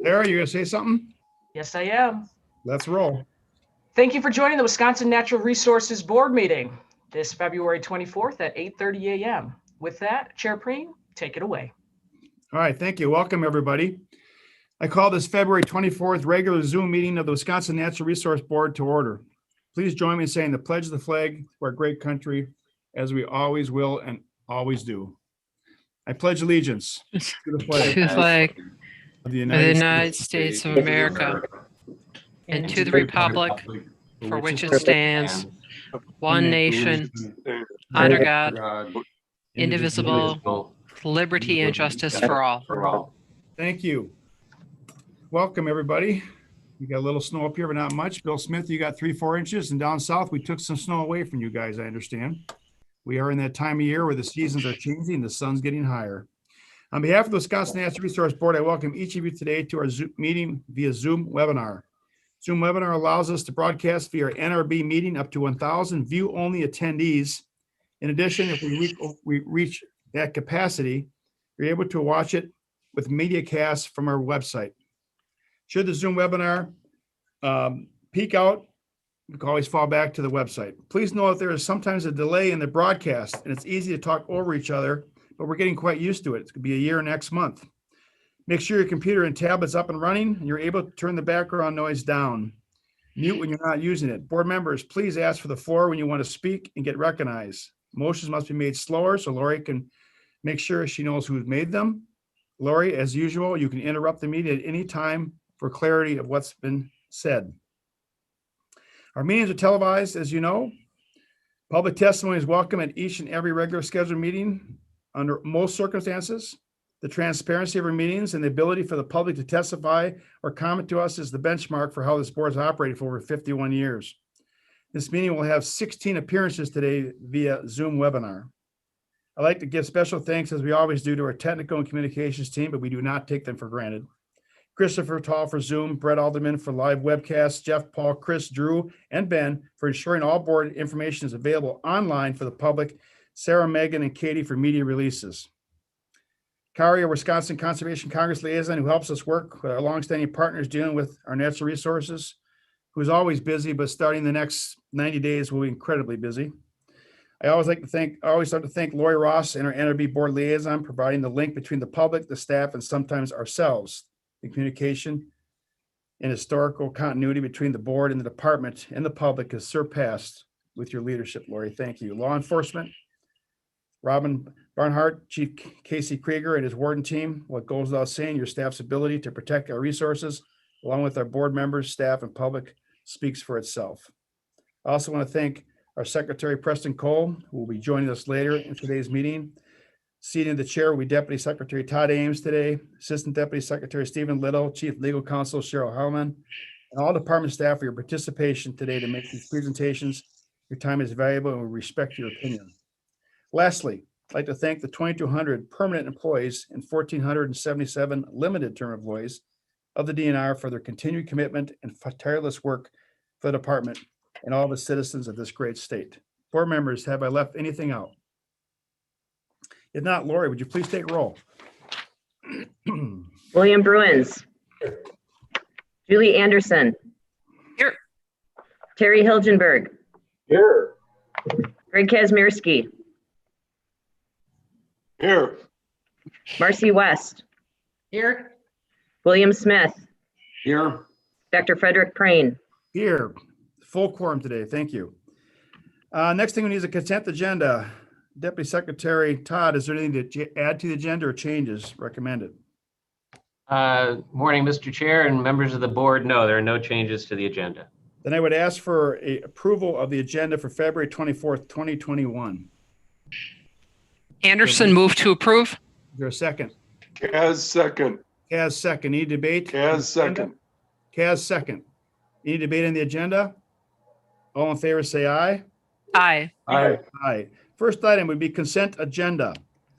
Sarah, you gonna say something? Yes, I am. Let's roll. Thank you for joining the Wisconsin Natural Resources Board meeting this February 24th at 8:30 a.m. With that, Chair Preen, take it away. All right, thank you. Welcome, everybody. I call this February 24th regular Zoom meeting of the Wisconsin Natural Resource Board to order. Please join me in saying the pledge of the flag to our great country, as we always will and always do. I pledge allegiance to the flag of the United States of America, and to the republic for which it stands, one nation, under God, indivisible, with liberty and justice for all. Thank you. Welcome, everybody. We got a little snow up here, but not much. Bill Smith, you got 3-4 inches, and down south, we took some snow away from you guys, I understand. We are in that time of year where the seasons are changing and the sun's getting higher. On behalf of the Wisconsin Natural Resource Board, I welcome each of you today to our Zoom meeting via Zoom webinar. Zoom webinar allows us to broadcast via our NRB meeting up to 1,000 view-only attendees. In addition, if we reach that capacity, you're able to watch it with MediaCast from our website. Should the Zoom webinar peak out, you can always fall back to the website. Please know that there is sometimes a delay in the broadcast, and it's easy to talk over each other, but we're getting quite used to it. It's going to be a year next month. Make sure your computer and tablet's up and running, and you're able to turn the background noise down. Mute when you're not using it. Board members, please ask for the floor when you want to speak and get recognized. Motions must be made slower so Lori can make sure she knows who's made them. Lori, as usual, you can interrupt the meeting at any time for clarity of what's been said. Our meetings are televised, as you know. Public testimony is welcome at each and every regular scheduled meeting under most circumstances. The transparency of our meetings and the ability for the public to testify or comment to us is the benchmark for how this board has operated for over 51 years. This meeting will have 16 appearances today via Zoom webinar. I'd like to give special thanks, as we always do, to our technical and communications team, but we do not take them for granted. Christopher Tall for Zoom, Brett Alderman for live webcasts, Jeff, Paul, Chris, Drew, and Ben for ensuring all board information is available online for the public, Sarah, Megan, and Katie for media releases. Kari, our Wisconsin Conservation Congress liaison, who helps us work with our longstanding partners dealing with our natural resources, who's always busy, but starting the next 90 days will be incredibly busy. I always like to thank Lori Ross and our NRB board liaison, providing the link between the public, the staff, and sometimes ourselves. The communication and historical continuity between the board and the department and the public is surpassed with your leadership, Lori. Thank you. Law enforcement, Robin Barnhart, Chief Casey Krieger and his warden team. What goes without saying, your staff's ability to protect our resources, along with our board members, staff, and public, speaks for itself. I also want to thank our Secretary, Preston Cole, who will be joining us later in today's meeting. Seating the chair will be Deputy Secretary Todd Ames today, Assistant Deputy Secretary Stephen Little, Chief Legal Counsel Cheryl Hellman, and all department staff for your participation today to make these presentations. Your time is valuable and we respect your opinion. Lastly, I'd like to thank the 2,200 permanent employees and 1,477 limited term employees of the DNR for their continued commitment and tireless work for the department and all the citizens of this great state. Board members, have I left anything out? If not, Lori, would you please take roll? William Bruins. Julie Anderson. Here. Terry Hilgenberg. Here. Greg Kazmierski. Here. Marcy West. Here. William Smith. Here. Dr. Frederick Prane. Here, full quorum today. Thank you. Next thing we need is a consent agenda. Deputy Secretary Todd, is there anything to add to the agenda or changes recommended? Morning, Mr. Chair and members of the board. No, there are no changes to the agenda. Then I would ask for a approval of the agenda for February 24th, 2021. Anderson, move to approve. Is there a second? Kaz second. Kaz second. Any debate? Kaz second. Kaz second. Any debate on the agenda? All in favor, say aye. Aye. Aye. Aye. First item would be consent agenda.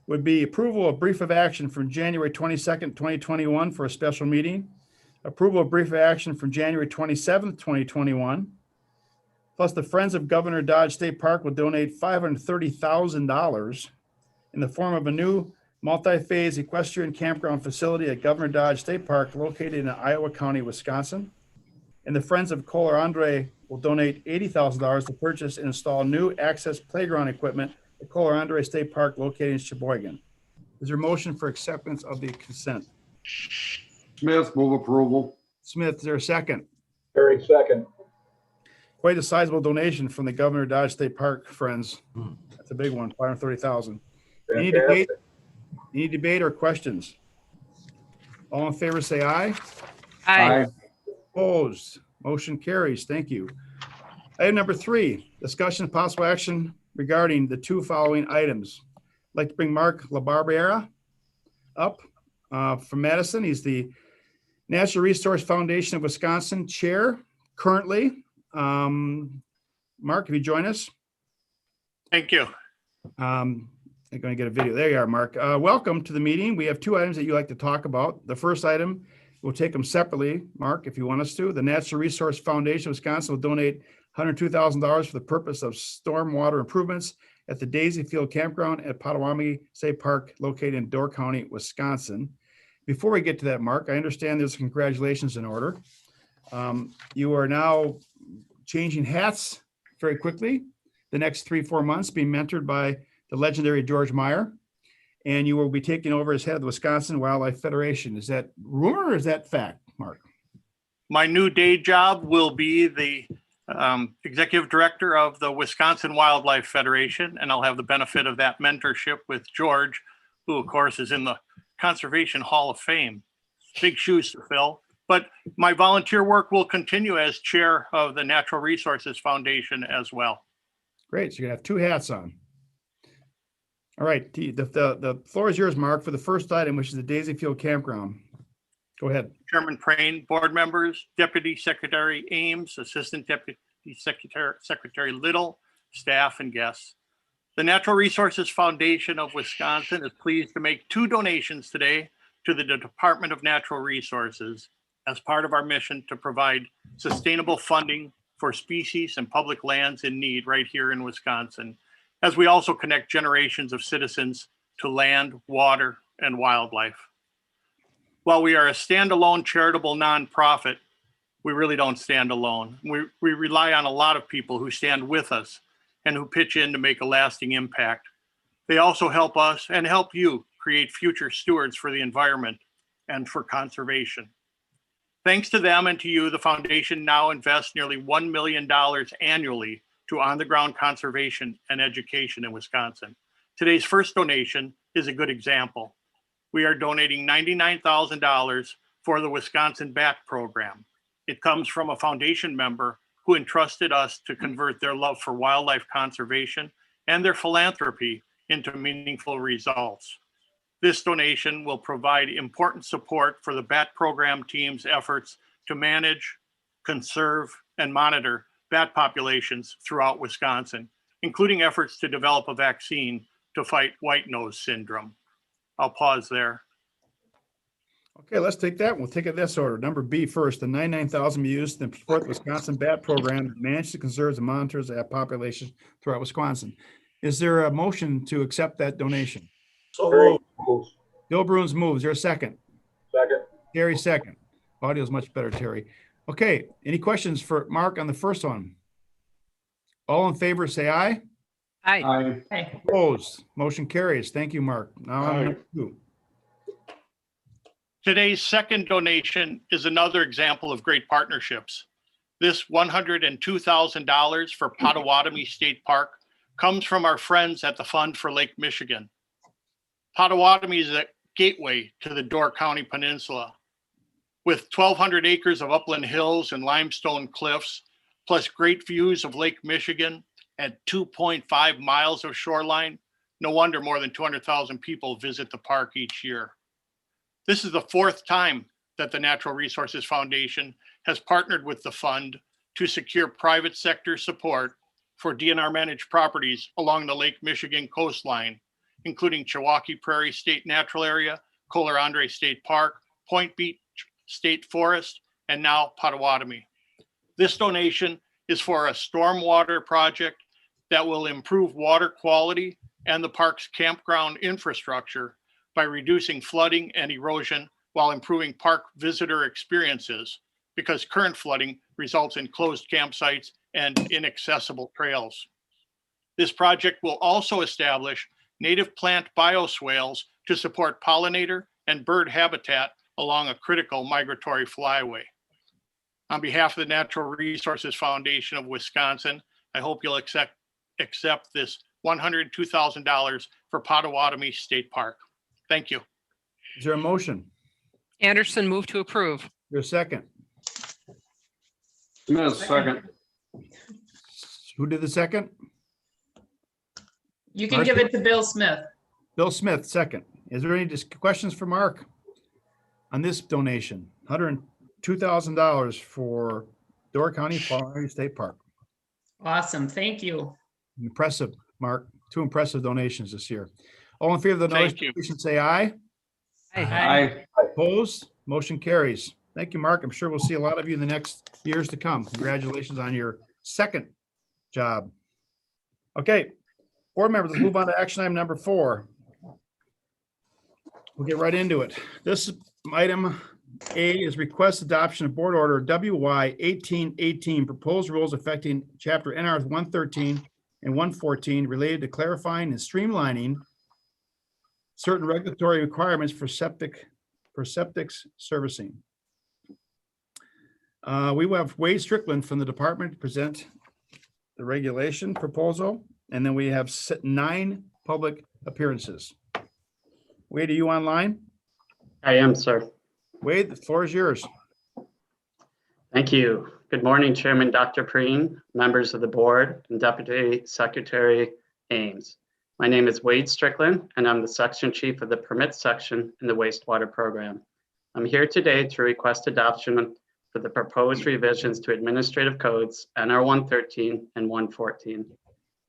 Would be approval of brief of action from January 22nd, 2021 for a special meeting. Approval of brief of action from January 27th, 2021. Plus the Friends of Governor Dodge State Park will donate $530,000 in the form of a new multi-phase equestrian campground facility at Governor Dodge State Park located in Iowa County, Wisconsin. And the Friends of Kohler Andre will donate $80,000 to purchase and install new access playground equipment at Kohler Andre State Park located in Sheboygan. Is there a motion for acceptance of the consent? Smith, move approval. Smith, is there a second? Perry, second. Quite a sizable donation from the Governor Dodge State Park Friends. That's a big one, $530,000. Any debate? Any debate or questions? All in favor, say aye. Aye. Opposed? Motion carries. Thank you. Item number 3, discussion of possible action regarding the 2 following items. I'd like to bring Mark LaBarbera up from Madison. He's the Natural Resource Foundation of Wisconsin Chair currently. Mark, if you join us. Thank you. I'm going to get a video. There you are, Mark. Welcome to the meeting. We have 2 items that you like to talk about. The first item, we'll take them separately, Mark, if you want us to. The Natural Resource Foundation of Wisconsin will donate $102,000 for the purpose of stormwater improvements at the Daisy Field Campground at Potawatomi State Park located in Door County, Wisconsin. Before we get to that, Mark, I understand there's congratulations in order. You are now changing hats very quickly, the next 3-4 months, being mentored by the legendary George Meyer, and you will be taking over as head of the Wisconsin Wildlife Federation. Is that rumor or is that fact, Mark? My new day job will be the executive director of the Wisconsin Wildlife Federation, and I'll have the benefit of that mentorship with George, who of course is in the Conservation Hall of Fame. Big shoes to fill, but my volunteer work will continue as chair of the Natural Resources Foundation as well. Great, so you're gonna have 2 hats on. All right, the floor is yours, Mark, for the first item, which is the Daisy Field Campground. Go ahead. Chairman Prane, board members, Deputy Secretary Ames, Assistant Deputy Secretary Little, staff and guests. The Natural Resources Foundation of Wisconsin is pleased to make 2 donations today to the Department of Natural Resources as part of our mission to provide sustainable funding for species and public lands in need right here in Wisconsin, as we also connect generations of citizens to land, water, and wildlife. While we are a standalone charitable nonprofit, we really don't stand alone. We rely on a lot of people who stand with us and who pitch in to make a lasting impact. They also help us and help you create future stewards for the environment and for conservation. Thanks to them and to you, the foundation now invests nearly $1 million annually to on-the-ground conservation and education in Wisconsin. Today's first donation is a good example. We are donating $99,000 for the Wisconsin Bat Program. It comes from a foundation member who entrusted us to convert their love for wildlife conservation and their philanthropy into meaningful results. This donation will provide important support for the Bat Program team's efforts to manage, conserve, and monitor bat populations throughout Wisconsin, including efforts to develop a vaccine to fight white nose syndrome. I'll pause there. Okay, let's take that. We'll take it this order. Number B first, the $99,000 used to support the Wisconsin Bat Program that manages, conserves, and monitors that population throughout Wisconsin. Is there a motion to accept that donation? So Bill Bruins moves. Is there a second? Second. Terry second. Audio is much better, Terry. Okay, any questions for Mark on the first one? All in favor, say aye. Aye. Aye. Opposed? Motion carries. Thank you, Mark. Now on number 2. Today's second donation is another example of great partnerships. This $102,000 for Potawatomi State Park comes from our friends at the Fund for Lake Michigan. Potawatomi is a gateway to the Door County Peninsula. With 1,200 acres of upland hills and limestone cliffs, plus great views of Lake Michigan at 2.5 miles of shoreline, no wonder more than 200,000 people visit the park each year. This is the 4th time that the Natural Resources Foundation has partnered with the fund to secure private sector support for DNR managed properties along the Lake Michigan coastline, including Chilwaukee Prairie State Natural Area, Kohler Andre State Park, Point Beach State Forest, and now Potawatomi. This donation is for a stormwater project that will improve water quality and the park's campground infrastructure by reducing flooding and erosion while improving park visitor experiences, because current flooding results in closed campsites and inaccessible trails. This project will also establish native plant bioswales to support pollinator and bird habitat along a critical migratory flyway. On behalf of the Natural Resources Foundation of Wisconsin, I hope you'll accept this $102,000 for Potawatomi State Park. Thank you. Is there a motion? Anderson, move to approve. Your second? Smith, second. Who did the second? You can give it to Bill Smith. Bill Smith, second. Is there any questions for Mark on this donation? $102,000 for Door County Potawatomi State Park. Awesome. Thank you. Impressive, Mark. 2 impressive donations this year. All in favor of the Thank you. donation, say aye. Aye. Opposed? Motion carries. Thank you, Mark. I'm sure we'll see a lot of you in the next years to come. Congratulations on your second job. Okay, board members, let's move on to action item number 4. We'll get right into it. This item A is request adoption of board order WY 1818, proposed rules affecting chapter NR 113 and 114 related to clarifying and streamlining certain regulatory requirements for septics servicing. We have Wade Strickland from the department to present the regulation proposal, and then we have 9 public appearances. Wade, are you online? I am, sir. Wade, the floor is yours. Thank you. Good morning, Chairman Dr. Preen, members of the board, and Deputy Secretary Ames. My name is Wade Strickland, and I'm the section chief of the permit section in the wastewater program. I'm here today to request adoption for the proposed revisions to administrative codes NR 113 and 114.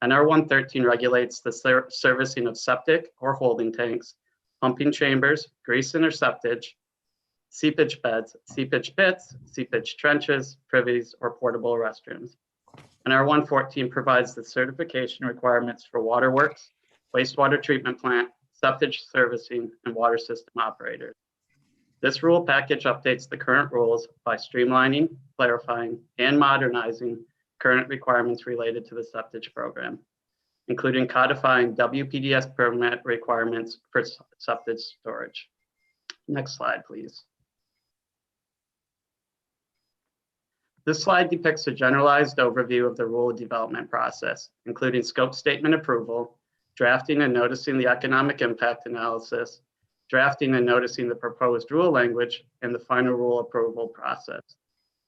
NR 113 regulates the servicing of septic or holding tanks, pumping chambers, grease interceptage, seepage beds, seepage pits, seepage trenches, privies, or portable restrooms. NR 114 provides the certification requirements for waterworks, wastewater treatment plant, septic servicing, and water system operators. This rule package updates the current rules by streamlining, clarifying, and modernizing current requirements related to the septic program, including codifying WPDS permit requirements for septic storage. Next slide, please. This slide depicts a generalized overview of the rule development process, including scope statement approval, drafting and noticing the economic impact analysis, drafting and noticing the proposed rule language, and the final rule approval process.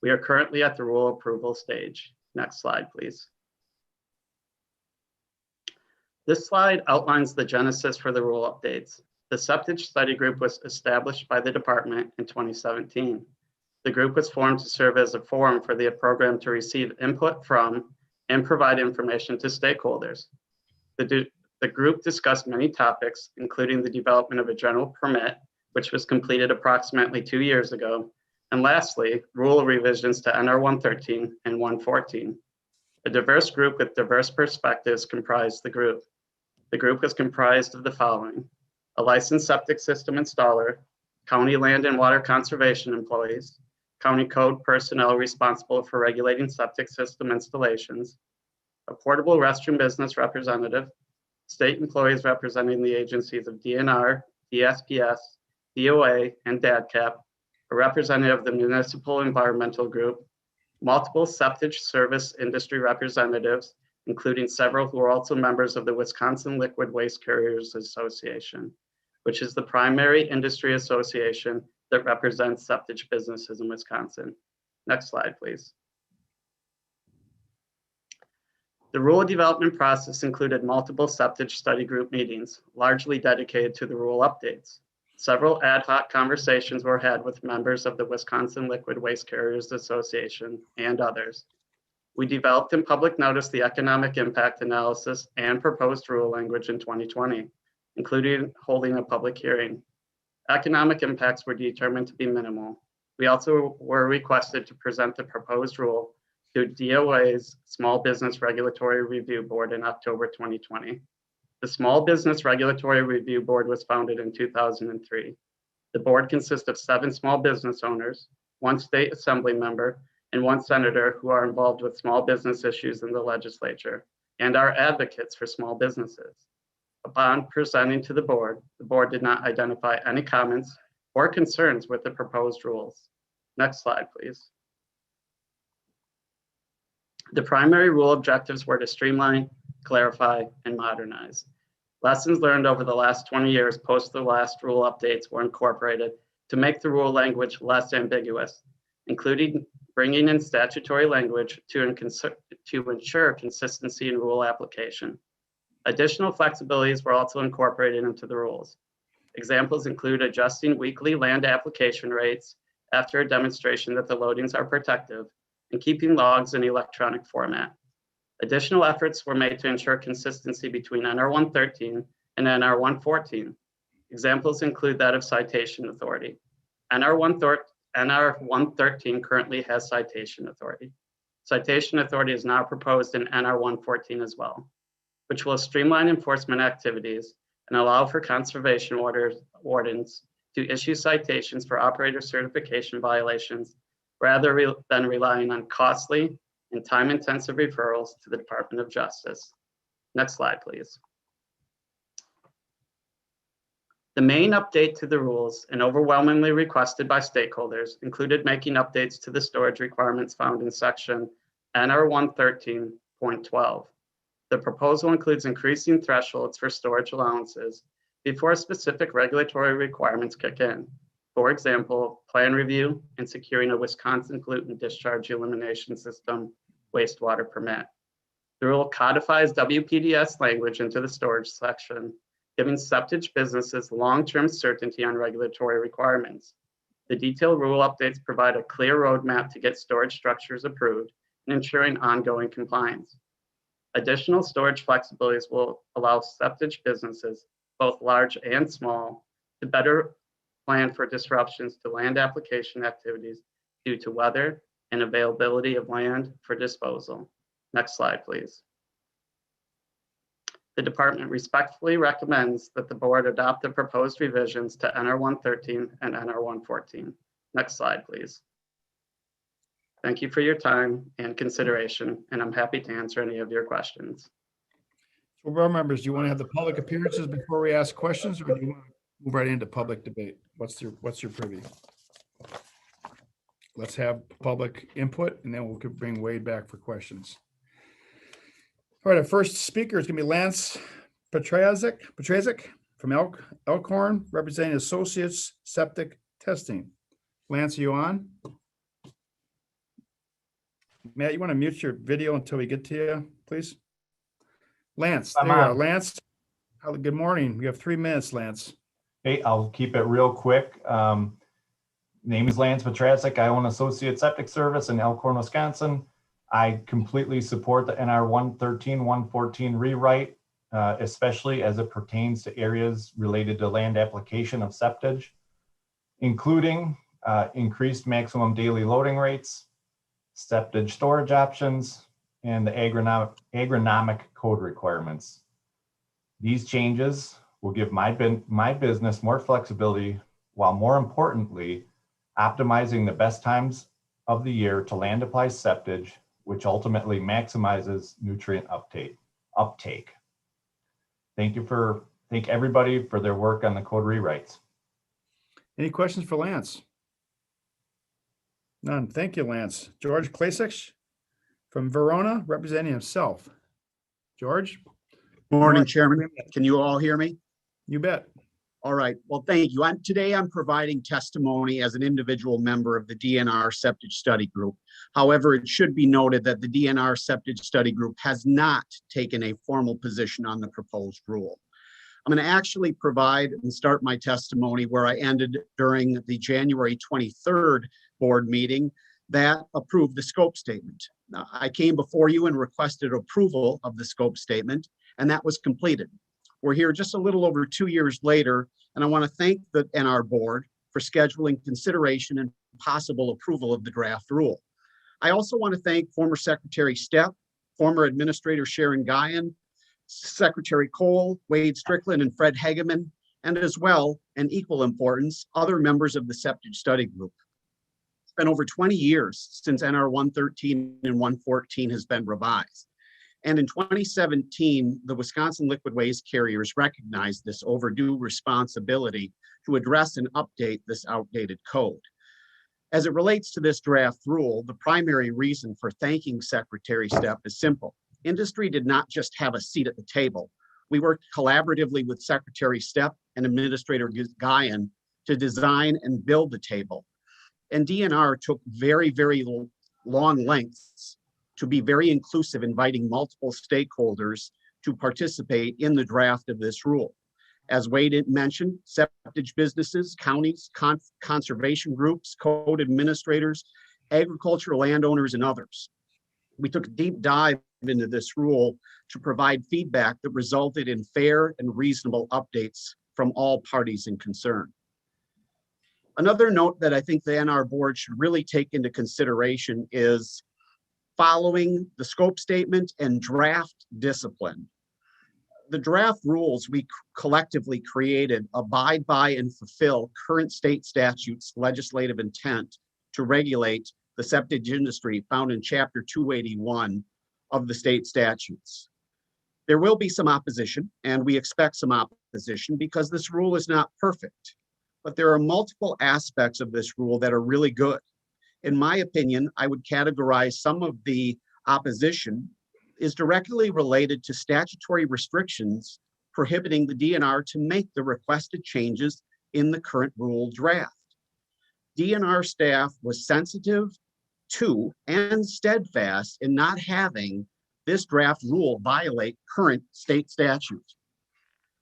We are currently at the rule approval stage. Next slide, please. This slide outlines the genesis for the rule updates. The septic study group was established by the department in 2017. The group was formed to serve as a forum for the program to receive input from and provide information to stakeholders. The group discussed many topics, including the development of a general permit, which was completed approximately 2 years ago, and lastly, rule revisions to NR 113 and 114. A diverse group with diverse perspectives comprised the group. The group was comprised of the following: a licensed septic system installer, county land and water conservation employees, county code personnel responsible for regulating septic system installations, a portable restroom business representative, state employees representing the agencies of DNR, DSPS, DOA, and DADCAP, a representative of the Municipal Environmental Group, multiple septic service industry representatives, including several who are also members of the Wisconsin Liquid Waste Carriers Association, which is the primary industry association that represents septic businesses in Wisconsin. Next slide, please. The rule development process included multiple septic study group meetings, largely dedicated to the rule updates. Several ad hoc conversations were had with members of the Wisconsin Liquid Waste Carriers Association and others. We developed and public noticed the economic impact analysis and proposed rule language in 2020, including holding a public hearing. Economic impacts were determined to be minimal. We also were requested to present the proposed rule to DOA's Small Business Regulatory Review Board in October 2020. The Small Business Regulatory Review Board was founded in 2003. The board consists of 7 small business owners, 1 state assembly member, and 1 senator who are involved with small business issues in the legislature and are advocates for small businesses. Upon presenting to the board did not identify any comments or concerns with the proposed rules. Next slide, please. The primary rule objectives were to streamline, clarify, and modernize. Lessons learned over the last 20 years post the last rule updates were incorporated to make the rule language less ambiguous, including bringing in statutory language to ensure consistency in rule application. Additional flexibilities were also incorporated into the rules. Examples include adjusting weekly land application rates after a demonstration that the loadings are protective and keeping logs in electronic format. Additional efforts were made to ensure consistency between NR 113 and NR 114. Examples include that of citation authority. NR 113 currently has citation authority. Citation authority is now proposed in NR 114 as well, which will streamline enforcement activities and allow for conservation wardens to issue citations for operator certification violations rather than relying on costly and time-intensive referrals to the Department of Justice. Next slide, please. The main update to the rules, and overwhelmingly requested by stakeholders, included making updates to the storage requirements found in section NR 113.12. The proposal includes increasing thresholds for storage allowances before specific regulatory requirements kick in. For example, plan review and securing a Wisconsin pollutant discharge elimination system wastewater permit. The rule codifies WPDS language into the storage section, giving septic businesses long-term certainty on regulatory requirements. The detailed rule updates provide a clear roadmap to get storage structures approved and ensuring ongoing compliance. Additional storage flexibilities will allow septic businesses, both large and small, to better plan for disruptions to land application activities due to weather and availability of land for disposal. Next slide, please. The department respectfully recommends that the board adopt the proposed revisions to NR 113 and NR 114. Next slide, please. Thank you for your time and consideration, and I'm happy to answer any of your questions. So board members, do you want to have the public appearances before we ask questions, or do you want to move right into public debate? What's your privy? Let's have public input, and then we'll bring Wade back for questions. All right, our first speaker is going to be Lance Petrazik from Elkhorn, representing Associates Septic Testing. Lance, are you on? Matt, you want to mute your video until we get to you, please? Lance, there you are. Lance, good morning. We have 3 minutes, Lance. Hey, I'll keep it real quick. Name is Lance Petrazik. I own Associate Septic Service in Elkhorn, Wisconsin. I completely support the NR 113, 114 rewrite, especially as it pertains to areas related to land application of septage, including increased maximum daily loading rates, septage storage options, and the agronomic code requirements. These changes will give my business more flexibility, while more importantly, optimizing the best times of the year to land apply septage, which ultimately maximizes nutrient uptake. Thank everybody for their work on the code rewrites. Any questions for Lance? None. Thank you, Lance. George Klasich from Verona, representing himself. George? Morning, Chairman. Can you all hear me? You bet. All right. Well, thank you. Today I'm providing testimony as an individual member of the DNR Septic Study Group. However, it should be noted that the DNR Septic Study Group has not taken a formal position on the proposed rule. I'm going to actually provide and start my testimony where I ended during the January 23rd board meeting that approved the scope statement. Now, I came before you and requested approval of the scope statement, and that was completed. We're here just a little over 2 years later, and I want to thank the NR board for scheduling consideration and possible approval of the draft rule. I also want to thank former Secretary Stepp, former Administrator Sharon Guyon, Secretary Cole, Wade Strickland, and Fred Hageman, and as well, and equal importance, other members of the Septage Study Group. It's been over 20 years since NR 113 and 114 has been revised. And in 2017, the Wisconsin Liquid Waste Carriers recognized this overdue responsibility to address and update this outdated code. As it relates to this draft rule, the primary reason for thanking Secretary Stepp is simple. Industry did not just have a seat at the table. We worked collaboratively with Secretary Stepp and Administrator Guyan to design and build the table. And DNR took very, very long lengths to be very inclusive, inviting multiple stakeholders to participate in the draft of this rule. As Wade mentioned, septage businesses, counties, conservation groups, code administrators, agricultural landowners, and others. We took a deep dive into this rule to provide feedback that resulted in fair and reasonable updates from all parties in concern. Another note that I think the NR board should really take into consideration is following the scope statement and draft discipline. The draft rules we collectively created abide by and fulfill current state statutes' legislative intent to regulate the septage industry found in Chapter 281 of the state statutes. There will be some opposition, and we expect some opposition because this rule is not perfect, but there are multiple aspects of this rule that are really good. In my opinion, I would categorize some of the opposition is directly related to statutory restrictions prohibiting the DNR to make the requested changes in the current rule draft. DNR staff was sensitive to and steadfast in not having this draft rule violate current state statutes.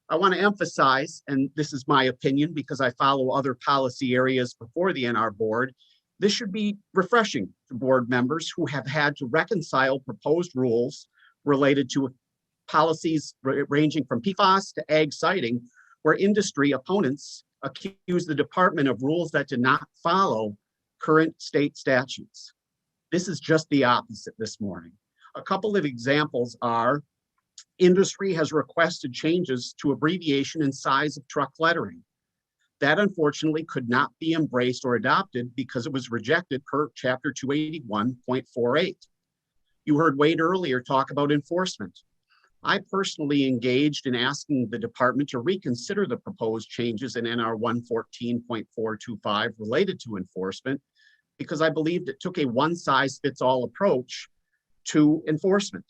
I want to emphasize, and this is my opinion because I follow other policy areas before the NR board, this should be refreshing to board members who have had to reconcile proposed rules related to policies ranging from PFAS to ag siting, where industry opponents accuse the department of rules that did not follow current state statutes. This is just the opposite this morning. A couple of examples are industry has requested changes to abbreviation and size of truck lettering. That unfortunately could not be embraced or adopted because it was rejected per Chapter 281.48. You heard Wade earlier talk about enforcement. I personally engaged in asking the department to reconsider the proposed changes in NR 114.425 related to enforcement because I believed it took a one-size-fits-all approach to enforcement.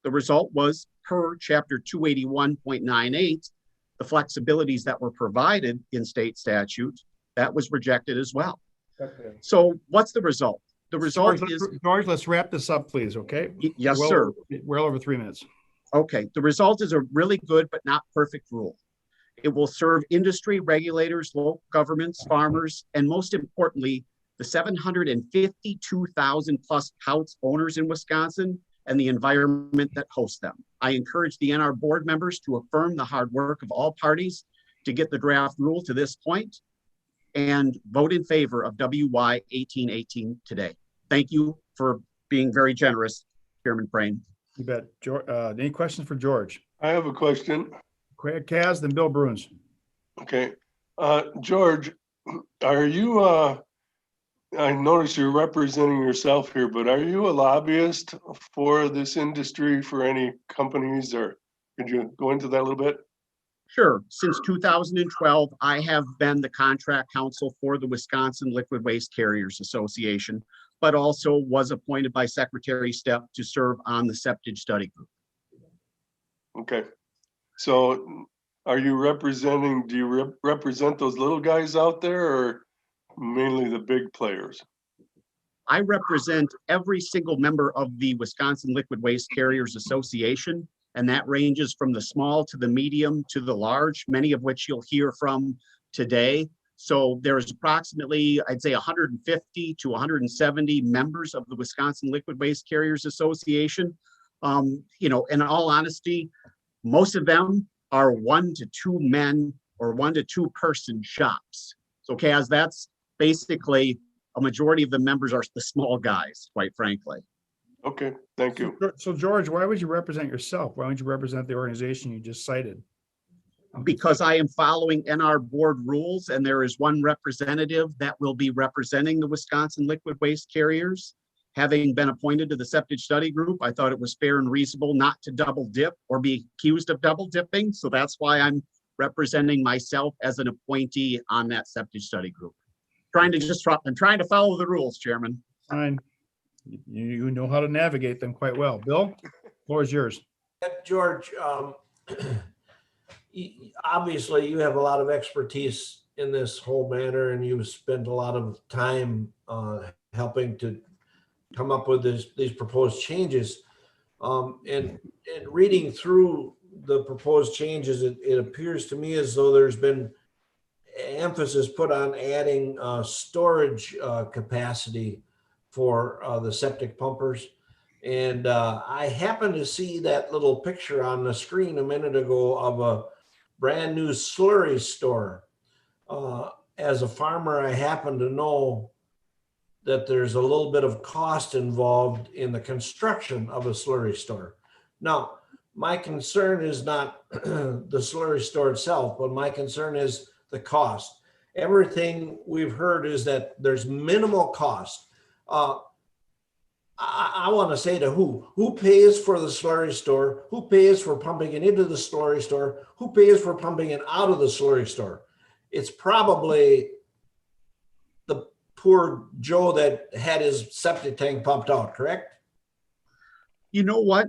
The result was per Chapter 281.98, the flexibilities that were provided in state statute, that was rejected as well. Okay. So what's the result? The result is— George, let's wrap this up, please, okay? Yes, sir. We're over 3 minutes. Okay, the result is a really good but not perfect rule. It will serve industry, regulators, local governments, farmers, and most importantly, the 752,000 plus Pouts owners in Wisconsin and the environment that hosts them. I encourage the NR board members to affirm the hard work of all parties to get the draft rule to this point and vote in favor of WY 1818 today. Thank you for being very generous, Chairman Prane. You bet. George, any questions for George? I have a question. Craig Kaz, then Bill Bruins. Okay. George, are you, I notice you're representing yourself here, but are you a lobbyist for this industry, for any companies, or could you go into that a little bit? Sure. Since 2012, I have been the contract counsel for the Wisconsin Liquid Waste Carriers Association, but also was appointed by Secretary Stepp to serve on the Septage Study Group. Okay. So are you representing, do you represent those little guys out there or mainly the big players? I represent every single member of the Wisconsin Liquid Waste Carriers Association, and that ranges from the small to the medium to the large, many of which you'll hear from today. So there's approximately, I'd say 150 to 170 members of the Wisconsin Liquid Waste Carriers Association. You know, in all honesty, most of them are 1 to 2 men or 1 to 2 person shops. So Kaz, that's basically a majority of the members are the small guys, quite frankly. Okay, thank you. So George, why would you represent yourself? Why don't you represent the organization you just cited? Because I am following NR board rules and there is one representative that will be representing the Wisconsin liquid waste carriers. Having been appointed to the septic study group, I thought it was fair and reasonable not to double dip or be accused of double dipping. So that's why I'm representing myself as an appointee on that septic study group. I'm trying to follow the rules, Chairman. Fine. You know how to navigate them quite well. Bill, floor is yours. George, obviously you have a lot of expertise in this whole matter and you've spent a lot of time helping to come up with these proposed changes. And reading through the proposed changes, it appears to me as though there's been emphasis put on adding storage capacity for the septic pumpers. And I happened to see that little picture on the screen a minute ago of a brand new slurry store. As a farmer, I happen to know that there's a little bit of cost involved in the construction of a slurry store. Now, my concern is not the slurry store itself, but my concern is the cost. Everything we've heard is that there's minimal cost. I want to say to who pays for the slurry store? Who pays for pumping it into the slurry store? Who pays for pumping it out of the slurry store? It's probably the poor Joe that had his septic tank pumped out, correct? You know what,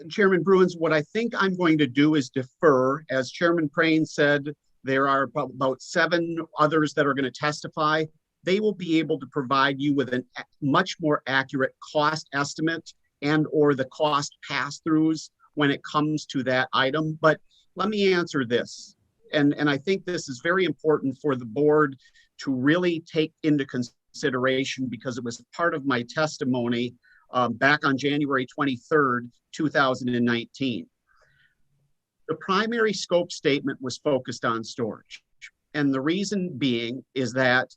Chairman Bruins, what I think I'm going to do is defer. As Chairman Crane said, there are about 7 others that are going to testify. They will be able to provide you with a much more accurate cost estimate and or the cost pass-throughs when it comes to that item. But let me answer this. And I think this is very important for the board to really take into consideration because it was part of my testimony back on January 23rd, 2019. The primary scope statement was focused on storage. And the reason being is that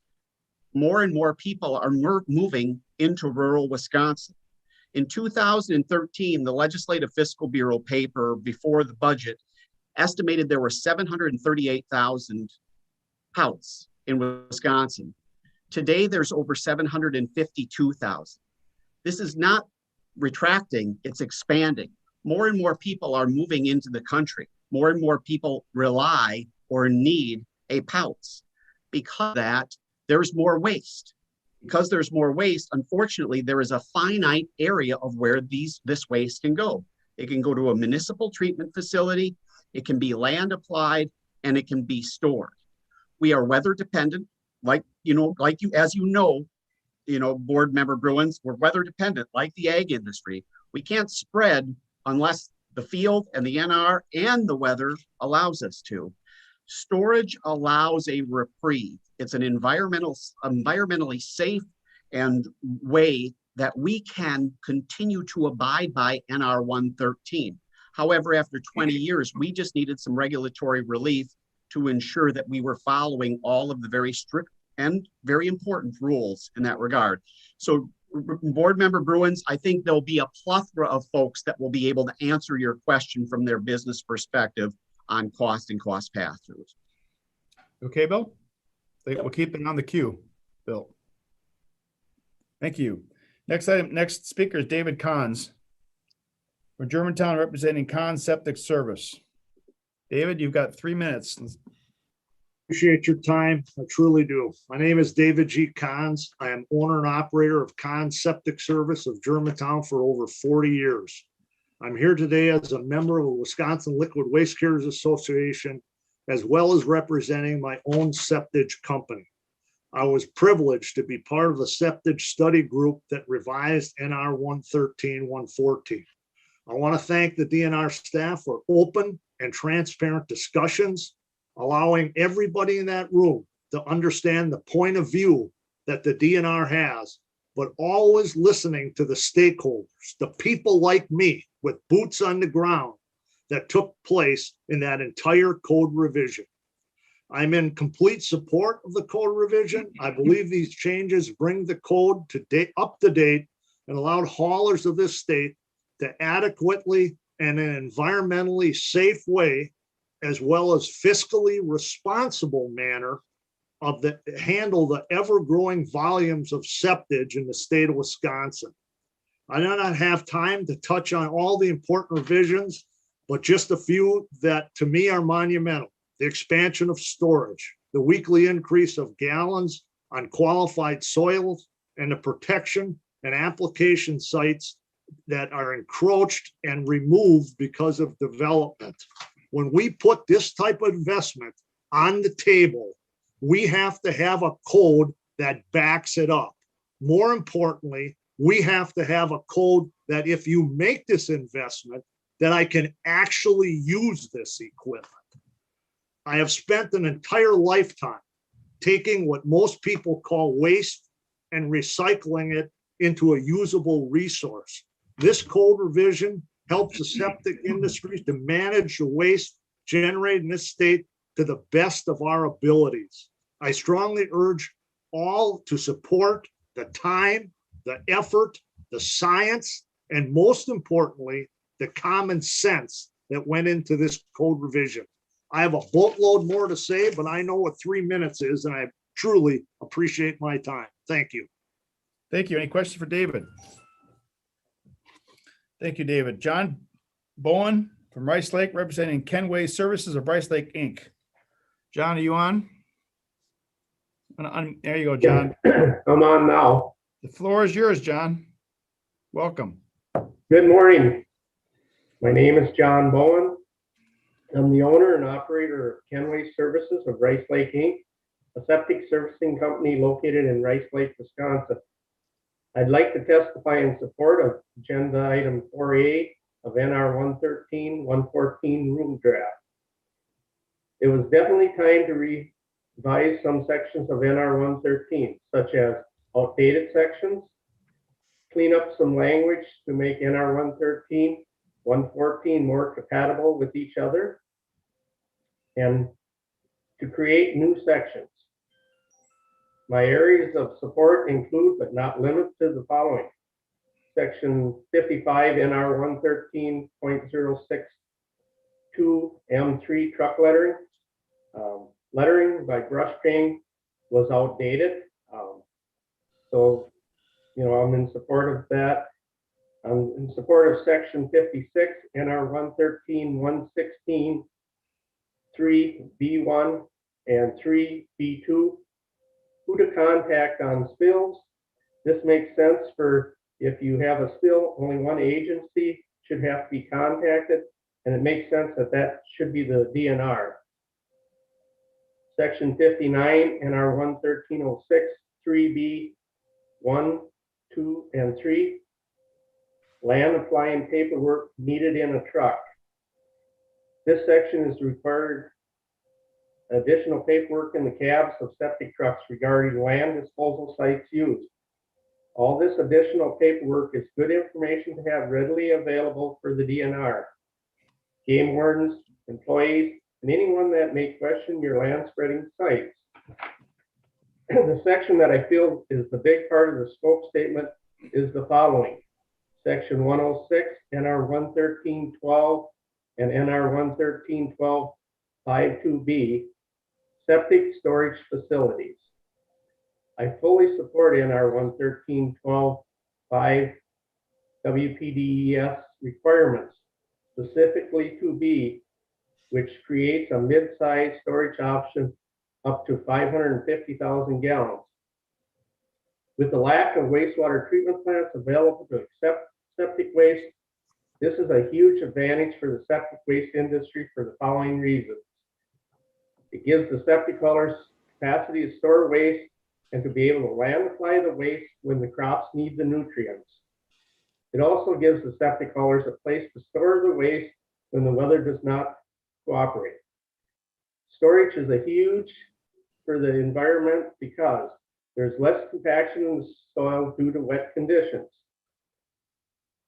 more and more people are moving into rural Wisconsin. In 2013, the Legislative Fiscal Bureau paper before the budget estimated there were 738,000 pouts in Wisconsin. Today, there's over 752,000. This is not retracting, it's expanding. More and more people are moving into the country. More and more people rely or need a pouts. Because of that, there's more waste. Because there's more waste, unfortunately, there is a finite area of where this waste can go. It can go to a municipal treatment facility, it can be land applied, and it can be stored. We are weather dependent, board member Bruins, we're weather dependent, like the ag industry. We can't spread unless the field and the NR and the weather allows us to. Storage allows a reprieve. It's an environmentally safe and way that we can continue to abide by NR 113. However, after 20 years, we just needed some regulatory relief to ensure that we were following all of the very strict and very important rules in that regard. So board member Bruins, I think there'll be a plethora of folks that will be able to answer your question from their business perspective on cost and cost pass-throughs. Okay, Bill? We'll keep it on the queue, Bill. Thank you. Next speaker is David Kahns from Germantown, representing Kahns Septic Service. David, you've got 3 minutes. Appreciate your time. I truly do. My name is David G. Kahns. I am owner and operator of Kahns Septic Service of Germantown for over 40 years. I'm here today as a member of the Wisconsin Liquid Waste Carriers Association, as well as representing my own septage company. I was privileged to be part of the septage study group that revised NR 113-114. I want to thank the DNR staff for open and transparent discussions, allowing everybody in that room to understand the point of view that the DNR has, but always listening to the stakeholders, the people like me with boots on the ground that took place in that entire code revision. I'm in complete support of the code revision. I believe these changes bring the code up to date and allowed haulers of this state to adequately and in an environmentally safe way, as well as fiscally responsible manner handle the ever-growing volumes of septage in the state of Wisconsin. I do not have time to touch on all the important revisions, but just a few that to me are monumental. The expansion of storage, the weekly increase of gallons on qualified soils, and the protection and application sites that are encroached and removed because of development. When we put this type of investment on the table, we have to have a code that backs it up. More importantly, we have to have a code that if you make this investment, that I can actually use this equipment. I have spent an entire lifetime taking what most people call waste and recycling it into a usable resource. This code revision helps the septic industry to manage the waste generated in this state to the best of our abilities. I strongly urge all to support the time, the effort, the science, and most importantly, the common sense that went into this code revision. I have a boatload more to say, but I know what 3 minutes is, and I truly appreciate my time. Thank you. Thank you. Any questions for David? Thank you, David. John Bowen from Rice Lake, representing Kenway Services of Rice Lake, Inc. John, are you on? There you go, John. I'm on now. The floor is yours, John. Welcome. Good morning. My name is John Bowen. I'm the owner and operator of Kenway Services of Rice Lake, Inc., a septic servicing company located in Rice Lake, Wisconsin. I'd like to testify in support of agenda item 4A of NR 113-114 rule draft. It was definitely time to revise some sections of NR 113, such as outdated sections, clean up some language to make NR 113-114 more compatible with each other, and to create new sections. My areas of support include, but not limited to, the following. Section 55 NR 113.062 M3 truck lettering. Lettering by Brush King was outdated. So, I'm in support of that. I'm in support of section 56 NR 113.116 3B1 and 3B2. Who to contact on spills. This makes sense for if you have a spill, only one agency should have to be contacted, and it makes sense that that should be the DNR. Section 59 NR 11306 3B1, 2, and 3. Land applying paperwork needed in a truck. This section is required additional paperwork in the cabs of septic trucks regarding land disposal sites used. All this additional paperwork is good information to have readily available for the DNR, game wardens, employees, and anyone that may question your land spreading sites. The section that I feel is the big part of the scope statement is the following. Section 106, NR 113.12 and NR 113.12.52B, septic storage facilities. I fully support NR 113.12.5 WPDES requirements, specifically 2B, which creates a mid-size storage option up to 550,000 gallons. With the lack of wastewater treatment plants available to accept septic waste, this is a huge advantage for the septic waste industry for the following reasons. It gives the septic haulers capacity to store waste and to be able to land apply the waste when the crops need the nutrients. It also gives the septic haulers a place to store the waste when the weather does not cooperate. Storage is a huge for the environment because there's less compaction in the soil due to wet conditions,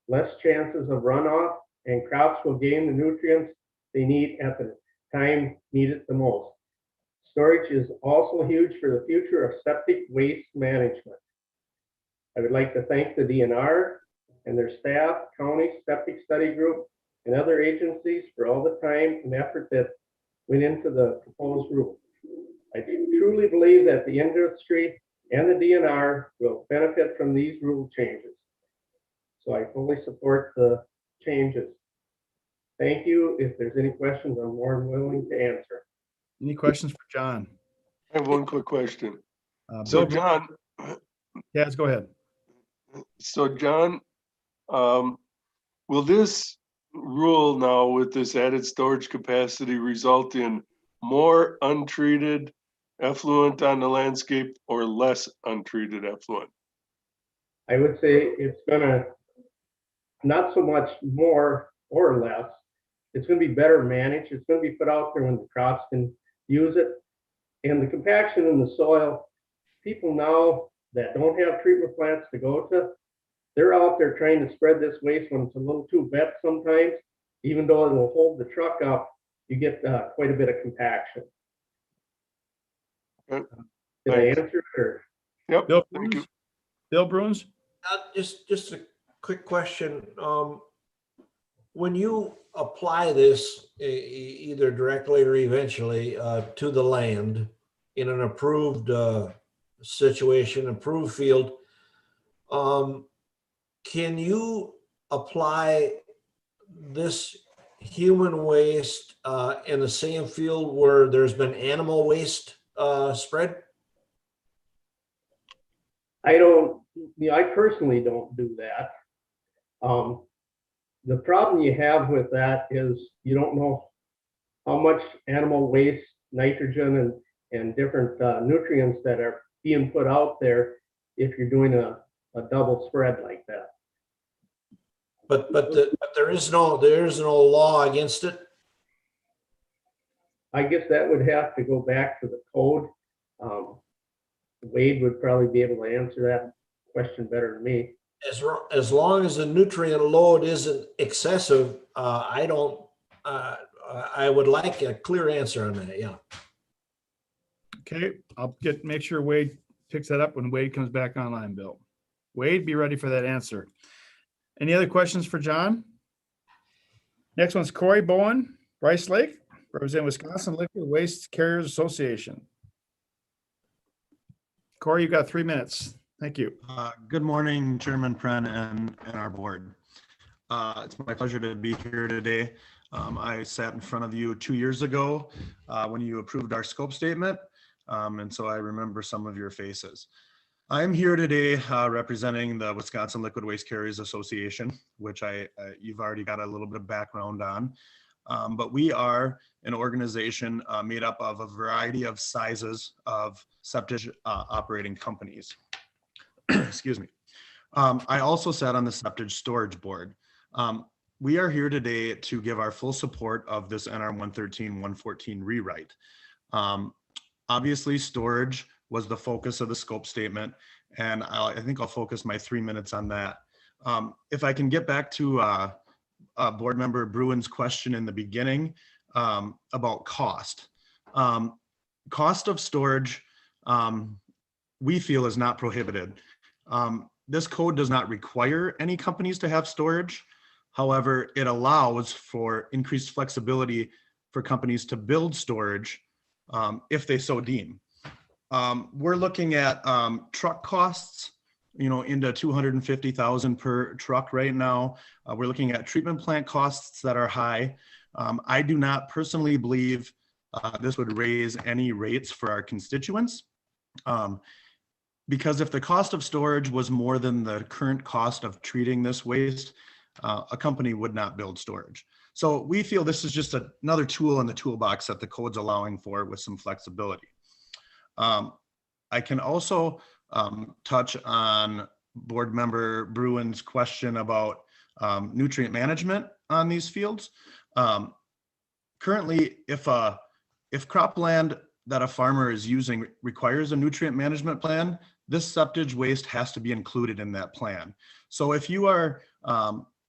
less chances of runoff, and crops will gain the nutrients they need at the time needed the most. Storage is also huge for the future of septic waste management. I would like to thank the DNR and their staff, county septic study group, and other agencies for all the time and effort that went into the proposed rule. I truly believe that the industry and the DNR will benefit from these rule changes. So I fully support the changes. Thank you. If there's any questions, I'm more than willing to answer. Any questions for John? I have one quick question. Bill, So John, yes, go ahead. so John, will this rule now with this added storage capacity result in more untreated effluent on the landscape or less untreated effluent? I would say it's gonna, not so much more or less, it's gonna be better managed. It's gonna be put out there when the crops can use it. And the compaction in the soil, people now that don't have treatment plants to go to, they're out there trying to spread this waste when it's a little too wet sometimes. Even though it will hold the truck up, you get quite a bit of compaction. Okay. Did I answer it or? Yep. Bill Thank Bruins? you. Bill Bruins? Just a quick question. When you apply this either directly or eventually to the land in an approved situation, approved field, can you apply this human waste in the same field where there's been animal waste spread? I personally don't do that. The problem you have with that is you don't know how much animal waste, nitrogen, and different nutrients that are being put out there if you're doing a double spread like that. But there is no law against it. I guess that would have to go back to the code. Wade would probably be able to answer that question better than me. As long as the nutrient load isn't excessive, I would like a clear answer on that. Yeah. Okay, I'll make sure Wade picks that up when Wade comes back online, Bill. Wade, be ready for that answer. Any other questions for John? Next one's Corey Bowen, Bryce Lake, representing Wisconsin Liquid Waste Carriers Association. Corey, you've got 3 minutes. Thank you. Good morning, Chairman Pren and our board. It's my pleasure to be here today. I sat in front of you 2 years ago when you approved our scope statement, and so I remember some of your faces. I'm here today representing the Wisconsin Liquid Waste Carriers Association, which you've already got a little bit of background on. But we are an organization made up of a variety of sizes of septic operating companies. Excuse me. I also sat on the septic storage board. We are here today to give our full support of this NR 113-114 rewrite. Obviously, storage was the focus of the scope statement, and I think I'll focus my 3 minutes on that. If I can get back to Board Member Bruin's question in the beginning about cost. Cost of storage, we feel, is not prohibited. This code does not require any companies to have storage. However, it allows for increased flexibility for companies to build storage if they so deem. We're looking at truck costs, into $250,000 per truck right now. We're looking at treatment plant costs that are high. I do not personally believe this would raise any rates for our constituents. Because if the cost of storage was more than the current cost of treating this waste, a company would not build storage. So we feel this is just another tool in the toolbox that the code's allowing for with some flexibility. I can also touch on Board Member Bruin's question about nutrient management on these fields. Currently, if cropland that a farmer is using requires a nutrient management plan, this septic waste has to be included in that plan. So if you are,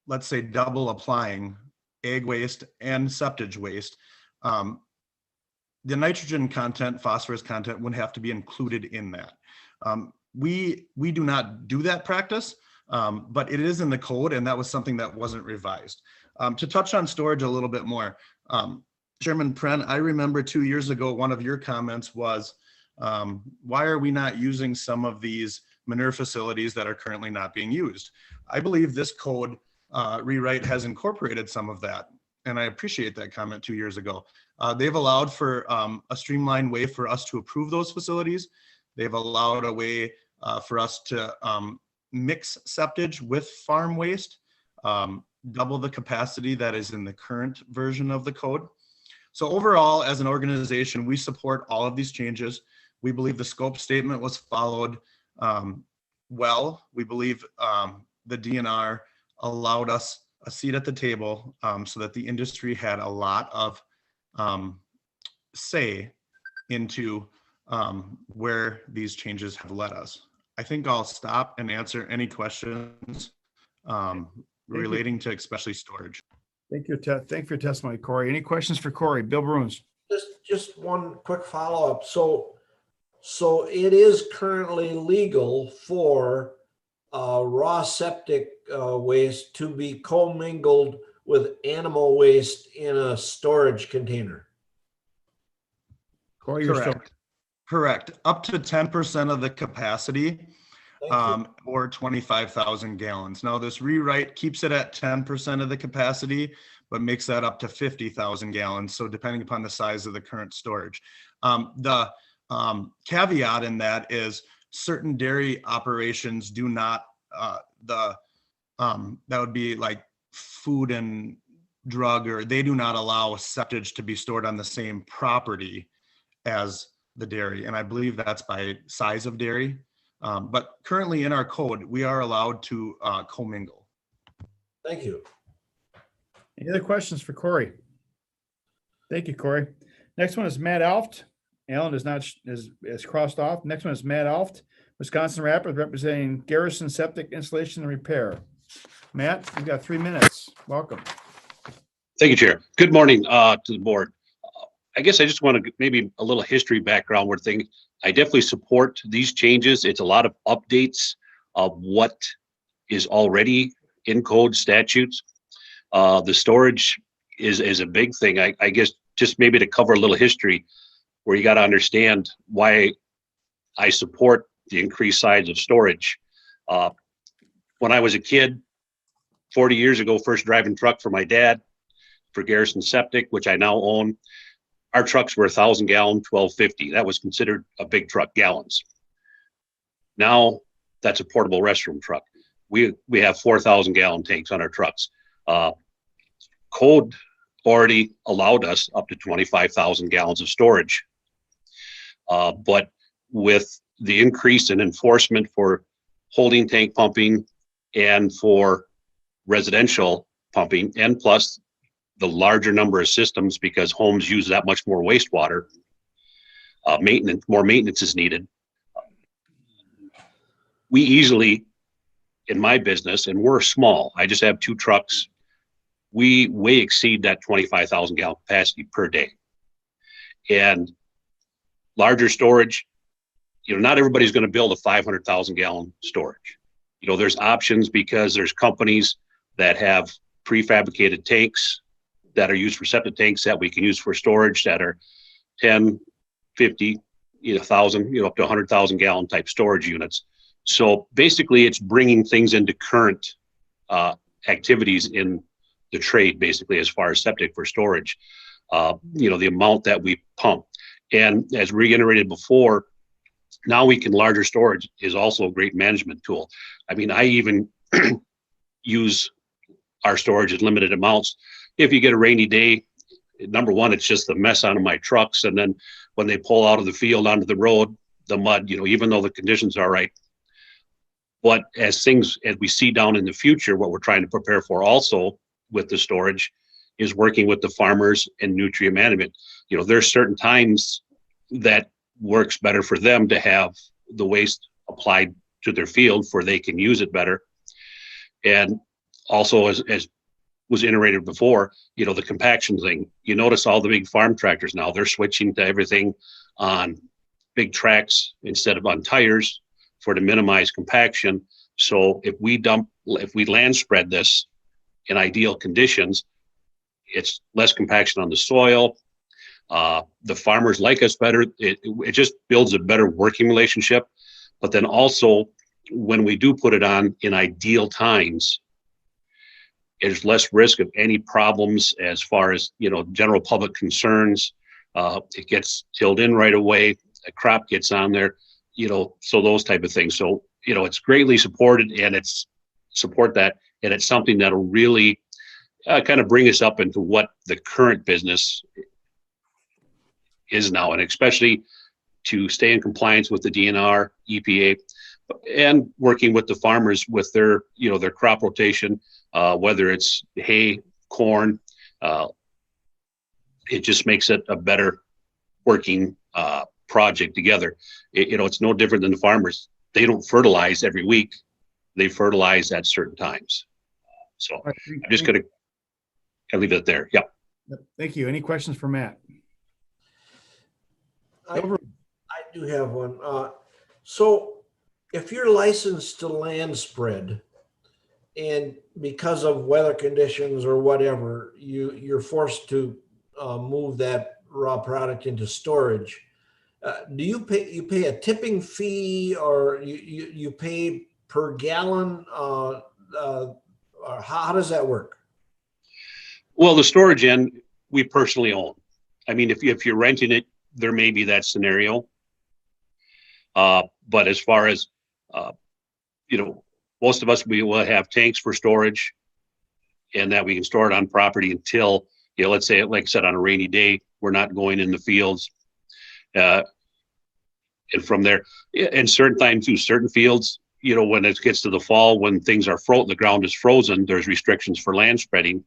let's say, double applying egg waste and septic waste, the nitrogen content, phosphorus content would have to be included in that. We do not do that practice, but it is in the code, and that was something that wasn't revised. To touch on storage a little bit more, Chairman Pren, I remember 2 years ago, one of your comments was, why are we not using some of these manure facilities that are currently not being used? I believe this code rewrite has incorporated some of that, and I appreciate that comment 2 years ago. They've allowed for a streamlined way for us to approve those facilities. They've allowed a way for us to mix septage with farm waste, double the capacity that is in the current version of the code. So overall, as an organization, we support all of these changes. We believe the scope statement was followed well. We believe the DNR allowed us a seat at the table so that the industry had a lot of say into where these changes have led us. I think I'll stop and answer any questions relating to especially storage. Thank you for your testimony, Corey. Any questions for Corey? Bill Bruins. Just one quick follow-up. So it is currently legal for raw septic waste to be commingled with animal waste in a storage container. Corey, you're still Correct. Up to 10% of the capacity, or 25,000 gallons. Now, this rewrite keeps it at 10% of the capacity, but makes that up to 50,000 gallons. So depending upon the size of the current storage. The caveat in that is certain dairy operations do not, that would be like food and drug, or they do not allow septage to be stored on the same property as the dairy. And I believe that's by size of dairy. But currently in our code, we are allowed to commingle. Thank you. Any other questions for Corey? Thank you, Corey. Next one is Matt Alft. Alan is crossed off. Next one is Matt Alft, Wisconsin Rapids, representing Garrison Septic Installation and Repair. Matt, you've got 3 minutes. Welcome. Thank you, Chair. Good morning to the board. I guess I just want to maybe a little history background where things, I definitely support these changes. It's a lot of updates of what is already in code statutes. The storage is a big thing. I guess just maybe to cover a little history where you got to understand why I support the increased size of storage. When I was a kid, 40 years ago, first driving truck for my dad for Garrison Septic, which I now own. Our trucks were 1,000 gallon, 1250. That was considered a big truck, gallons. Now that's a portable restroom truck. We have 4,000 gallon tanks on our trucks. Code already allowed us up to 25,000 gallons of storage. But with the increase in enforcement for holding tank pumping and for residential pumping, and plus the larger number of systems because homes use that much more wastewater, more maintenance is needed. We easily, in my business, and we're small, I just have 2 trucks, we way exceed that 25,000 gallon capacity per day. And larger storage, not everybody's going to build a 500,000 gallon storage. There's options because there's companies that have prefabricated tanks that are used for septic tanks that we can use for storage that are 10, 50, 1,000, up to 100,000 gallon type storage units. So basically it's bringing things into current activities in the trade, basically, as far as septic for storage, the amount that we pump. And as reiterated before, now we can larger storage is also a great management tool. I mean, I even use our storage at limited amounts. If you get a rainy day, number one, it's just the mess out of my trucks. And then when they pull out of the field onto the road, the mud, even though the conditions are right. But as we see down in the future, what we're trying to prepare for also with the storage is working with the farmers and nutrient management. There's certain times that works better for them to have the waste applied to their field for they can use it better. And also, as was iterated before, the compaction thing. You notice all the big farm tractors now, they're switching to everything on big tracks instead of on tires. to minimize compaction. So if we land spread this in ideal conditions, it's less compaction on the soil. The farmers like us better. It just builds a better working relationship. But then also, when we do put it on in ideal times, there's less risk of any problems as far as, general public concerns. It gets tilled in right away. A crop gets on there, so those type of things. So, it's greatly supported, and it's something that'll really kind of bring us up into what the current business is now, and especially to stay in compliance with the DNR, EPA, and working with the farmers with their crop rotation, whether it's hay, corn. It just makes it a better working project together. It's no different than the farmers. They don't fertilize every week. They fertilize at certain times. So I'm just going to leave it there. Yeah. Thank you. Any questions for Matt? I do have one. So if you're licensed to land spread, and because of weather conditions or whatever, you're forced to move that raw product into storage, do you pay a tipping fee, or you pay per gallon? Or how does that work? Well, the storage end we personally own. I mean, if you're renting it, there may be that scenario. But as far as, most of us, we will have tanks for storage, and that we can store it on property until, let's say, like I said, on a rainy day, we're not going in the fields. And from there, and certain times too, certain fields, when it gets to the fall, when things are the ground is frozen, there's restrictions for land spreading.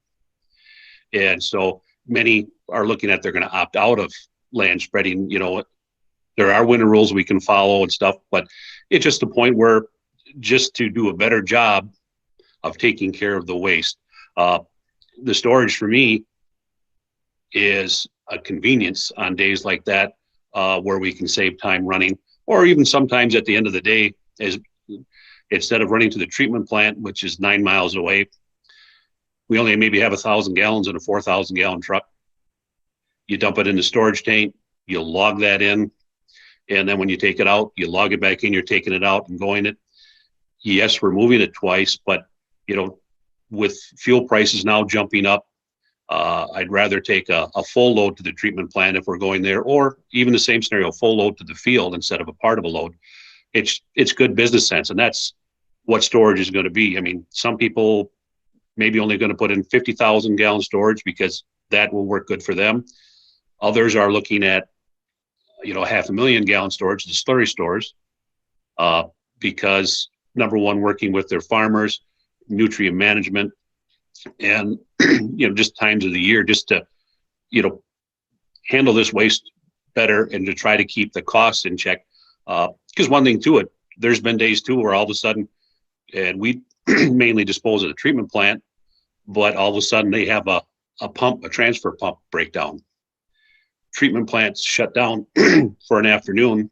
And so many are looking at, they're going to opt out of land spreading. There are winter rules we can follow and stuff, but it's just a point where, just to do a better job of taking care of the waste. The storage for me is a convenience on days like that, where we can save time running, or even sometimes at the end of the day, instead of running to the treatment plant, which is 9 miles away, we only maybe have 1,000 gallons in a 4,000 gallon truck. You dump it in the storage tank, you log that in, and then when you take it out, you log it back in, you're taking it out and going it. Yes, we're moving it twice, but with fuel prices now jumping up, I'd rather take a full load to the treatment plant if we're going there, or even the same scenario, full load to the field instead of a part of a load. It's good business sense, and that's what storage is going to be. I mean, some people maybe only going to put in 50,000 gallon storage because that will work good for them. Others are looking at 500,000 gallon storage, the slurry stores, because number one, working with their farmers, nutrient management, and just times of the year, just to handle this waste better and to try to keep the costs in check. Because one thing to it, there's been days too where all of a sudden, and we mainly dispose of the treatment plant, but all of a sudden they have a transfer pump breakdown. Treatment plants shut down for an afternoon.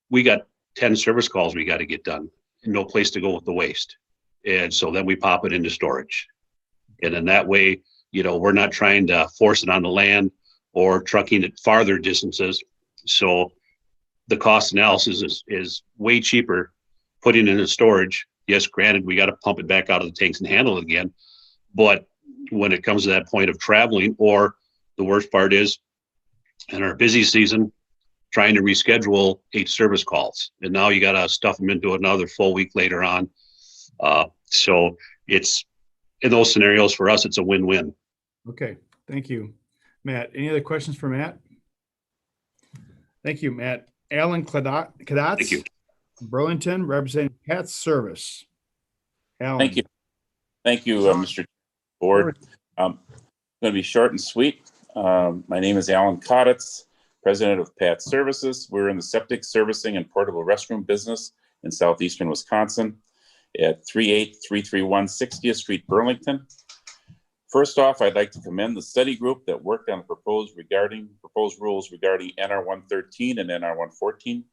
We got 10 service calls we got to get done, and no place to go with the waste. And so then we pop it into storage. And then that way, we're not trying to force it on the land or trucking it farther distances. So the cost analysis is way cheaper putting it in storage. Yes, granted, we got to pump it back out of the tanks and handle it again. But when it comes to that point of traveling, or the worst part is in our busy season, trying to reschedule 8 service calls, and now you got to stuff them into another full week later on. So it's, in those scenarios, for us, it's a win-win. Okay, thank you, Matt. Any other questions for Matt? Thank you, Matt. Alan Kadatz. Thank you. Burlington, representing Pat's Service. Alan. Thank you. Thank you, Mr. Board. I'm going to be short and sweet. My name is Alan Kadatz, president of Pat's Services. We're in the septic servicing and portable restroom business in southeastern Wisconsin at 38331 60th Street, Burlington. First off, I'd like to commend the study group that worked on the proposed rules regarding NR 113 and NR 114.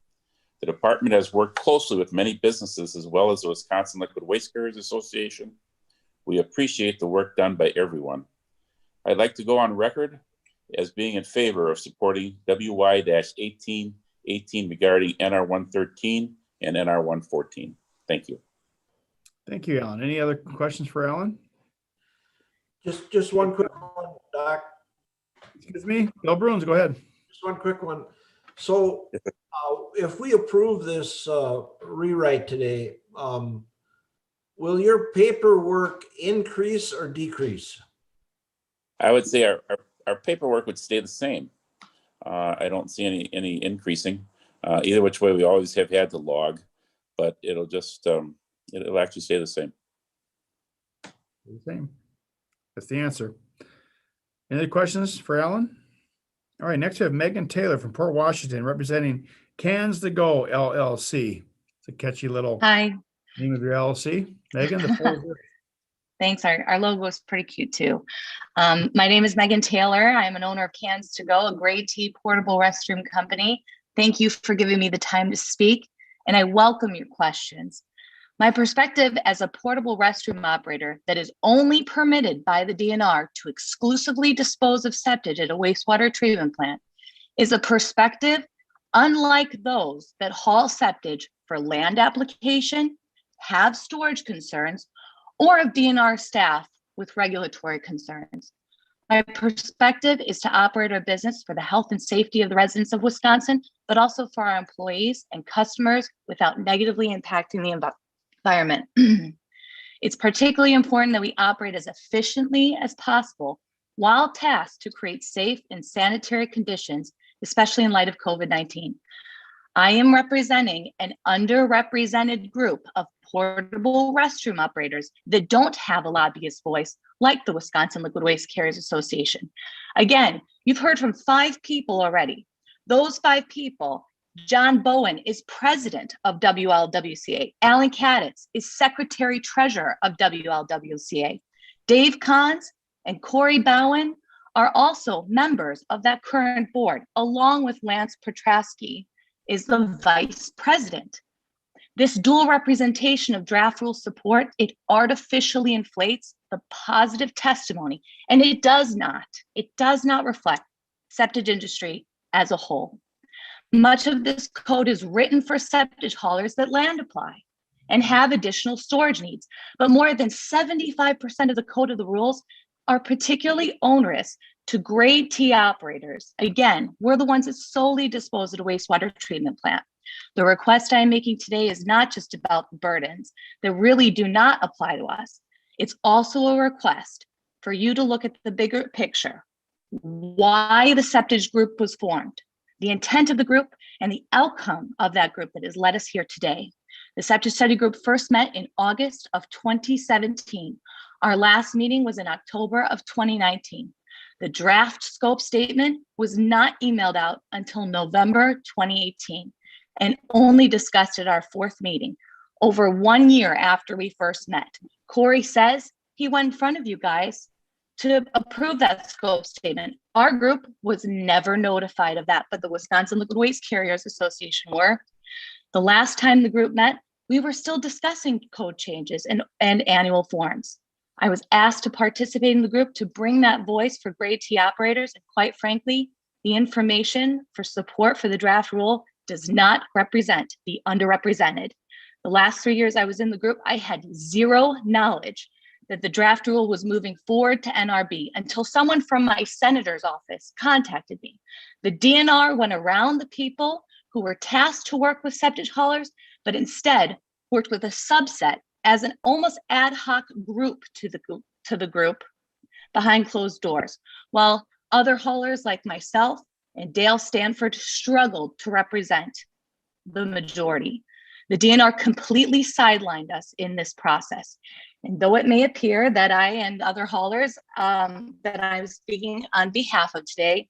The department has worked closely with many businesses as well as the Wisconsin Liquid Waste Carriers Association. We appreciate the work done by everyone. I'd like to go on record as being in favor of supporting WY-1818 regarding NR 113 and NR 114. Thank you. Thank you, Alan. Any other questions for Alan? Just one quick one, Doc. Excuse me, Bill Bruins, go ahead. Just one quick one. So if we approve this rewrite today, will your paperwork increase or decrease? I would say our paperwork would stay the same. I don't see any increasing. Either which way, we always have had to log, but it'll just it'll actually stay the same. The same. That's the answer. Any other questions for Alan? All right, next we have Megan Taylor from Port Washington representing Cans to Go LLC. It's a catchy little Hi. name of your LLC. Megan, the floor is yours. Thanks. Our logo is pretty cute too. My name is Megan Taylor. I am an owner of Cans to Go, a Grade T portable restroom company. Thank you for giving me the time to speak, and I welcome your questions. My perspective as a portable restroom operator that is only permitted by the DNR to exclusively dispose of septic at a wastewater treatment plant is a perspective unlike those that haul septic for land application, have storage concerns, or of DNR staff with regulatory concerns. My perspective is to operate our business for the health and safety of the residents of Wisconsin, but also for our employees and customers without negatively impacting the environment. It's particularly important that we operate as efficiently as possible while tasked to create safe and sanitary conditions, especially in light of COVID-19. I am representing an underrepresented group of portable restroom operators that don't have a lobbyist voice like the Wisconsin Liquid Waste Carriers Association. Again, you've heard from 5 people already. Those 5 people, John Bowen is president of WLWCA. Alan Kaditz is secretary treasurer of WLWCA. Dave Kahns and Corey Bowen are also members of that current board, along with Lance Petrosky is the vice president. This dual representation of draft rule support, it artificially inflates the positive testimony, and it does not reflect septic industry as a whole. Much of this code is written for septic haulers that land apply and have additional storage needs, but more than 75% of the code of the rules are particularly onerous to Grade T operators. Again, we're the ones that solely dispose of a wastewater treatment plant. The request I'm making today is not just about burdens that really do not apply to us. It's also a request for you to look at the bigger picture, why the septic group was formed, the intent of the group, and the outcome of that group that has led us here today. The septic study group first met in August of 2017. Our last meeting was in October of 2019. The draft scope statement was not emailed out until November 2018 and only discussed at our 4th meeting, over 1 year after we first met. Corey says he went in front of you guys to approve that scope statement. Our group was never notified of that, but the Wisconsin Liquid Waste Carriers Association were. The last time the group met, we were still discussing code changes and annual forms. I was asked to participate in the group to bring that voice for Grade T operators, and quite frankly, the information for support for the draft rule does not represent the underrepresented. The last 3 years I was in the group, I had zero knowledge that the draft rule was moving forward to NRB until someone from my senator's office contacted me. The DNR went around the people who were tasked to work with septic haulers, but instead worked with a subset as an almost ad hoc group to the group behind closed doors, while other haulers like myself and Dale Stanford struggled to represent the majority. The DNR completely sidelined us in this process. And though it may appear that I and other haulers that I'm speaking on behalf of today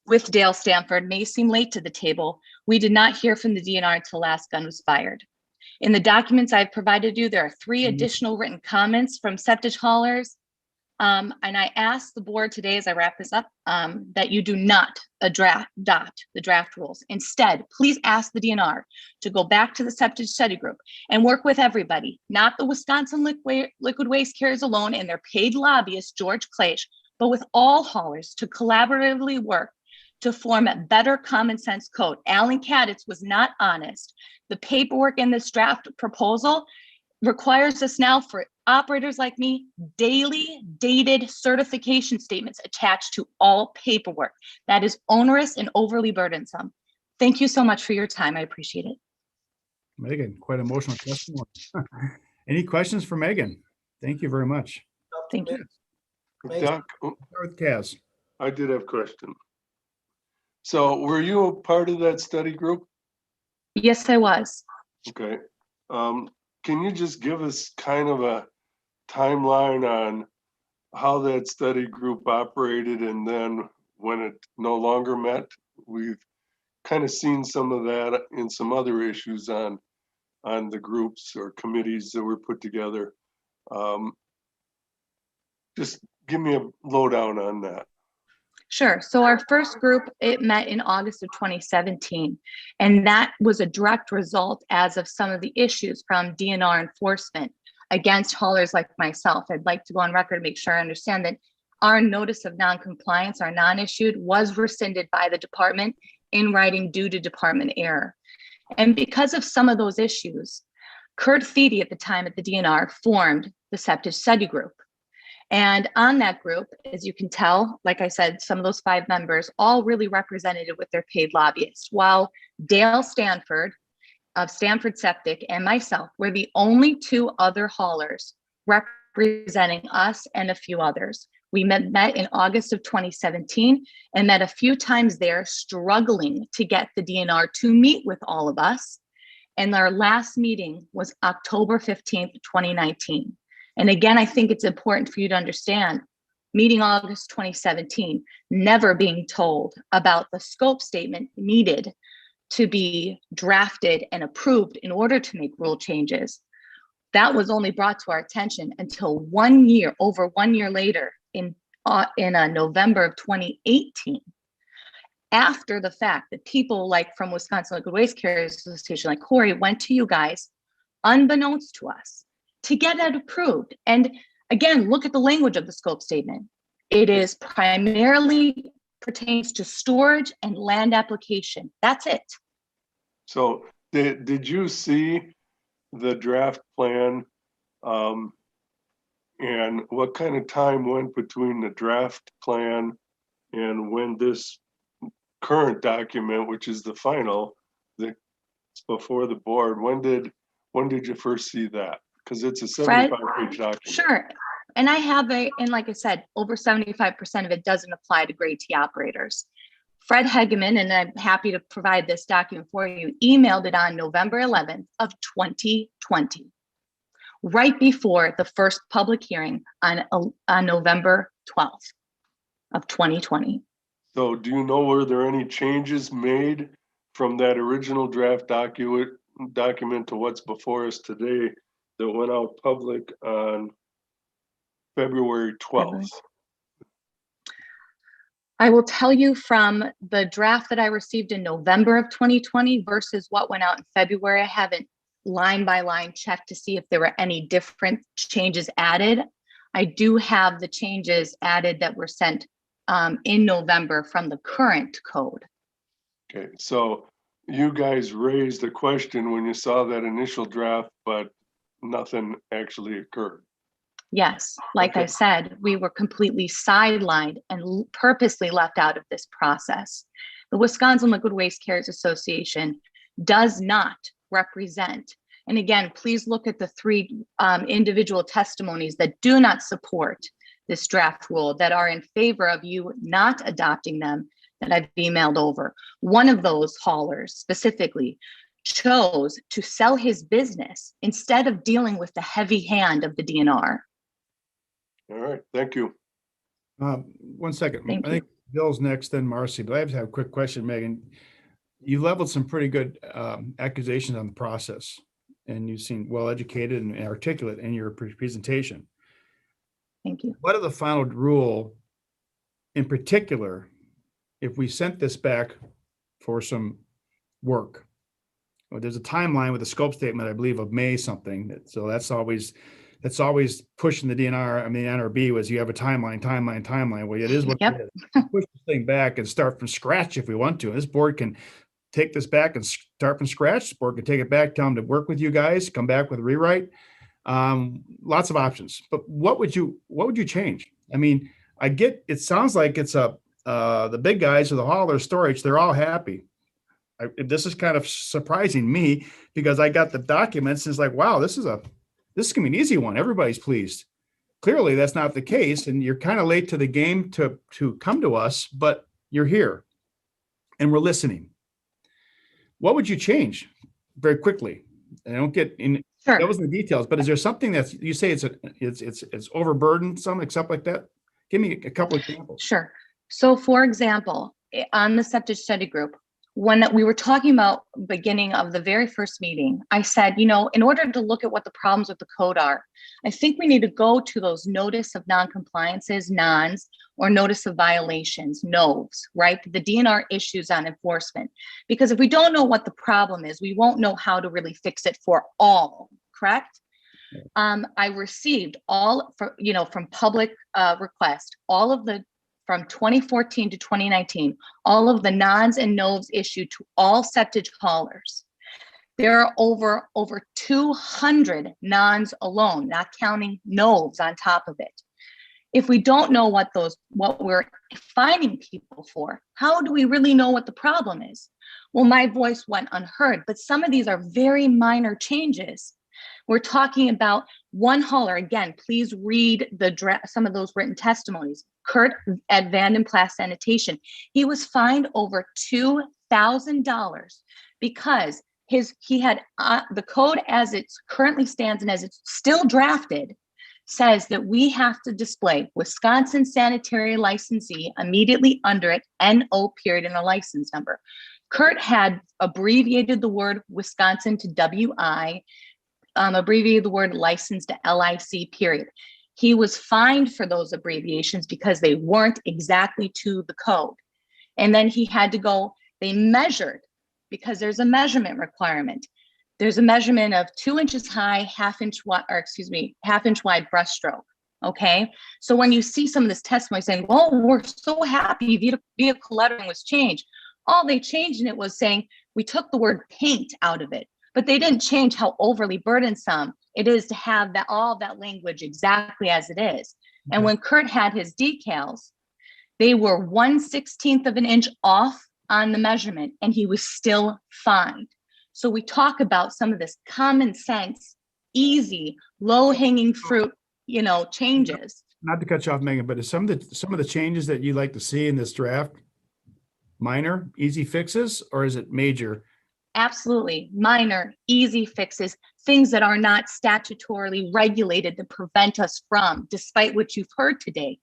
with Dale Stanford may seem late to the table, we did not hear from the DNR until last gun was fired. In the documents I've provided you, there are 3 additional written comments from septic haulers And I ask the board today, as I wrap this up, that you do not adopt the draft rules. Instead, please ask the DNR to go back to the septic study group and work with everybody, not the Wisconsin Liquid Waste Carriers alone and their paid lobbyist, George Claish, but with all haulers to collaboratively work to form a better common sense code. Alan Kaditz was not honest. The paperwork in this draft proposal requires us now for operators like me, daily dated certification statements attached to all paperwork. That is onerous and overly burdensome. Thank you so much for your time. I appreciate it. Megan, quite emotional testimony. Any questions for Megan? Thank you very much. Thank you. Doc, Start with Kaz. I did have a question. So were you a part of that study group? Yes, I was. Okay. Can you just give us kind of a timeline on how that study group operated and then when it no longer met? We've kind of seen some of that in some other issues on the groups or committees that were put together. Just give me a lowdown on that. Sure. So our first group, it met in August of 2017, and that was a direct result as of some of the issues from DNR enforcement against haulers like myself. I'd like to go on record and make sure I understand that our notice of non-compliance, our non-issued, was rescinded by the department in writing due to department error. And because of some of those issues, Kurt Feedy at the time at the DNR formed the septic study group. And on that group, as you can tell, like I said, some of those 5 members all really represented with their paid lobbyists, while Dale Stanford of Stanford Septic and myself were the only 2 other haulers representing us and a few others. We met in August of 2017 and met a few times there, struggling to get the DNR to meet with all of us. And our last meeting was October 15th, 2019. And again, I think it's important for you to understand, meeting August 2017, never being told about the scope statement needed to be drafted and approved in order to make rule changes. That was only brought to our attention until 1 year, over 1 year later, in November of 2018, after the fact that people like from Wisconsin Liquid Waste Carriers Association, like Corey, went to you guys, unbeknownst to us, to get it approved. And again, look at the language of the scope statement. It is primarily pertains to storage and land application. That's it. So did you see the draft plan? And what kind of time went between the draft plan and when this current document, which is the final, that's before the board, when did you first see that? Because it's a 75-page document. Sure. And I have and like I said, over 75% of it doesn't apply to grade T operators. Fred Hegeman, and I'm happy to provide this document for you, emailed it on November 11th of 2020, right before the first public hearing on November 12th of 2020. So do you know, were there any changes made from that original draft document to what's before us today that went out public on February 12th? I will tell you from the draft that I received in November of 2020 versus what went out in February, I haven't line by line checked to see if there were any different changes added. I do have the changes added that were sent in November from the current code. Okay, so you guys raised a question when you saw that initial draft, but nothing actually occurred. Yes, like I said, we were completely sidelined and purposely left out of this process. The Wisconsin Liquid Waste Carriers Association does not represent, and again, please look at the 3 individual testimonies that do not support this draft rule, that are in favor of you not adopting them, that I've emailed over. One of those haulers specifically chose to sell his business instead of dealing with the heavy hand of the DNR. All right, thank you. 1 second. Thank I think Bill's next, then Marcy, but I have to have a quick question, Megan. You leveled some pretty good accusations on the process, and you seem well educated and articulate in your presentation. Thank you. What of the final rule in particular, if we sent this back for some work? Well, there's a timeline with the scope statement, I believe, of May something. So that's always pushing the DNR. I mean, the NRB was you have a timeline. Well, it is what it is. Push this thing back and start from scratch if we want to. This board can take this back and start from scratch. This board can take it back, tell them to work with you guys, come back with a rewrite. Lots of options. But what would you change? I mean, it sounds like it's the big guys or the hauler storage, they're all happy. This is kind of surprising me because I got the documents and it's like, wow, this is gonna be an easy one. Everybody's pleased. Clearly that's not the case. And you're kind of late to the game to come to us, but you're here and we're listening. What would you change very quickly? I don't get in. Sure. That wasn't the details, but is there something that you say it's overburdened, some except like that? Give me a couple of examples. Sure. So for example, on the septic study group, when we were talking about beginning of the very first meeting, I said, in order to look at what the problems with the code are, I think we need to go to those notice of non-compliances, nons, or notice of violations, NOVs, right? The DNR issues on enforcement. Because if we don't know what the problem is, we won't know how to really fix it for all, correct? I received from public request, all of the from 2014 to 2019, all of the nons and novs issued to all septic haulers. There are over 200 nons alone, not counting novs on top of it. If we don't know what we're fining people for, how do we really know what the problem is? Well, my voice went unheard, but some of these are very minor changes. We're talking about one hauler. Again, please read some of those written testimonies. Kurt at Vanden Plas Sanitation. He was fined over $2,000 because he had the code as it currently stands and as it's still drafted says that we have to display Wisconsin sanitary licensee immediately under it, NO period, and a license number. Kurt had abbreviated the word Wisconsin to WI, abbreviated the word license to LIC period. He was fined for those abbreviations because they weren't exactly to the code. And then he had to go, they measured, because there's a measurement requirement. There's a measurement of 2 inches high, half-inch wide brushstroke. Okay. So when you see some of this testimony saying, well, we're so happy vehicle lettering was changed. All they changed in it was saying, we took the word paint out of it, but they didn't change how overly burdensome it is to have all that language exactly as it is. And when Kurt had his decals, they were 1/16 of an inch off on the measurement and he was still fined. So we talk about some of this common sense, easy, low hanging fruit, changes. Not to cut you off, Megan, but is some of the changes that you like to see in this draft minor, easy fixes, or is it major? Absolutely. Minor, easy fixes, things that are not statutorily regulated to prevent us from, despite what you've heard today,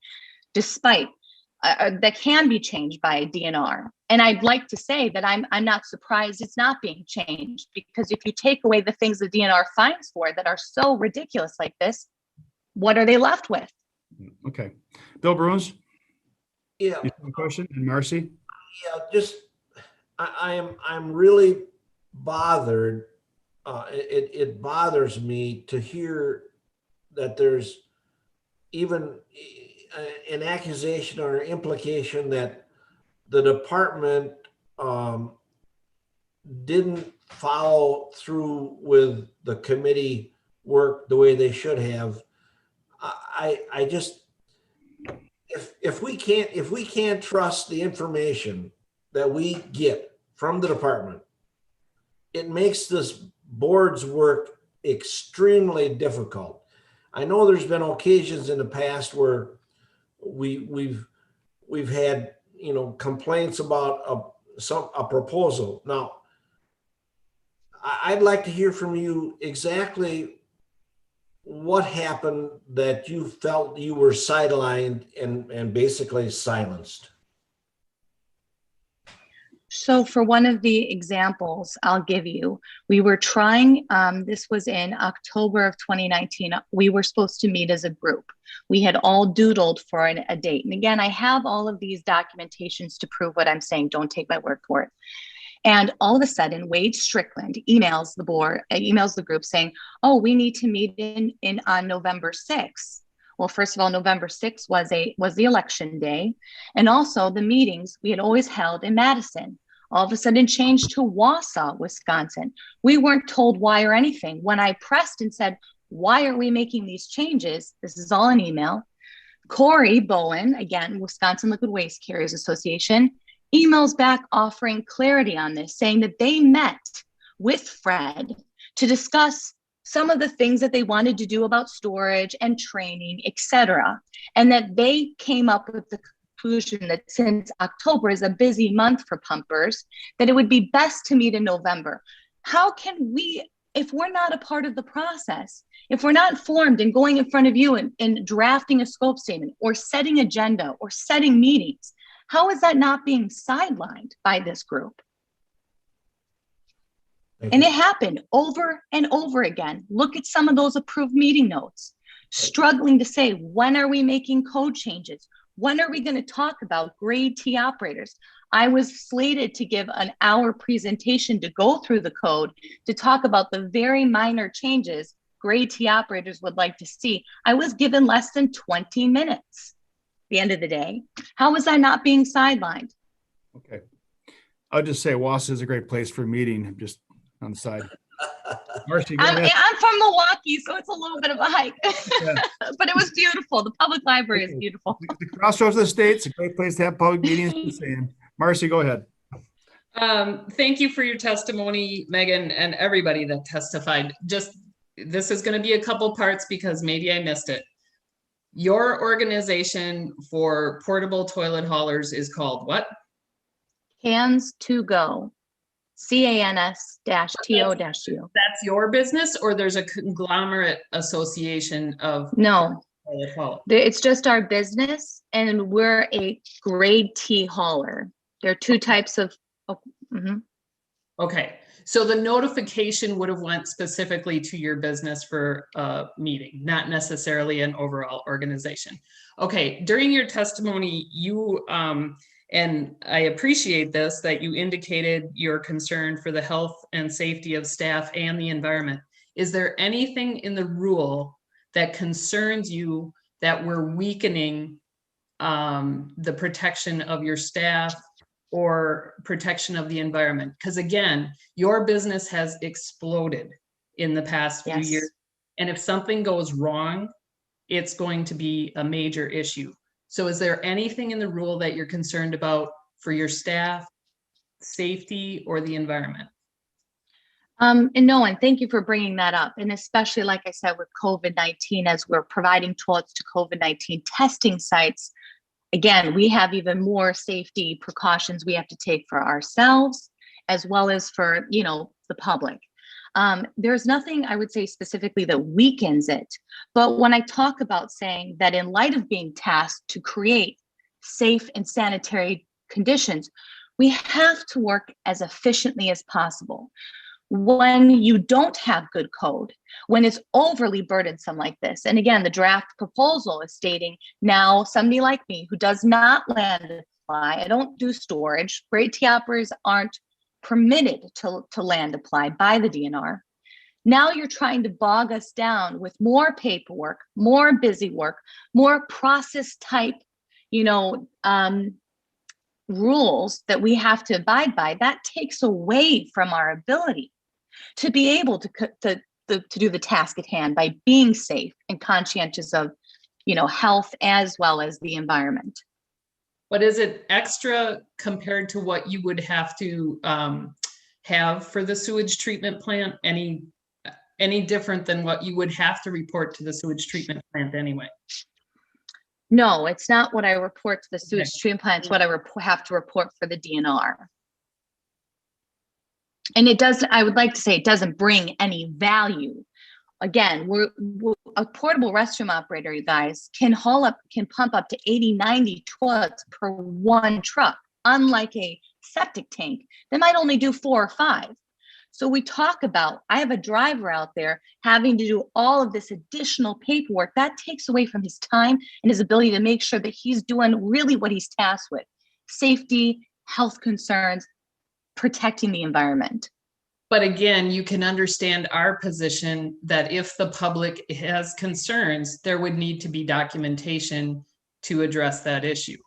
that can be changed by a DNR. And I'd like to say that I'm not surprised it's not being changed, because if you take away the things the DNR fines for that are so ridiculous like this, what are they left with? Okay. Bill Bruins? Yeah. You have a question? And Marcy? Yeah, I'm really bothered. It bothers me to hear that there's even an accusation or an implication that the department didn't follow through with the committee work the way they should have. I just, if we can't trust the information that we get from the department, it makes this board's work extremely difficult. I know there's been occasions in the past where we've had complaints about a proposal. Now, I'd like to hear from you exactly what happened that you felt you were sidelined and basically silenced. So for one of the examples I'll give you, we were trying, this was in October of 2019. We were supposed to meet as a group. We had all doodled for a date. And again, I have all of these documentations to prove what I'm saying. Don't take my word for it. And all of a sudden, Wade Strickland emails the board, emails the group saying, oh, we need to meet on November 6th. Well, first of all, November 6th was the election day. And also the meetings we had always held in Madison, all of a sudden changed to Wausau, Wisconsin. We weren't told why or anything. When I pressed and said, why are we making these changes? This is all an email. Corey Bowen, again, Wisconsin Liquid Waste Carriers Association, emails back offering clarity on this, saying that they met with Fred to discuss some of the things that they wanted to do about storage and training, etc. And that they came up with the conclusion that since October is a busy month for pumpers, that it would be best to meet in November. How can we, if we're not a part of the process, if we're not informed and going in front of you and drafting a scope statement or setting agenda or setting meetings, how is that not being sidelined by this group? And it happened over and over again. Look at some of those approved meeting notes, struggling to say, when are we making code changes? When are we going to talk about grade T operators? I was slated to give an hour presentation to go through the code to talk about the very minor changes grade T operators would like to see. I was given less than 20 minutes at the end of the day. How was I not being sidelined? Okay. I'll just say Wausau is a great place for a meeting, just on the side. Marcy, go ahead. I'm from Milwaukee, so it's a little bit of a hike, but it was beautiful. The public library is beautiful. The crossroads of the state, it's a great place to have public meetings. Just saying. Marcy, go ahead. Thank you for your testimony, Megan, and everybody that testified. This is going to be a couple parts because maybe I missed it. Your organization for portable toilet haulers is called what? Cans to Go. CANS-TO-U. That's your business, or there's a conglomerate association of? No, it's just our business, and we're a grade T hauler. There are two types of. Okay, so the notification would have went specifically to your business for a meeting, not necessarily an overall organization. Okay, during your testimony, you and I appreciate this, that you indicated your concern for the health and safety of staff and the environment. Is there anything in the rule that concerns you that we're weakening the protection of your staff or protection of the environment? Because again, your business has exploded in the past few years. And if something goes wrong, it's going to be a major issue. So is there anything in the rule that you're concerned about for your staff, safety, or the environment? And no, and thank you for bringing that up. And especially, like I said, with COVID-19, as we're providing toilets to COVID-19 testing sites, again, we have even more safety precautions we have to take for ourselves, as well as for, the public. There's nothing I would say specifically that weakens it. But when I talk about saying that in light of being tasked to create safe and sanitary conditions, we have to work as efficiently as possible. When you don't have good code, when it's overly burdensome like this, and again, the draft proposal is stating now somebody like me who does not land apply, I don't do storage, grade T operators aren't permitted to land apply by the DNR. Now you're trying to bog us down with more paperwork, more busy work, more process type, rules that we have to abide by. That takes away from our ability to be able to do the task at hand by being safe and conscientious of, health as well as the environment. But is it extra compared to what you would have to have for the sewage treatment plant? Any different than what you would have to report to the sewage treatment plant anyway? No, it's not what I report to the sewage treatment plant. It's what I have to report for the DNR. And it does, I would like to say it doesn't bring any value. Again, we're a portable restroom operator, you guys, can pump up to 80, 90 toilets per one truck. unlike a septic tank that might only do 4 or 5. So we talk about, I have a driver out there having to do all of this additional paperwork. That takes away from his time and his ability to make sure that he's doing really what he's tasked with: safety, health concerns, protecting the environment. But again, you can understand our position that if the public has concerns, there would need to be documentation to address that issue.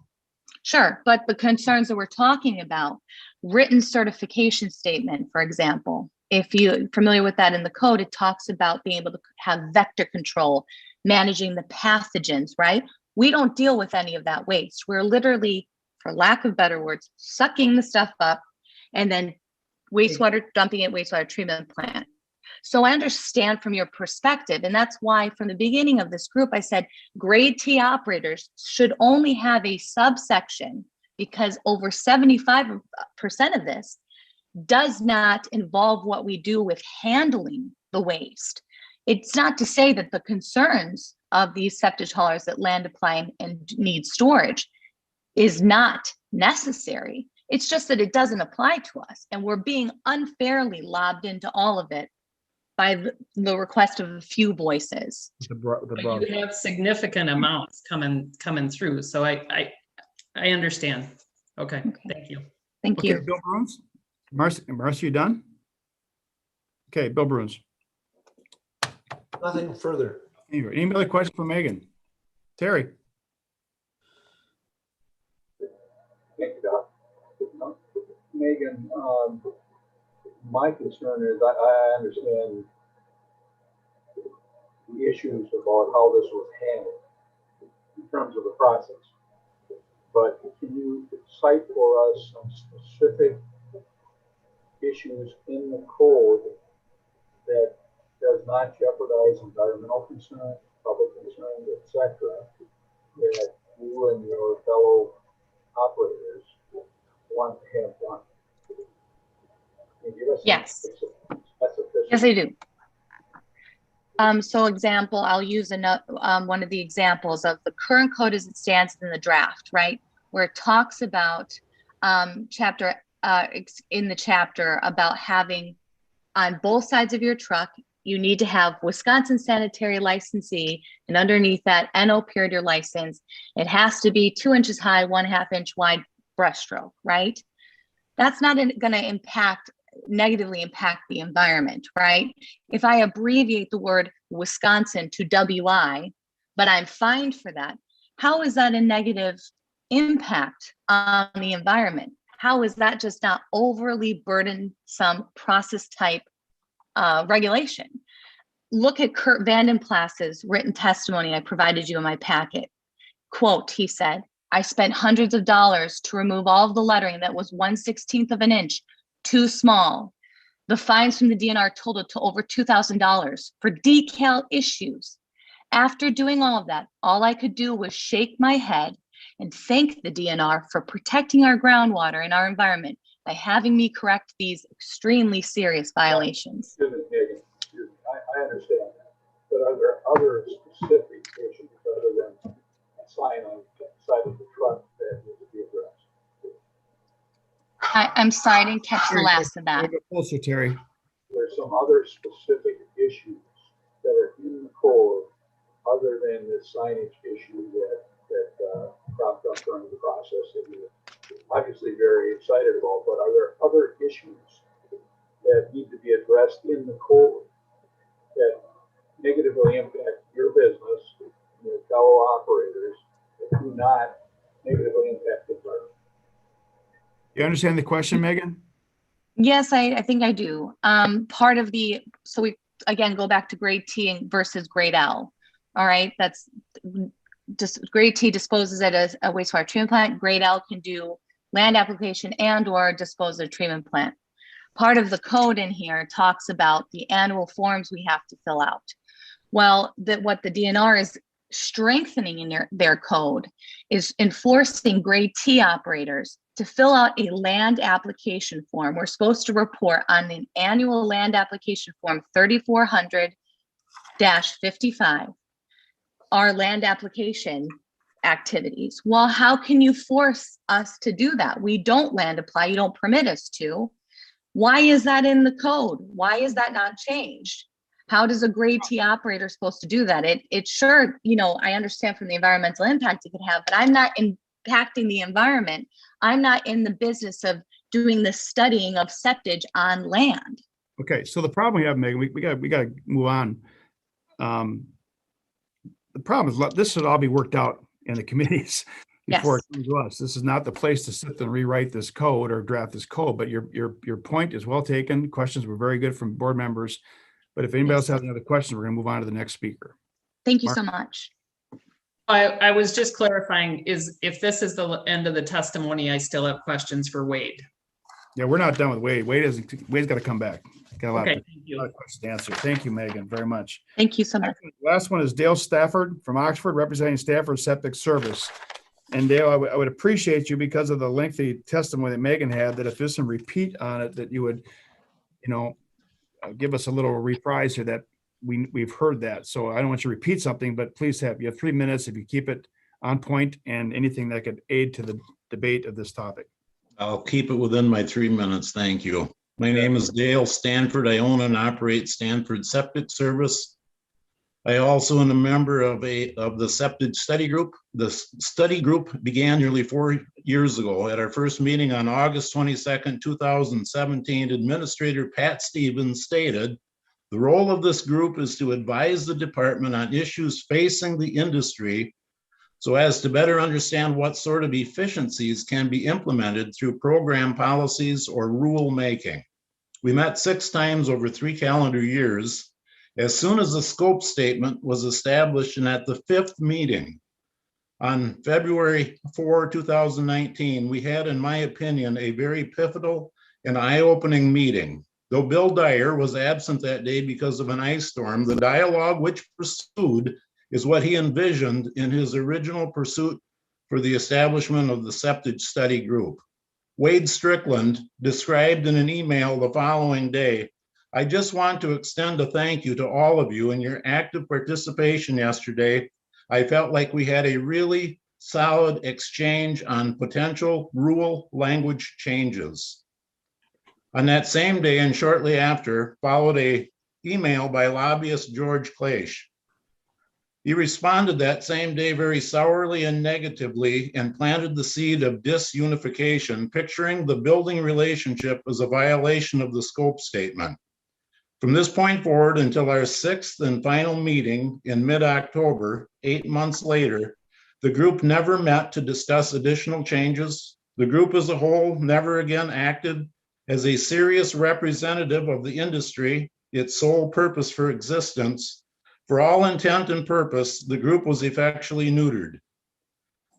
Sure, but the concerns that we're talking about, written certification statement, for example, if you're familiar with that in the code, it talks about being able to have vector control, managing the pathogens, right? We don't deal with any of that waste. We're literally, for lack of better words, sucking the stuff up and then dumping it wastewater treatment plant. So I understand from your perspective, and that's why from the beginning of this group, I said grade T operators should only have a subsection, because over 75% of this does not involve what we do with handling the waste. It's not to say that the concerns of these septic haulers that land apply and need storage is not necessary. It's just that it doesn't apply to us, and we're being unfairly lobbed into all of it by the request of a few voices. But you have significant amounts coming through, so I understand. Okay, thank you. Thank you. Bill Bruins? Marcy, you done? Okay, Bill Bruins. Nothing further. Any other questions for Megan? Terry? Thank you, Doc. Megan, my concern is I understand the issues about how this was handled in terms of the process. But can you cite for us some specific issues in the code that does not jeopardize environmental concerns, public concerns, etc., that you and your fellow operators want to have done? Yes. Yes, I do. So example, I'll use one of the examples of the current code as it stands in the draft, right? Where it talks about in the chapter about having on both sides of your truck, you need to have Wisconsin sanitary licensee, and underneath that NO period your license. It has to be 2 inches high, 1/2 inch wide breaststroke, right? That's not going to negatively impact the environment, right? If I abbreviate the word Wisconsin to WI, but I'm fined for that, how is that a negative impact on the environment? How is that just not overly burdensome process type regulation? Look at Kurt Vandenplas's written testimony I provided you in my packet. Quote, he said, "I spent hundreds of dollars to remove all of the lettering that was 1/16 of an inch too small. The fines from the DNR totaled to over $2,000 for decal issues. After doing all of that, all I could do was shake my head and thank the DNR for protecting our groundwater and our environment by having me correct these extremely serious violations." Excuse me, Megan. I understand that. But are there other specific issues other than a sign on the side of the truck that needs to be addressed? I'm sorry, I didn't catch the last of that. Closer, Terry. There's some other specific issues that are in the code other than the signage issue that cropped up during the process that you're obviously very excited about, but are there other issues that need to be addressed in the code that negatively impact your business, your fellow operators, that do not negatively impact the environment? You understand the question, Megan? Yes, I think I do. So we, again, go back to grade T versus grade L. All right, that's just grade T disposes it as a wastewater treatment plant. Grade L can do land application and or dispose of treatment plant. Part of the code in here talks about the annual forms we have to fill out. Well, what the DNR is strengthening in their code is enforcing grade T operators to fill out a land application form. We're supposed to report on an annual land application form 3400-55. Our land application activities. Well, how can you force us to do that? We don't land apply. You don't permit us to. Why is that in the code? Why is that not changed? How does a grade T operator supposed to do that? It sure, I understand from the environmental impact it could have, but I'm not impacting the environment. I'm not in the business of doing the studying of septage on land. Okay, so the problem we have, Megan, we got to move on. The problem is this should all be worked out in the committees before it comes to us. This is not the place to sit and rewrite this code or draft this code, but your point is well taken. Questions were very good from board members. But if anybody else has any other questions, we're going to move on to the next speaker. Thank you so much. I was just clarifying, if this is the end of the testimony, I still have questions for Wade. Yeah, we're not done with Wade. Wade's got to come back. Got a lot Okay, of thank you. questions to answer. Thank you, Megan, very much. Thank you so much. Last one is Dale Stafford from Oxford, representing Stafford Septic Service. And Dale, I would appreciate you, because of the lengthy testimony that Megan had, that if there's some repeat on it, that you would, give us a little reprise here that we've heard that. So I don't want you to repeat something, but please you have 3 minutes if you keep it on point and anything that could aid to the debate of this topic. I'll keep it within my 3 minutes. Thank you. My name is Dale Stanford. I own and operate Stanford Septic Service. I also am a member of the Septic Study Group. The study group began nearly 4 years ago. At our first meeting on August 22nd, 2017, Administrator Pat Stevens stated, "The role of this group is to advise the department on issues facing the industry so as to better understand what sort of efficiencies can be implemented through program policies or rule making." We met 6 times over 3 calendar years. As soon as the scope statement was established, and at the 5th meeting on February 4, 2019, we had, in my opinion, a very pivotal and eye-opening meeting. Though Bill Dyer was absent that day because of an ice storm, the dialogue which pursued is what he envisioned in his original pursuit for the establishment of the Septic Study Group. Wade Strickland described in an email the following day, "I just want to extend a thank you to all of you in your active participation yesterday. I felt like we had a really solid exchange on potential rule language changes." On that same day and shortly after followed an email by lobbyist George Claish. He responded that same day very sourly and negatively and planted the seed of disunification, picturing the building relationship as a violation of the scope statement. From this point forward until our 6th and final meeting in mid-October, 8 months later, the group never met to discuss additional changes. The group as a whole never again acted as a serious representative of the industry, its sole purpose for existence. For all intent and purpose, the group was effectually neutered.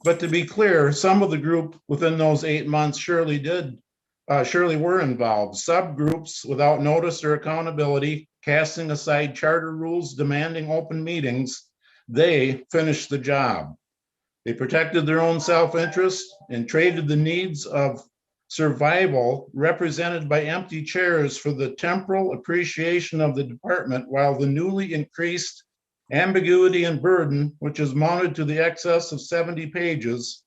But to be clear, some of the group within those 8 months surely were involved. Subgroups without notice or accountability, casting aside charter rules demanding open meetings, they finished the job. They protected their own self-interest and traded the needs of survival represented by empty chairs for the temporal appreciation of the department, while the newly increased ambiguity and burden, which is mounted to the excess of 70 pages,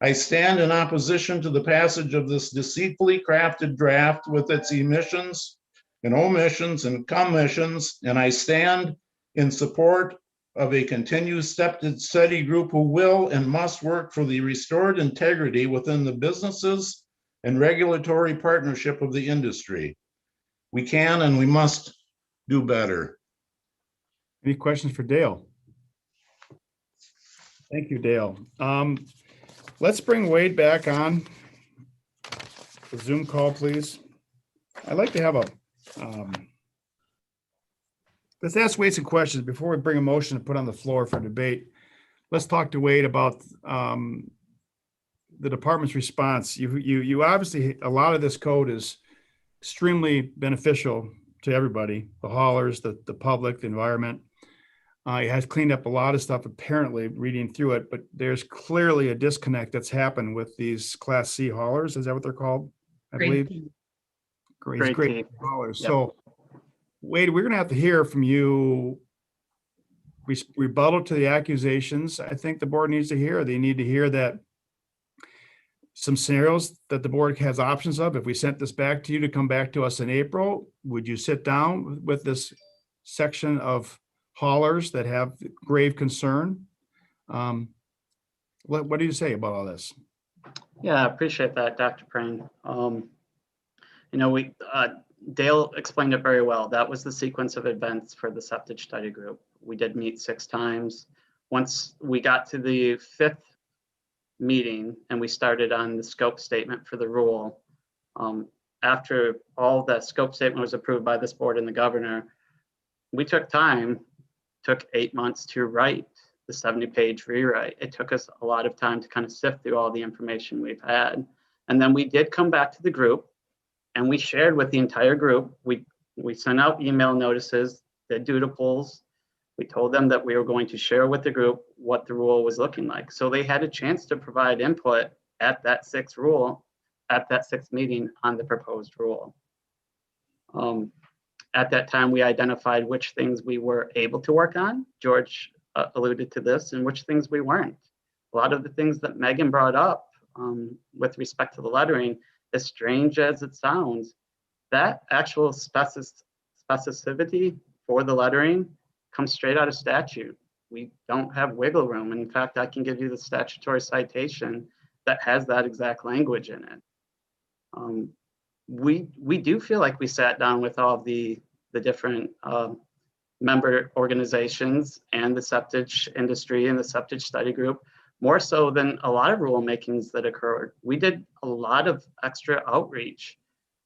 I stand in opposition to the passage of this deceitfully crafted draft with its emissions and omissions and commissions, and I stand in support of a continued Septic Study Group who will and must work for the restored integrity within the businesses and regulatory partnership of the industry. We can and we must do better. Any questions for Dale? Thank you, Dale. Let's bring Wade back on the Zoom call, please. I'd like to have let's ask Wade some questions before we bring a motion to put on the floor for debate. Let's talk to Wade about the department's response. You obviously, a lot of this code is extremely beneficial to everybody, the haulers, the public, the environment. It has cleaned up a lot of stuff, apparently, reading through it, but there's clearly a disconnect that's happened with these Class C haulers. Is that what they're called? I believe. Great haulers. Yep. So, Wade, we're going to have to hear from you rebuttal to the accusations, I think the board needs to hear. They need to hear that some scenarios that the board has options of. If we sent this back to you to come back to us in April, would you sit down with this section of haulers that have grave concern? What do you say about all this? Yeah, I appreciate that, Dr. Prane. Dale explained it very well. That was the sequence of events for the septic study group. We did meet 6 times. Once we got to the 5th meeting and we started on the scope statement for the rule, after all the scope statement was approved by this board and the governor, we took 8 months to write the 70-page rewrite. It took us a lot of time to kind of sift through all the information we've had. And then we did come back to the group and we shared with the entire group. We sent out email notices, did doodle polls. We told them that we were going to share with the group what the rule was looking like. So they had a chance to provide input at that 6th meeting on the proposed rule. At that time, we identified which things we were able to work on. George alluded to this, and which things we weren't. A lot of the things that Megan brought up with respect to the lettering, as strange as it sounds, that actual specificity for the lettering comes straight out of statute. We don't have wiggle room. And in fact, I can give you the statutory citation that has that exact language in it. We do feel like we sat down with all the different member organizations and the septic industry and the septic study group, more so than a lot of rulemakings that occurred. We did a lot of extra outreach.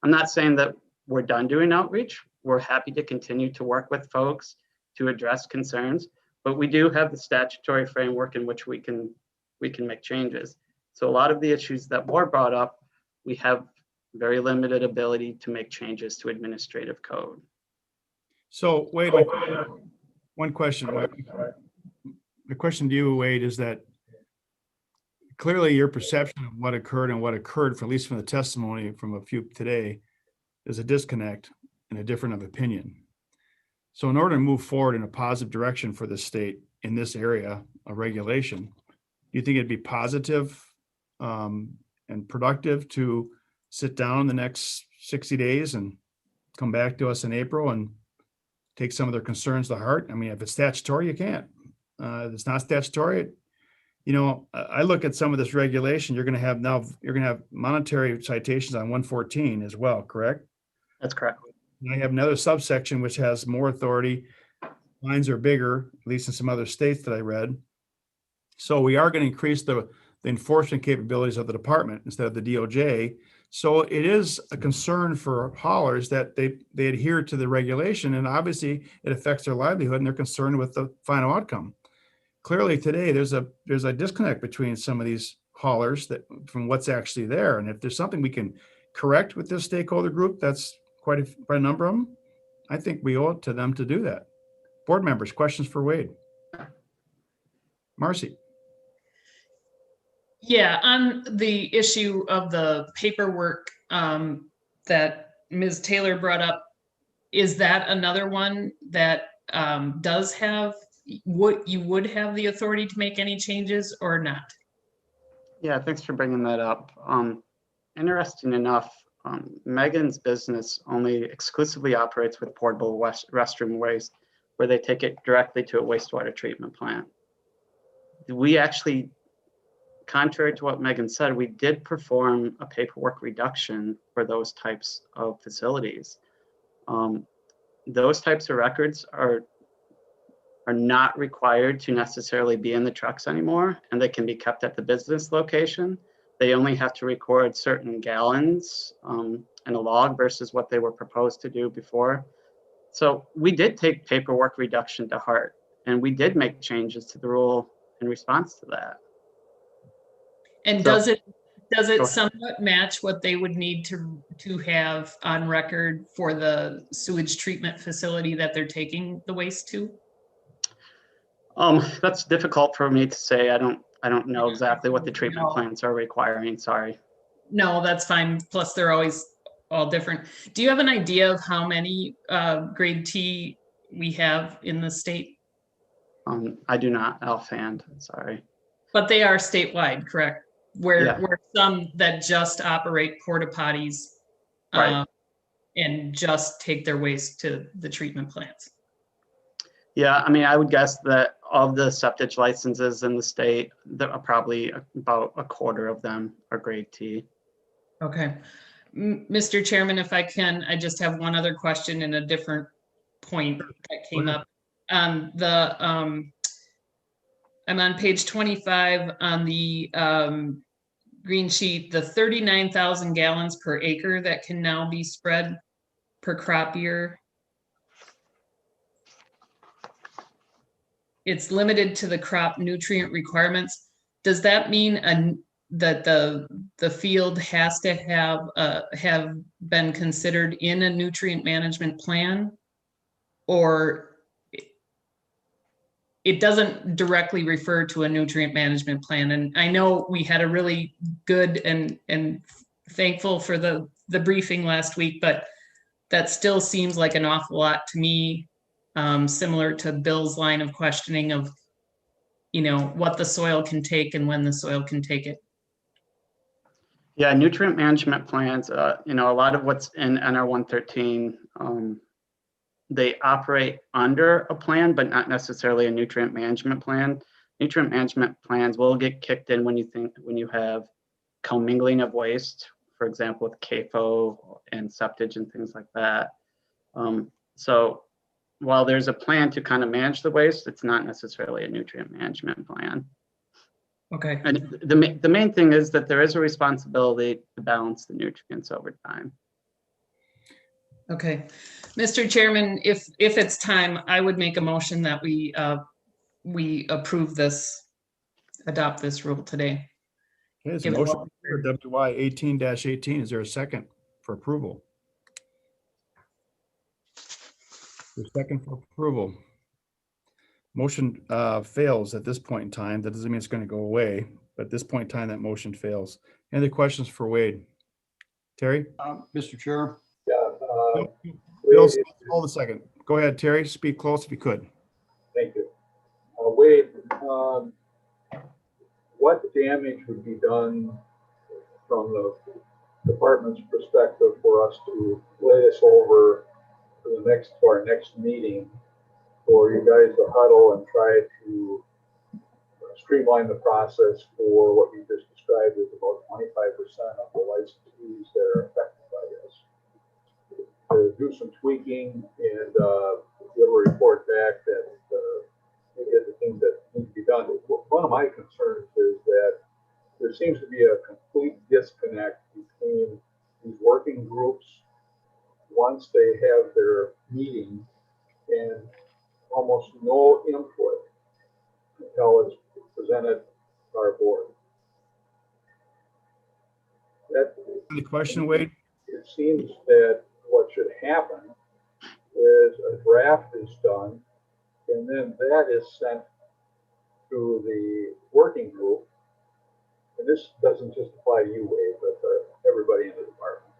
I'm not saying that we're done doing outreach. We're happy to continue to work with folks to address concerns, but we do have the statutory framework in which we can make changes. So a lot of the issues that were brought up, we have very limited ability to make changes to administrative code. So Wade, one question. The question to you, Wade, is that clearly your perception of what occurred and what occurred, for at least from the testimony from a few today, is a disconnect and a difference of opinion. So in order to move forward in a positive direction for the state in this area of regulation, do you think it'd be positive and productive to sit down the next 60 days and come back to us in April and take some of their concerns to heart? I mean, if it's statutory, you can't. If it's not statutory, I look at some of this regulation, you're going to have monetary citations on 114 as well, correct? That's correct. And I have another subsection which has more authority. Lines are bigger, at least in some other states that I read. So we are going to increase the enforcement capabilities of the department instead of the DOJ. So it is a concern for haulers that they adhere to the regulation, and obviously it affects their livelihood and they're concerned with the final outcome. Clearly today there's a disconnect between some of these haulers from what's actually there. And if there's something we can correct with this stakeholder group, that's quite a number of them, I think we owe it to them to do that. Board members, questions for Wade? Marcy. Yeah, on the issue of the paperwork that Ms. Taylor brought up, is that another one that does have, you would have the authority to make any changes or not? Yeah, thanks for bringing that up. Interesting enough, Megan's business only exclusively operates with portable restroom waste, where they take it directly to a wastewater treatment plant. We actually, contrary to what Megan said, we did perform a paperwork reduction for those types of facilities. Those types of records are not required to necessarily be in the trucks anymore, and they can be kept at the business location. They only have to record certain gallons in a log versus what they were proposed to do before. So we did take paperwork reduction to heart, and we did make changes to the rule in response to that. And does it somewhat match what they would need to have on record for the sewage treatment facility that they're taking the waste to? That's difficult for me to say. I don't know exactly what the treatment plants are requiring. Sorry. No, that's fine. Plus, they're always all different. Do you have an idea of how many grade T we have in the state? I do not offhand, sorry. But they are statewide, correct? Where, Yeah. where some that just operate porta potties Right. and just take their waste to the treatment plants. Yeah, I mean, I would guess that of the septic licenses in the state, there are probably about a quarter of them are grade T. Okay. Mr. Chairman, if I can, I just have one other question and a different point that came up. I'm on page 25 on the green sheet, the 39,000 gallons per acre that can now be spread per crop year. It's limited to the crop nutrient requirements. Does that mean that the field has to have been considered in a nutrient management plan? Or it doesn't directly refer to a nutrient management plan? And I know we had a really good and thankful for the briefing last week, but that still seems like an awful lot to me. Similar to Bill's line of questioning of, what the soil can take and when the soil can take it. Yeah, nutrient management plans, a lot of what's in NR 113, they operate under a plan, but not necessarily a nutrient management plan. Nutrient management plans will get kicked in when you have commingling of waste, for example, with CAFO and septage and things like that. So while there's a plan to kind of manage the waste, it's not necessarily a nutrient management plan. Okay. And the main thing is that there is a responsibility to balance the nutrients over time. Okay. Mr. Chairman, if it's time, I would make a motion that we approve this, adopt this rule today. Okay, there's a Give it motion one. for WY 18-18. Is there a second for approval? The second for approval. Motion fails at this point in time. That doesn't mean it's going to go away, but at this point in time, that motion fails. Any other questions for Wade? Terry? Mr. Chair. Yeah. Bill, hold a second. Go ahead, Terry. Speak close if you could. Thank you. Wade, what damage would be done from the department's perspective for us to lay this over to our next meeting, for you guys to huddle and try to streamline the process for what you just described as about 25% of the licensees that are affected by this? To do some tweaking and be able to report back that maybe the things that need to be done. One of my concerns is that there seems to be a complete disconnect between these working groups once they have their meeting and almost no input until it's presented to our board. Any question, Wade? It seems that what should happen is a draft is done, and then that is sent to the working group. And this doesn't just apply to you, Wade, but to everybody in the department.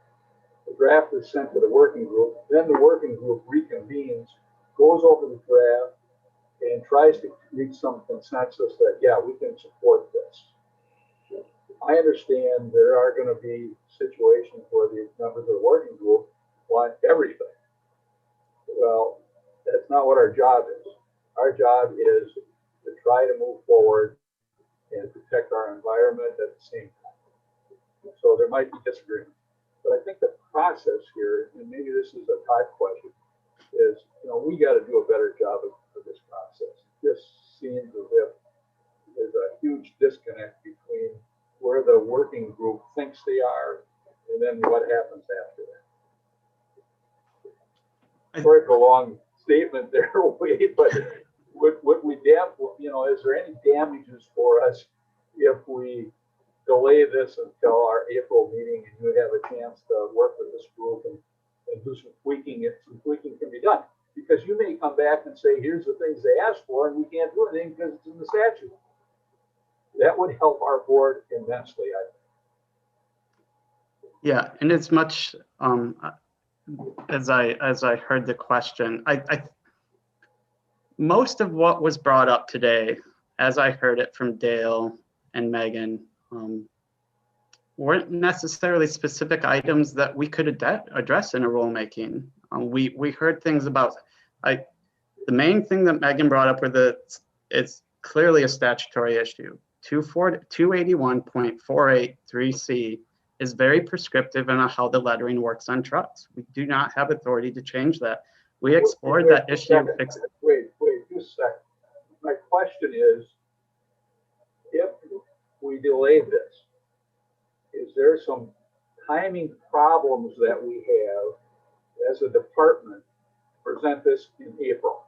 The draft is sent to the working group, then the working group reconvenes, goes over the draft, and tries to reach some consensus that, yeah, we can support this. I understand there are going to be situations where the members of the working group want everything. Well, that's not what our job is. Our job is to try to move forward and protect our environment at the same time. So there might be disagreement. But I think the process here, and maybe this is a Todd question, is, we got to do a better job of this process. This seems as if there's a huge disconnect between where the working group thinks they are and then what happens after that. Sorry for a long statement there, Wade, but would we is there any damages for us if we delay this until our April meeting and you have a chance to work with this group and do some tweaking if some tweaking can be done? Because you may come back and say, here's the things they asked for, and we can't do anything because it's in the statute. That would help our board immensely, I think. Yeah, and as much as I heard the question, most of what was brought up today, as I heard it from Dale and Megan, weren't necessarily specific items that we could address in a rulemaking. We heard things about, the main thing that Megan brought up were it's clearly a statutory issue. 281.483C is very prescriptive in how the lettering works on trucks. We do not have authority to change that. We explored that issue. Wait, just a second. My question is, if we delay this, is there some timing problems that we have as a department present this in April?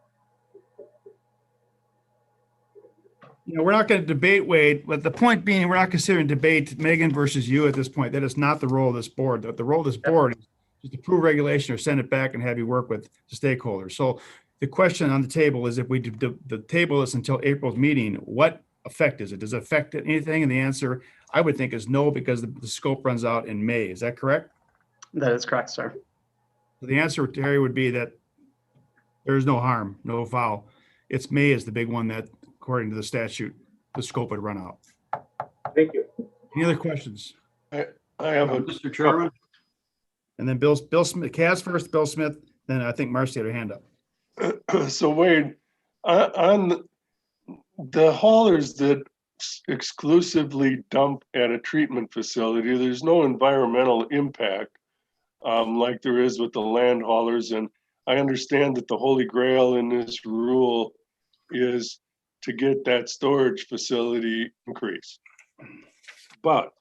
You know, we're not going to debate, Wade, but the point being, we're not considering debate Megan versus you at this point. That is not the role of this board. The role of this board is just approve regulation or send it back and have you work with the stakeholders. So the question on the table is, if we the table this until April's meeting, what effect is it? Does it affect anything? And the answer, I would think, is no, because the scope runs out in May. Is that correct? That is correct, sir. So the answer, Terry, would be that there's no harm, no foul. It's May is the big one that, according to the statute, the scope would run out. Thank you. Any other questions? I have a, Mr. Chairman. And then Bill Smith, Kaz first, Bill Smith, then I think Marcy had her hand up. So Wade, on the haulers that exclusively dump at a treatment facility, there's no environmental impact like there is with the land haulers. And I understand that the holy grail in this rule is to get that storage facility increased. But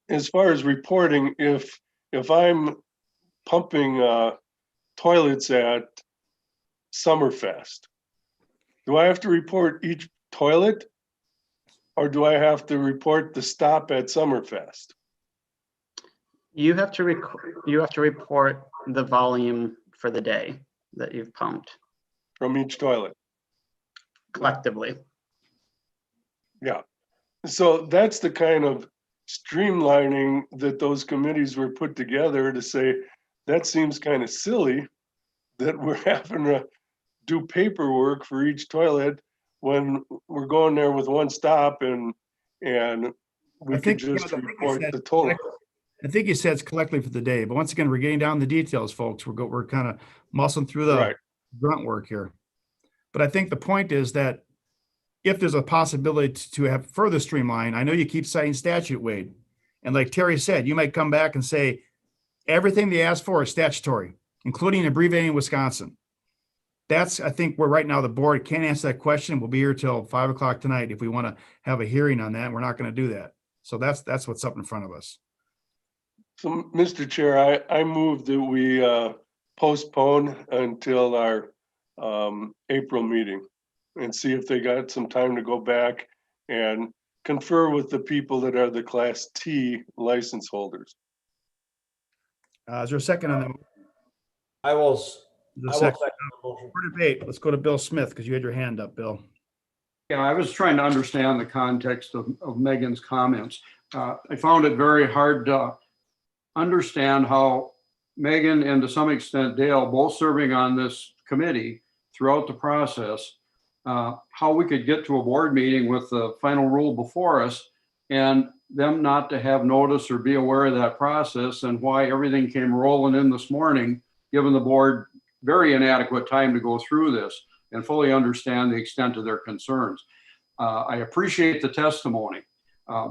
as far as reporting, if I'm pumping toilets at Summerfest, do I have to report each toilet, or do I have to report the stop at Summerfest? You have to report the volume for the day that you've pumped from each toilet collectively. Yeah. So that's the kind of streamlining that those committees were put together to say, that seems kind of silly that we're having to do paperwork for each toilet when we're going there with one stop and we can just report the total. I think you said it's collectively for the day, but once again, we're getting down the details, folks. We're kind of muscling through the grunt work here. But I think the point is that if there's a possibility to have further streamline, I know you keep citing statute, Wade. And like Terry said, you might come back and say, everything they asked for is statutory, including abbreviating Wisconsin. That's, I think, where right now the board can't answer that question. We'll be here till 5 o'clock tonight if we want to have a hearing on that. We're not going to do that. So that's what's up in front of us. So, Mr. Chair, I move that we postpone until our April meeting and see if they got some time to go back and confer with the people that are the Class T license holders. Is there a second on that? I will. For debate, let's go to Bill Smith because you had your hand up, Bill. Yeah, I was trying to understand the context of Megan's comments. I found it very hard to understand how Megan and to some extent Dale, both serving on this committee throughout the process, how we could get to a board meeting with the final rule before us and them not to have notice or be aware of that process, and why everything came rolling in this morning, given the board very inadequate time to go through this and fully understand the extent of their concerns. I appreciate the testimony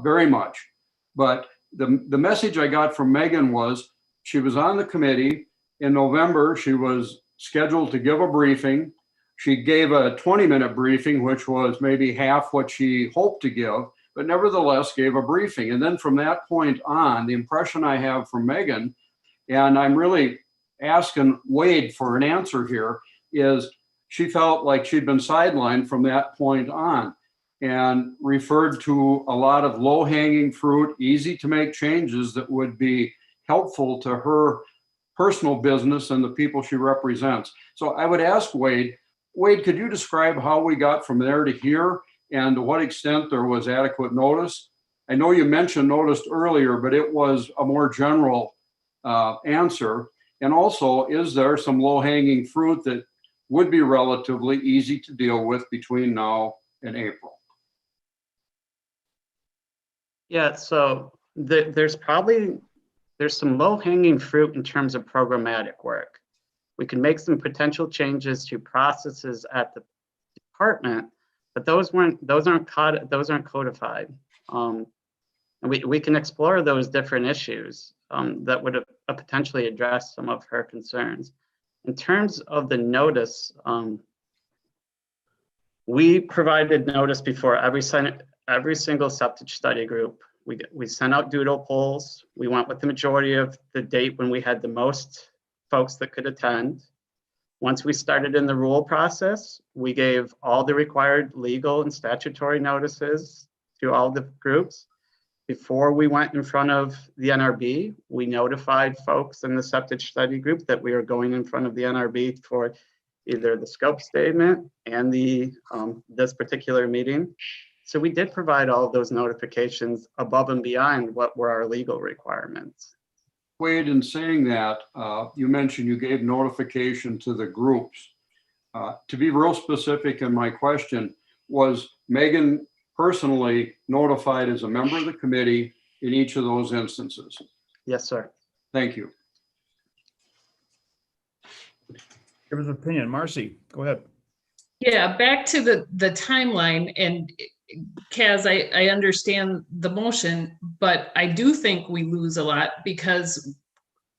very much, but the message I got from Megan was she was on the committee. In November, she was scheduled to give a briefing. She gave a 20-minute briefing, which was maybe half what she hoped to give, but nevertheless gave a briefing. And then from that point on, the impression I have from Megan, and I'm really asking Wade for an answer here, is she felt like she'd been sidelined from that point on and referred to a lot of low-hanging fruit, easy to make changes that would be helpful to her personal business and the people she represents. So I would ask Wade, could you describe how we got from there to here and to what extent there was adequate notice? I know you mentioned notice earlier, but it was a more general answer. And also, is there some low-hanging fruit that would be relatively easy to deal with between now and April? Yeah, so there's some low hanging fruit in terms of programmatic work. We can make some potential changes to processes at the department, but those aren't codified. And we can explore those different issues that would potentially address some of her concerns. In terms of the notice, we provided notice before every single septic study group. We sent out doodle polls. We went with the majority of the date when we had the most folks that could attend. Once we started in the rule process, we gave all the required legal and statutory notices to all the groups. Before we went in front of the NRB, we notified folks in the septic study group that we were going in front of the NRB for either the scope statement and the this particular meeting. So we did provide all of those notifications above and beyond what were our legal requirements. Wade, in saying that, you mentioned you gave notification to the groups. To be real specific in my question, was Megan personally notified as a member of the committee in each of those instances? Yes, sir. Thank you. Give us an opinion. Marcy, go ahead. Yeah, back to the timeline, and Kaz, I understand the motion, but I do think we lose a lot because,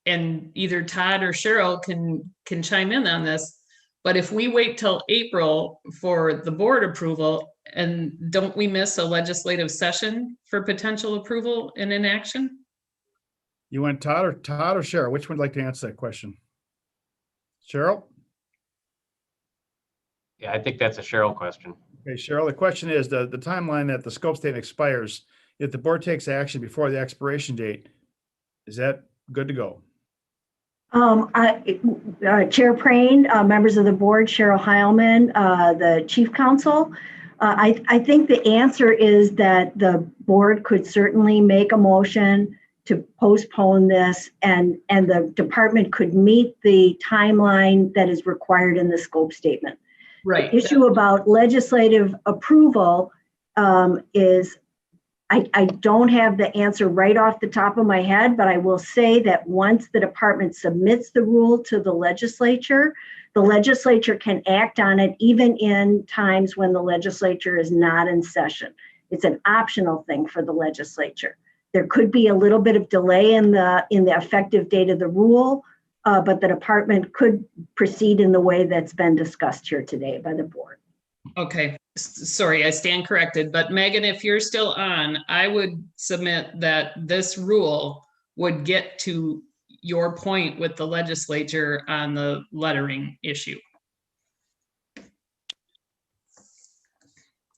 and either Todd or Cheryl can chime in on this, but if we wait till April for the board approval, and don't we miss a legislative session for potential approval and inaction? You want Todd or Cheryl? Which one would like to answer that question? Cheryl? Yeah, I think that's a Cheryl question. Okay, Cheryl, the question is the timeline that the scope statement expires, if the board takes action before the expiration date, is that good to go? Chair Prane, members of the board, Cheryl Heilman, the chief counsel. I think the answer is that the board could certainly make a motion to postpone this, and the department could meet the timeline that is required in the scope statement. Right. The issue about legislative approval is, I don't have the answer right off the top of my head, but I will say that once the department submits the rule to the legislature can act on it even in times when the legislature is not in session. It's an optional thing for the legislature. There could be a little bit of delay in the effective date of the rule, but the department could proceed in the way that's been discussed here today by the board. Okay, sorry, I stand corrected, but Megan, if you're still on, I would submit that this rule would get to your point with the legislature on the lettering issue.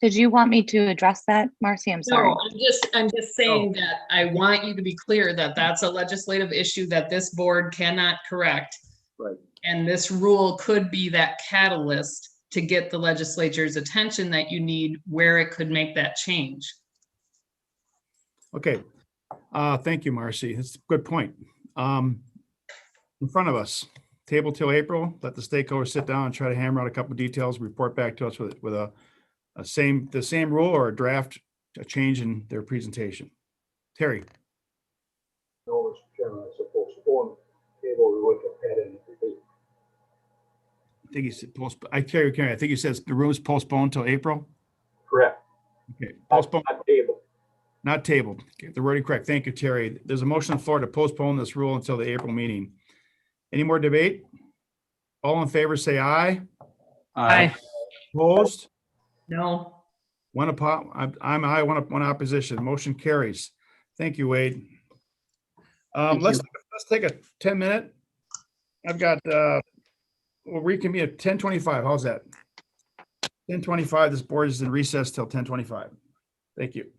Did you want me to address that, Marcy? I'm sorry. No, I'm just saying that I want you to be clear that that's a legislative issue that this board cannot correct. Right. And this rule could be that catalyst to get the legislature's attention that you need where it could make that change. Okay. Thank you, Marcy. That's a good point. In front of us, table till April, let the stakeholders sit down and try to hammer out a couple of details, report back to us with the same rule or a draft, a change in their presentation. Terry. No, Mr. Chairman, I suppose postpone table we look at it. I think he said Terry, I think he says the room is postponed till April. Correct. Okay, postpone. Not table. Not tabled. Okay, the wording correct. Thank you, Terry. There's a motion on the floor to postpone this rule until the April meeting. Any more debate? All in favor, say aye. Aye. Opposed? No. I'm aye, one opposition. Motion carries. Thank you, Wade. Thank Let's you. take a 10-minute. I've got we'll reconvene at 10:25. How's that? 10:25. This board is in recess till 10:25. Thank you.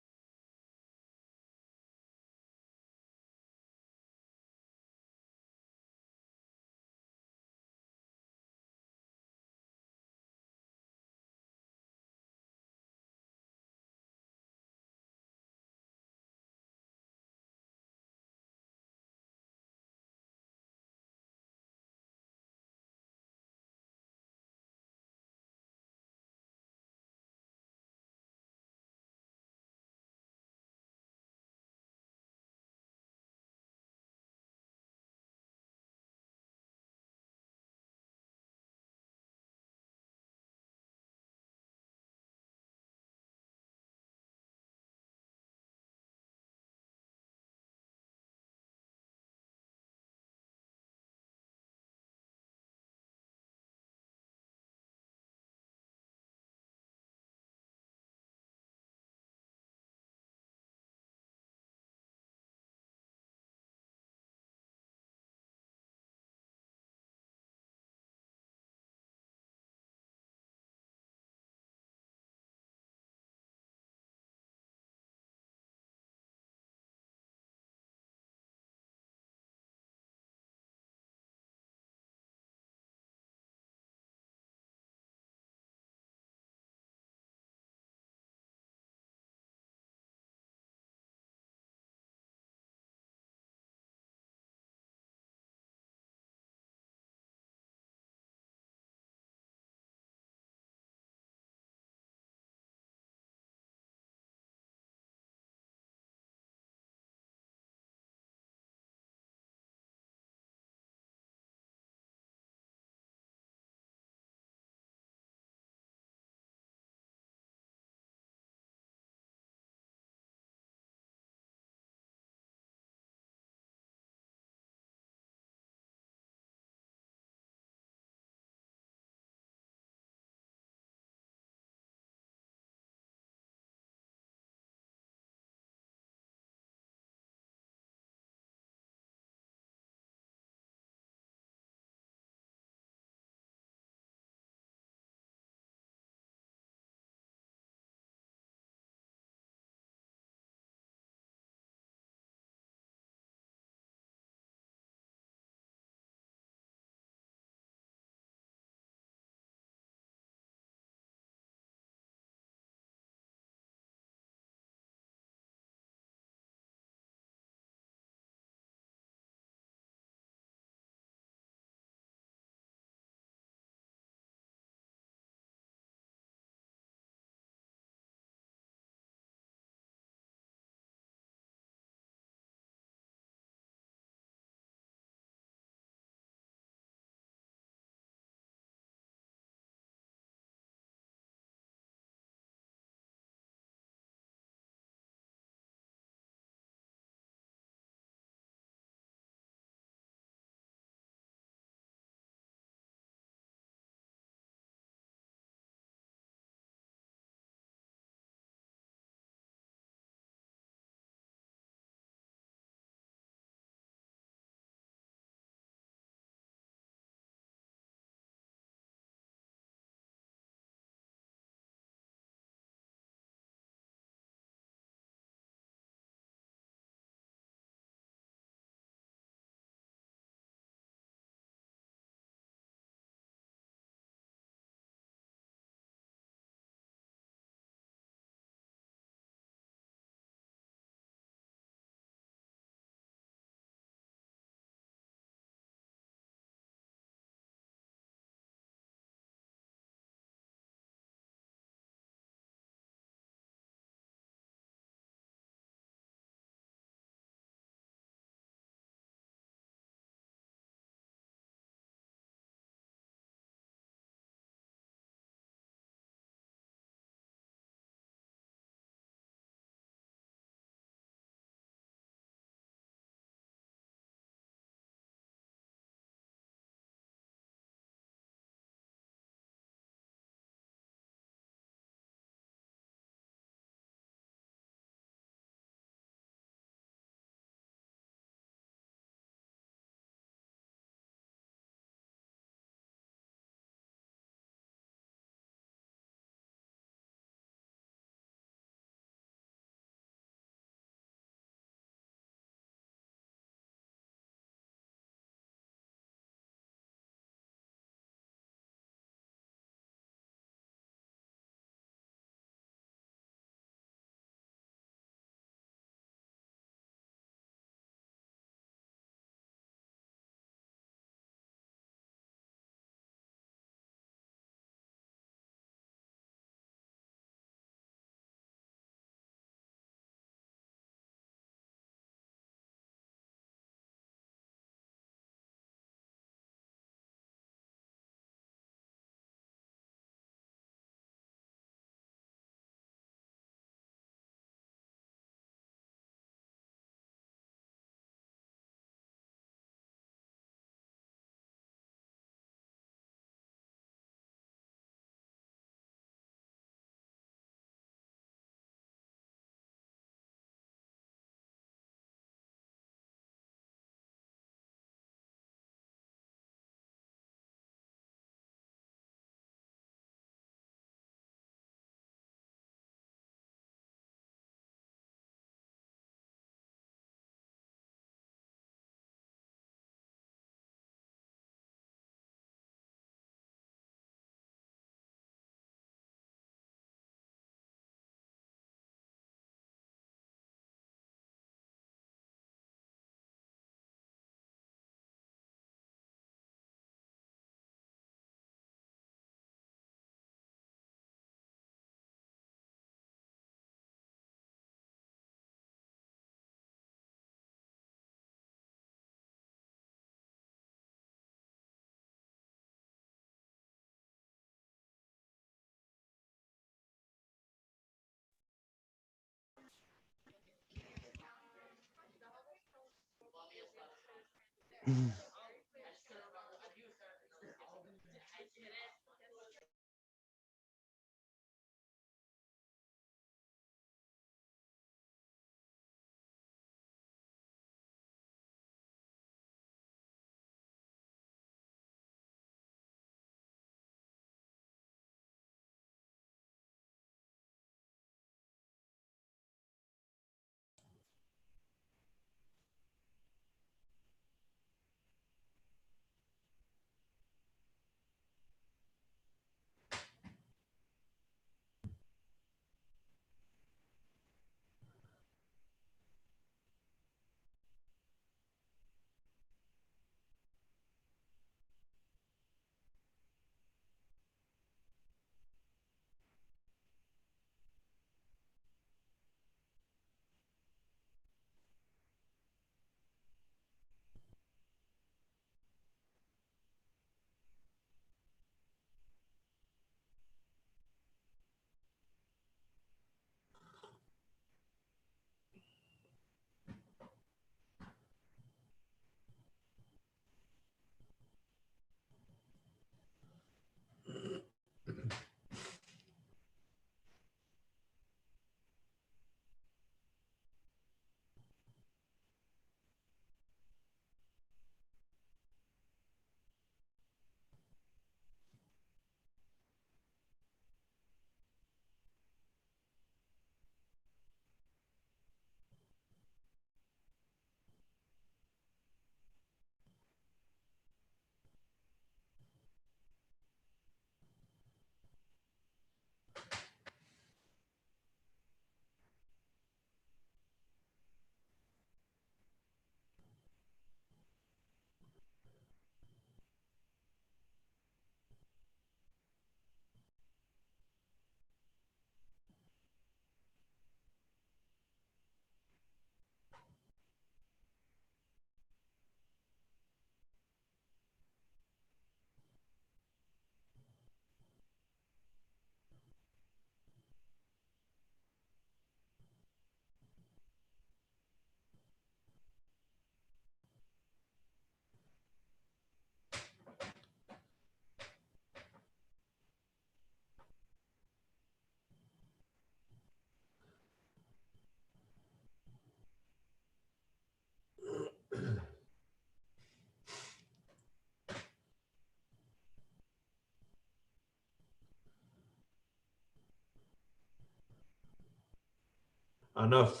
Enough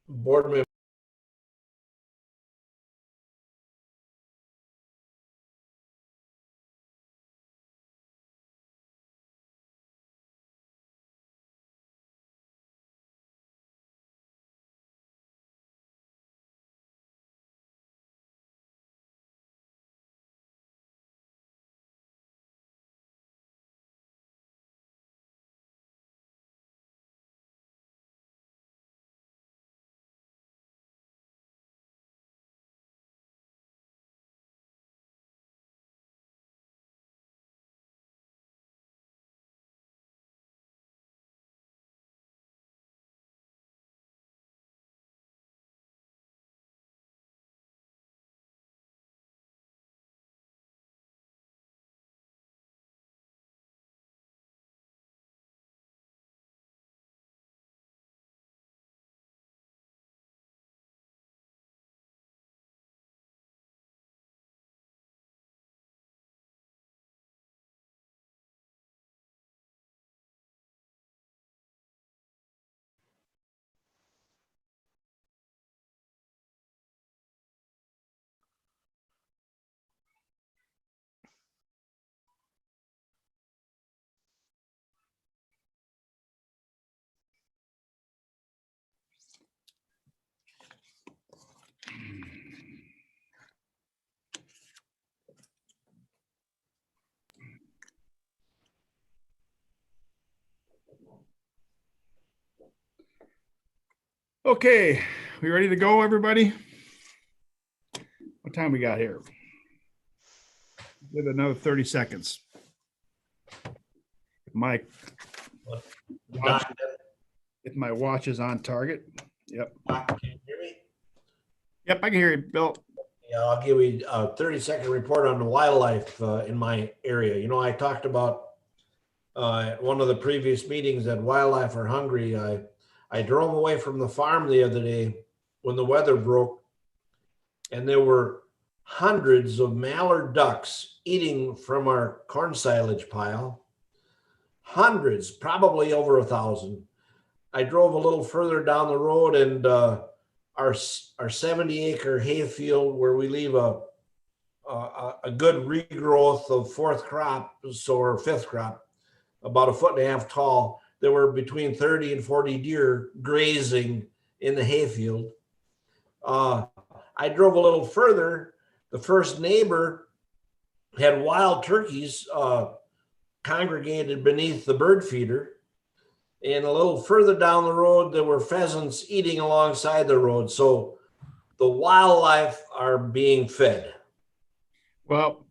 board members. Okay, we ready to go, everybody? What time we got here? Give it another 30 seconds. Mike. If my watch is on target. Yep. Can you hear me? Yep, I can hear you, Bill. Yeah, I'll give you a 30-second report on the wildlife in my area. You know, I talked about at one of the previous meetings that wildlife are hungry. I drove away from the farm the other day when the weather broke, and there were hundreds of mallard ducks eating from our corn silage pile. Hundreds, probably over 1,000. I drove a little further down the road, and our 70-acre hayfield where we leave a good regrowth of fourth crop, or fifth crop, about 1.5 feet tall. There were between 30 and 40 deer grazing in the hayfield. I drove a little further. The first neighbor had wild turkeys congregated beneath the bird feeder. And a little further down the road, there were pheasants eating alongside the road. So the wildlife are being fed. Well,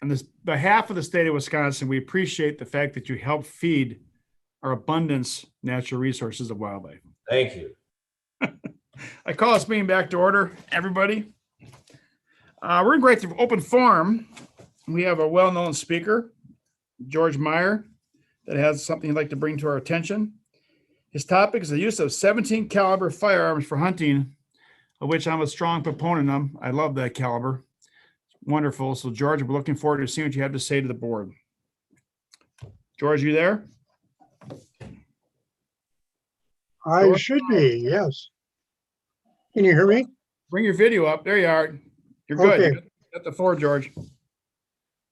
on this behalf of the state of Wisconsin, we appreciate the fact that you help feed our abundance natural resources of wildlife. Thank you. I call this meeting back to order, everybody. We're going to open forum. We have a well-known speaker, George Meyer, that has something he'd like to bring to our attention. His topic is the use of 17 caliber firearms for hunting, of which I'm a strong proponent of. I love that caliber. It's wonderful. So George, we're looking forward to seeing what you have to say to the board. George, you there? I George? should be, yes. Can you hear me? Bring your video up. There you are. You're good. Okay. You got the floor, George.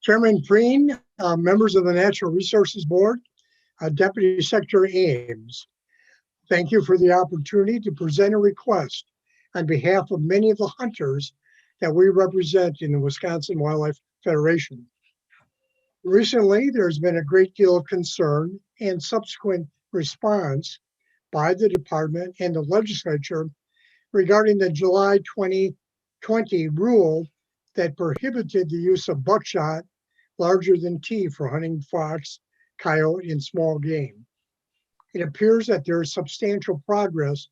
Chairman Preen, members of the Natural Resources Board, Deputy Secretary Ames, thank you for the opportunity to present a request on behalf of many of the hunters that we represent in the Wisconsin Wildlife Federation. Recently, there's been a great deal of concern and subsequent response by the department and the legislature regarding the July 2020 rule that prohibited the use of buckshot larger than T for hunting fox, coyote, and small game. It appears that there is substantial progress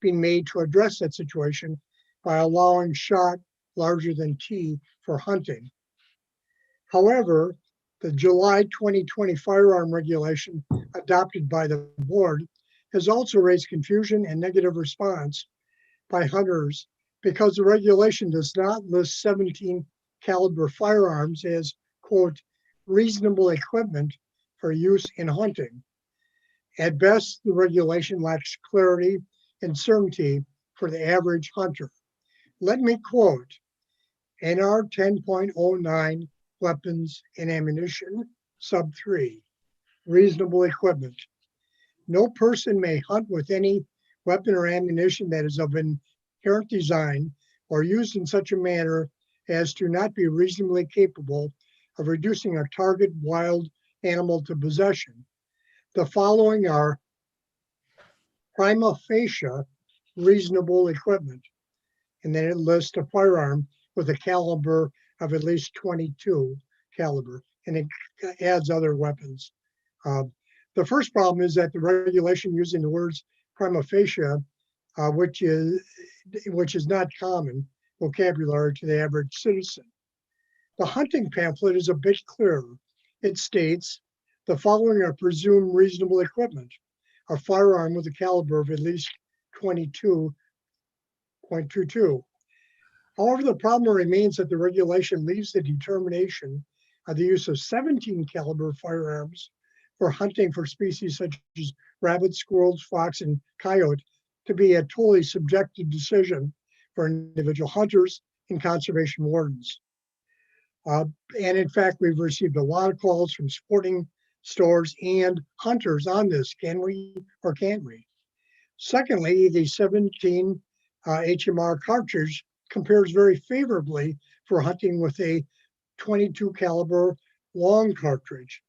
being made to address that situation by allowing shot larger than T for hunting. However, the July 2020 firearm regulation adopted by the board has also raised confusion and negative response by hunters because the regulation does not list 17 caliber firearms as, quote, reasonable equipment for use in hunting. At best, the regulation lacks clarity and certainty for the average hunter. Let me quote NR 10.09 weapons and ammunition, sub 3, reasonable equipment. No person may hunt with any weapon or ammunition that is of inherent design or used in such a manner as to not be reasonably capable of reducing a target wild animal to possession. The following are prima facie reasonable equipment. And then it lists a firearm with a caliber of at least 22 caliber, and it adds other weapons. The first problem is that the regulation using the words prima facie, which is not common vocabulary to the average citizen. The hunting pamphlet is a bit clearer. It states the following are presumed reasonable equipment: a firearm with a caliber of at least 22.22. However, the problem remains that the regulation leaves the determination of the use of 17 caliber firearms for hunting for species such as rabbit, squirrels, fox, and coyote to be a totally subjective decision for individual hunters and conservation wardens. And in fact, we've received a lot of calls from sporting stores and hunters on this. Can we or can't we? Secondly, the 17 HMR cartridge compares very favorably for hunting with a 22 caliber long cartridge.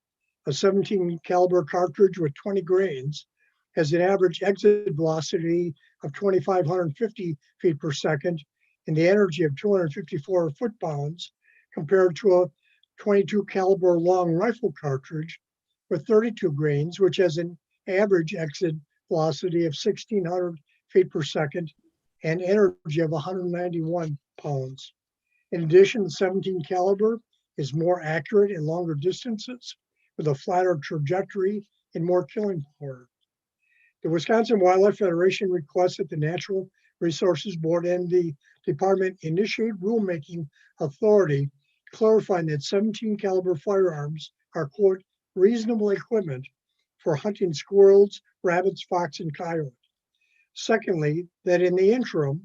A 17 caliber cartridge with 20 grains has an average exit velocity of 2,550 feet per second and the energy of 254 foot-pounds compared to a 22 caliber long rifle cartridge with 32 grains, which has an average exit velocity of 1,600 feet per second and energy of 191 pounds. In addition, the 17 caliber is more accurate in longer distances with a flatter trajectory and more killing power. The Wisconsin Wildlife Federation requests that the Natural Resources Board and the department initiate rulemaking authority clarifying that 17 caliber firearms are, quote, reasonable equipment for hunting squirrels, rabbits, fox, and coyote. Secondly, that in the interim,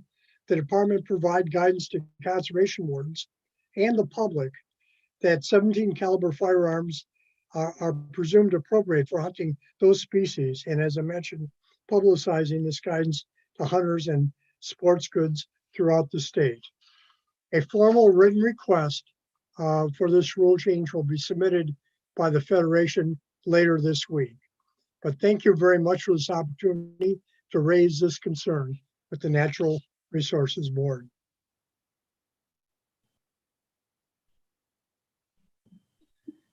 the department provide guidance to conservation wardens and the public that 17 caliber firearms are presumed appropriate for hunting those species. And as I mentioned, publicizing this guidance to hunters and sports goods throughout the state. A formal written request for this rule change will be submitted by the Federation later this week. But thank you very much for this opportunity to raise this concern with the Natural Resources Board.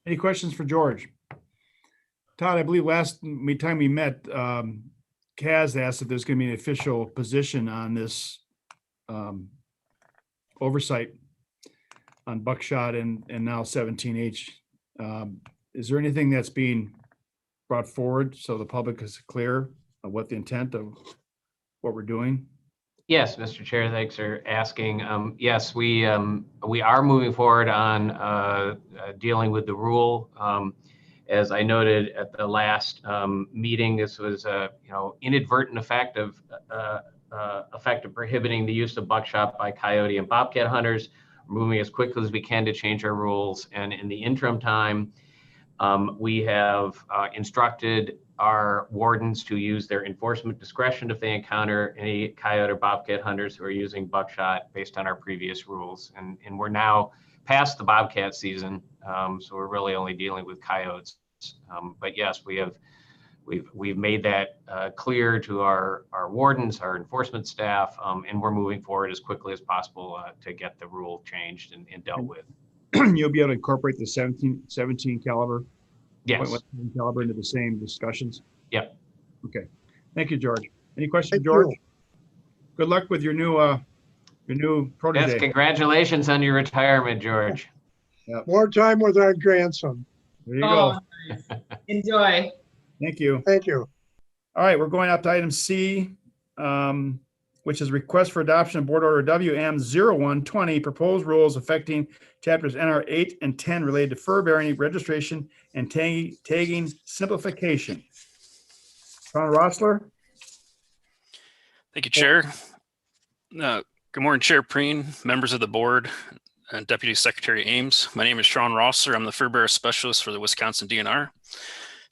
Any questions for George? Todd, I believe last time we met, Kaz asked if there's going to be an official position on this oversight on buckshot and now 17H. Is there anything that's being brought forward so the public is clear of what the intent of what we're doing? Yes, Mr. Chair, thanks for asking. Yes, we are moving forward on dealing with the rule. As I noted at the last meeting, this was a inadvertent effect of prohibiting the use of buckshot by coyote and bobcat hunters. We're moving as quickly as we can to change our rules, and in the interim time, we have instructed our wardens to use their enforcement discretion if they encounter any coyote or bobcat hunters who are using buckshot based on our previous rules. And we're now past the bobcat season, so we're really only dealing with coyotes. But yes, we've made that clear to our wardens, our enforcement staff, and we're moving forward as quickly as possible to get the rule changed and dealt with. You'll be able to incorporate the 17 caliber. Yes. Caliber into the same discussions. Yep. Okay. Thank you, George. Any questions, George? Good luck with your new protege. Yes, congratulations on your retirement, George. Yep. More time with our grandson. There you go. Nice. Enjoy. Thank you. Thank you. All right, we're going up to item C, which is request for adoption of Board Order WM0120, proposed rules affecting chapters NR 8 and 10 related to fur bearing registration and tagging simplification. Ron Rossler. Thank you, Chair. Good morning, Chair Preen, members of the board, and Deputy Secretary Ames. My name is Sean Rossler. I'm the fur bearer specialist for the Wisconsin DNR.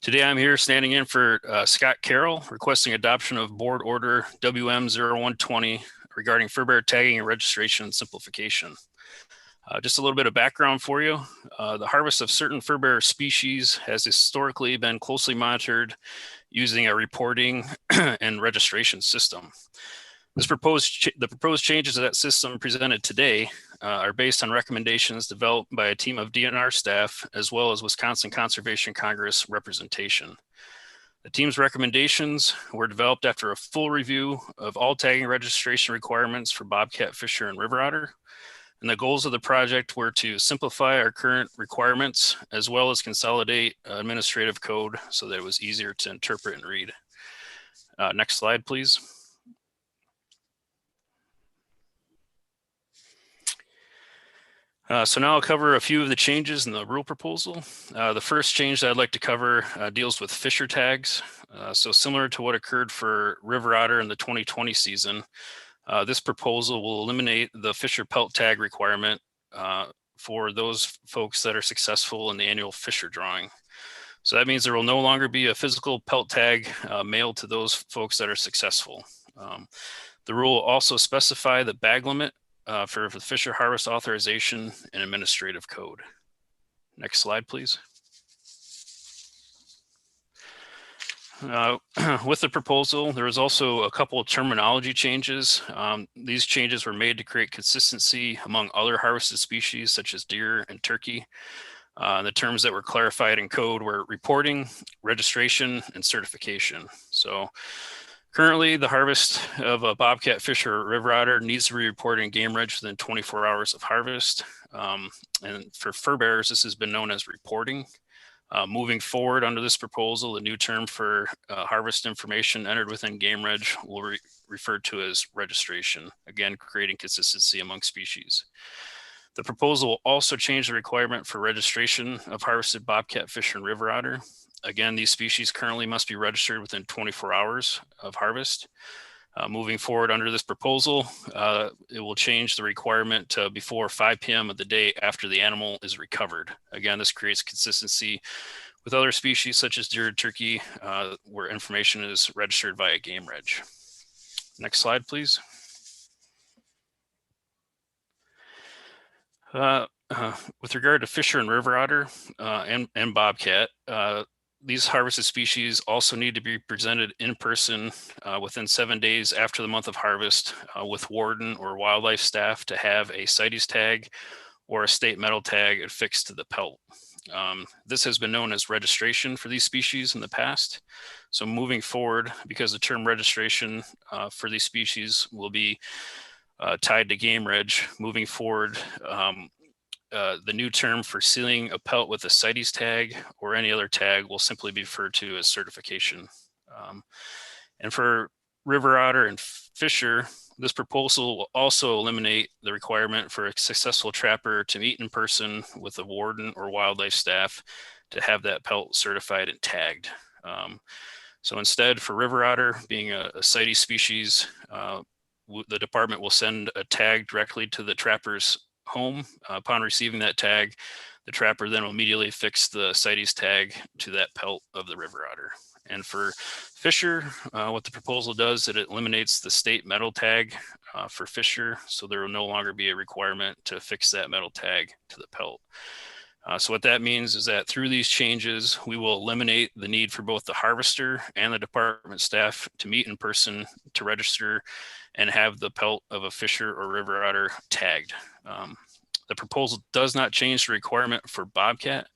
Today, I'm here standing in for Scott Carroll, requesting adoption of Board Order WM0120 regarding fur bearer tagging and registration and simplification. Just a little bit of background for you. The harvest of certain fur bearer species has historically been closely monitored using a reporting and registration system. The proposed changes to that system presented today are based on recommendations developed by a team of DNR staff, as well as Wisconsin Conservation Congress representation. The team's recommendations were developed after a full review of all tagging registration requirements for bobcat, fisher, and river otter. And the goals of the project were to simplify our current requirements, as well as consolidate administrative code so that it was easier to interpret and read. Next slide, please. So now I'll cover a few of the changes in the rule proposal. The first change that I'd like to cover deals with fisher tags. So similar to what occurred for river otter in the 2020 season, this proposal will eliminate the fisher pelt tag requirement for those folks that are successful in the annual fisher drawing. So that means there will no longer be a physical pelt tag mailed to those folks that are successful. The rule will also specify the bag limit for the fisher harvest authorization and administrative code. Next slide, please. With the proposal, there was also a couple of terminology changes. These changes were made to create consistency among other harvested species such as deer and turkey. The terms that were clarified in code were reporting, registration, and certification. So Currently, the harvest of a bobcat, fish, or river otter needs to be reported in Game Reg within 24 hours of harvest. And for fur bearers, this has been known as reporting. Moving forward under this proposal, the new term for harvest information entered within Game Reg will be referred to as registration, again, creating consistency among species. The proposal will also change the requirement for registration of harvested bobcat, fish, and river otter. Again, these species currently must be registered within 24 hours of harvest. Moving forward under this proposal, it will change the requirement to before 5 p.m. of the day after the animal is recovered. Again, this creates consistency with other species such as deer and turkey, where information is registered via Game Reg. Next slide, please. With regard to fisher and river otter and bobcat, these harvested species also need to be presented in person within 7 days after the month of harvest with warden or wildlife staff to have a CITES tag or a state metal tag affixed to the pelt. This has been known as registration for these species in the past. So moving forward, because the term registration for these species will be tied to Game Reg, moving forward, the new term for sealing a pelt with a CITES tag or any other tag will simply be referred to as certification. And for river otter and fisher, this proposal will also eliminate the requirement for a successful trapper to meet in person with a warden or wildlife staff to have that pelt certified and tagged. So instead, for river otter being a CITES species, the department will send a tag directly to the trapper's home. Upon receiving that tag, the trapper then will immediately affix the CITES tag to that pelt of the river otter. And for fisher, what the proposal does, it eliminates the state metal tag for fisher, so there will no longer be a requirement to affix that metal tag to the pelt. So what that means is that through these changes, we will eliminate the need for both the harvester and the department staff to meet in person to register and have the pelt of a fisher or river otter tagged. The proposal does not change the requirement for bobcat.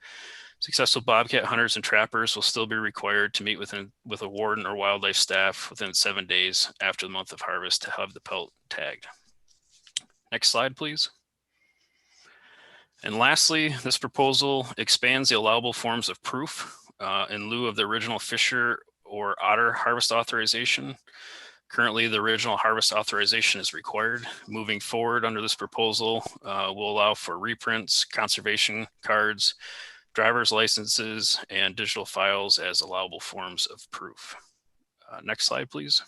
Successful bobcat hunters and trappers will still be required to meet with a warden or wildlife staff within 7 days after the month of harvest to have the pelt tagged. Next slide, please. And lastly, this proposal expands the allowable forms of proof in lieu of the original fisher or otter harvest authorization. Currently, the original harvest authorization is required. Moving forward under this proposal, will allow for reprints, conservation cards, driver's licenses, and digital files as allowable forms of proof. Next slide, please.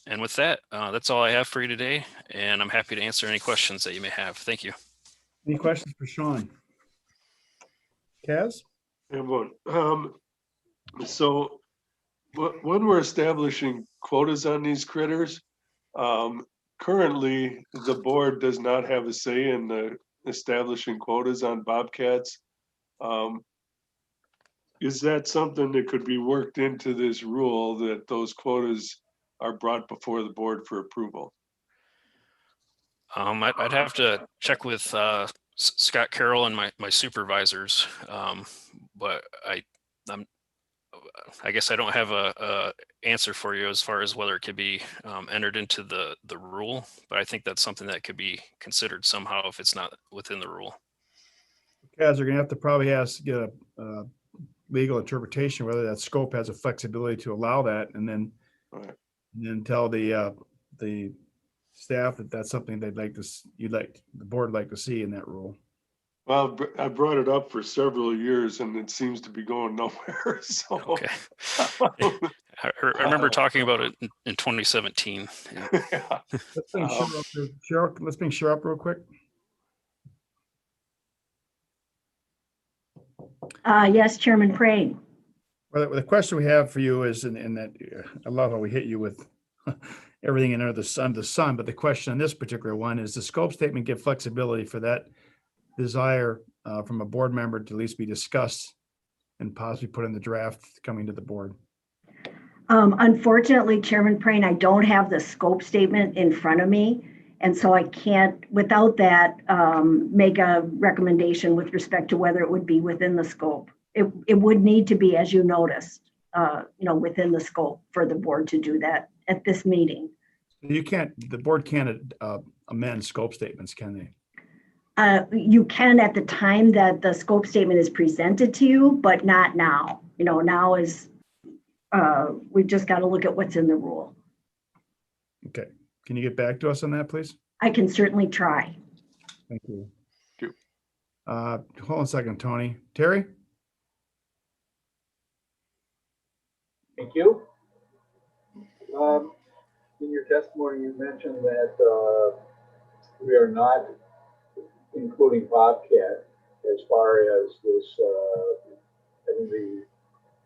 And with that, that's all I have for you today, and I'm happy to answer any questions that you may have. Thank you. Any questions for Sean? Kaz? So when we're establishing quotas on these critters, currently the board does not have a say in the establishing quotas on bobcats. Is that something that could be worked into this rule, that those quotas are brought before the board for approval? I'd have to check with Scott Carroll and my supervisors, but I guess I don't have a answer for you as far as whether it could be entered into the rule, but I think that's something that could be considered somehow if it's not within the rule. Guys are gonna have to probably get a legal interpretation whether that scope has a flexibility to allow that, and then tell the staff that that's something they'd like to the board would like to see in that rule. Well, I brought it up for several years and it seems to be going nowhere. So okay. I remember talking about it in 2017. Yeah. Let's bring Cheryl up real quick. Yes, Chairman Praying. Well, the question we have for you is, in that I love how we hit you with everything under the sun, but the question on this particular one is, the scope statement give flexibility for that desire from a board member to at least be discussed and possibly put in the draft coming to the board? Unfortunately, Chairman Praying, I don't have the scope statement in front of me. And so I can't, without that, make a recommendation with respect to whether it would be within the scope. It would need to be, as you noticed. within the scope for the board to do that at this meeting. The board can't amend scope statements, can they? You can at the time that the scope statement is presented to you, but not now. Now is, we've just got to look at what's in the rule. Okay. Can you get back to us on that, please? I can certainly try. Thank you. Hold on a second, Tony. Terry? Thank you. In your testimony, you mentioned that we are not including Bobcat as far as this having the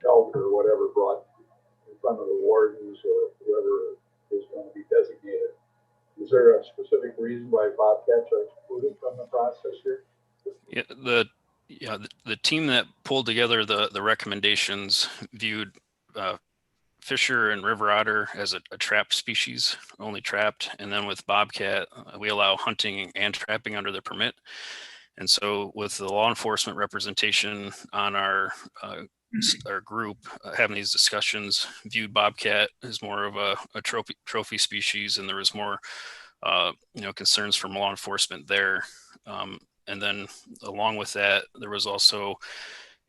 elk or whatever brought in front of the wardens or whoever is going to be designated. Is there a specific reason why Bobcats are excluded from the process here? Yeah, the team that pulled together the recommendations viewed Fisher and river otter as a trapped species, only trapped. And then with bobcat, we allow hunting and trapping under the permit. And so with the law enforcement representation on our group having these discussions, viewed bobcat as more of a trophy species, and there was more concerns from law enforcement there. And then along with that, there was also,